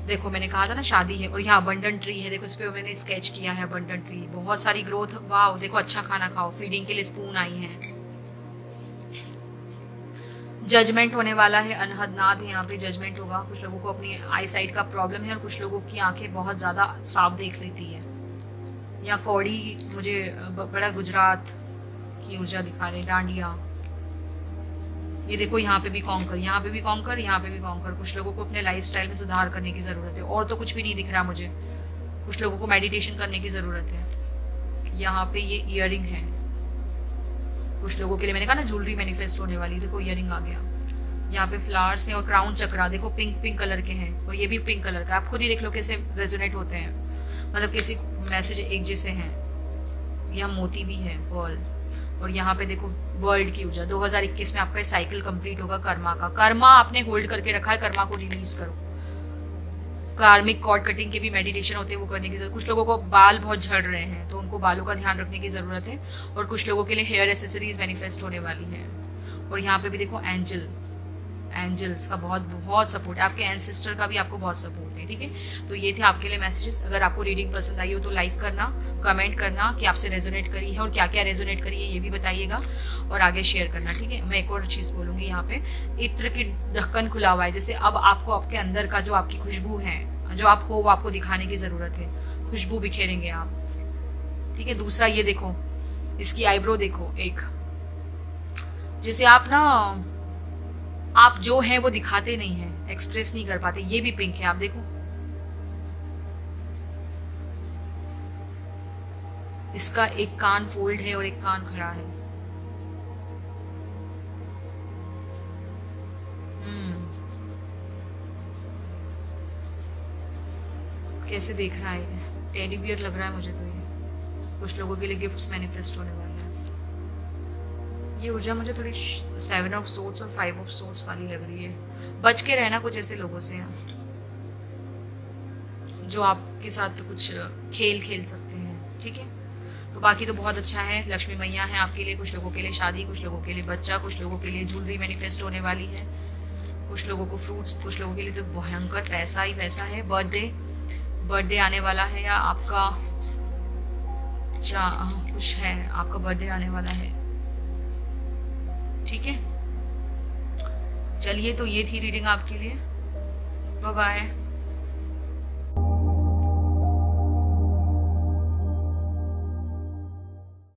देखो मैंने कहा था ना शादी है। और यहाँ अबंडेंट ट्री है, देखो इस पे मैंने स्केच किया है अबंडेंट ट्री, बहुत सारी ग्रोथ। वाह, देखो अच्छा खाना खाओ, फीडिंग के लिए स्पून आई है। जजमेंट होने वाला है, अनहदनाद है, यहाँ पे जजमेंट होगा। कुछ लोगों को अपनी आई साइट का प्रॉब्लम है और कुछ लोगों की आंखें बहुत ज्यादा साफ देख लेती है। यहाँ कौड़ी, मुझे बड़ा गुजरात की ऊर्जा दिखा रहे, डांडिया। ये देखो यहाँ पे भी कॉन्कर, यहाँ पे भी कॉन्कर, यहाँ पे भी कॉन्कर। कुछ लोगों को अपने लाइफस्टाइल में सुधार करने की जरूरत है, और तो कुछ भी नहीं दिख रहा मुझे। कुछ लोगों को मेडिटेशन करने की जरूरत है। यहाँ पे ये इयरिंग है कुछ लोगों के लिए, मैंने कहा ना ज्वेलरी मैनिफेस्ट होने वाली। देखो इयरिंग आ गया। यहाँ पे फ्लावर्स हैं और क्राउन चक्रा देखो पिंक पिंक कलर के हैं और ये भी पिंक कलर का। आप खुद ही देख लो कैसे रेजोनेट होते हैं, मतलब किसी मैसेज एक जैसे हैं। यहाँ मोती भी है, पर्ल। और यहाँ पे देखो वर्ल्ड की ऊर्जा। 2021 में आपका साइकिल कंप्लीट होगा कर्मा का। कर्मा आपने होल्ड करके रखा है, कर्मा को रिलीज करो। कार्मिक कॉर्ड कटिंग के भी मेडिटेशन होते हैं, वो करने की जरूरत। कुछ लोगों को बाल बहुत झड़ रहे हैं तो उनको बालों का ध्यान रखने की जरूरत है। और कुछ लोगों के लिए हेयर एसेसरीज मैनिफेस्ट होने वाली है। और यहाँ पे भी देखो एंजल्स का बहुत सपोर्ट है। आपके एंसेस्टर का भी आपको बहुत सपोर्ट है, ठीक है। तो ये थे आपके लिए मैसेजेस। अगर आपको रीडिंग पसंद आई हो तो लाइक करना, कमेंट करना कि आपसे रेजोनेट करी है और क्या क्या रेजोनेट करी है ये भी बताइएगा, और आगे शेयर करना, ठीक है। मैं एक और चीज बोलूंगी, यहाँ पे इत्र की ढक्कन खुला हुआ है, जैसे अब आपको आपके अंदर का जो आपकी खुशबू है, जो आप हो, वो आपको दिखाने की जरूरत है। खुशबू बिखेरेंगे आप, ठीक है। दूसरा ये देखो, इसकी आईब्रो देखो, एक जैसे आप ना, आप जो है वो दिखाते नहीं है, एक्सप्रेस नहीं कर पाते। ये भी पिंक है, आप देखो। इसका एक कान फोल्ड है और एक कान खड़ा है। कैसे देख रहा है, टेडी बियर लग रहा है मुझे तो। ये कुछ लोगों के लिए गिफ्ट्स मैनिफेस्ट होने वाले हैं। ये ऊर्जा मुझे थोड़ी 7 ऑफ सोर्ड्स और 5 ऑफ सोर्ड्स वाली लग रही है। बच के रहना कुछ ऐसे लोगों से जो आपके साथ कुछ खेल सकते हैं, ठीक है। तो बाकी तो बहुत अच्छा है। लक्ष्मी मैया है आपके लिए, कुछ लोगों के लिए शादी, कुछ लोगों के लिए बच्चा, कुछ लोगों के लिए ज्वेलरी मैनिफेस्ट होने वाली है, कुछ लोगों को फ्रूट्स, कुछ लोगों के लिए तो भयंकर पैसा ही पैसा है। बर्थडे आने वाला है, या आपका कुछ है, आपका बर्थडे आने वाला है, ठीक है। चलिए, तो ये थी रीडिंग आपके लिए। Bye bye.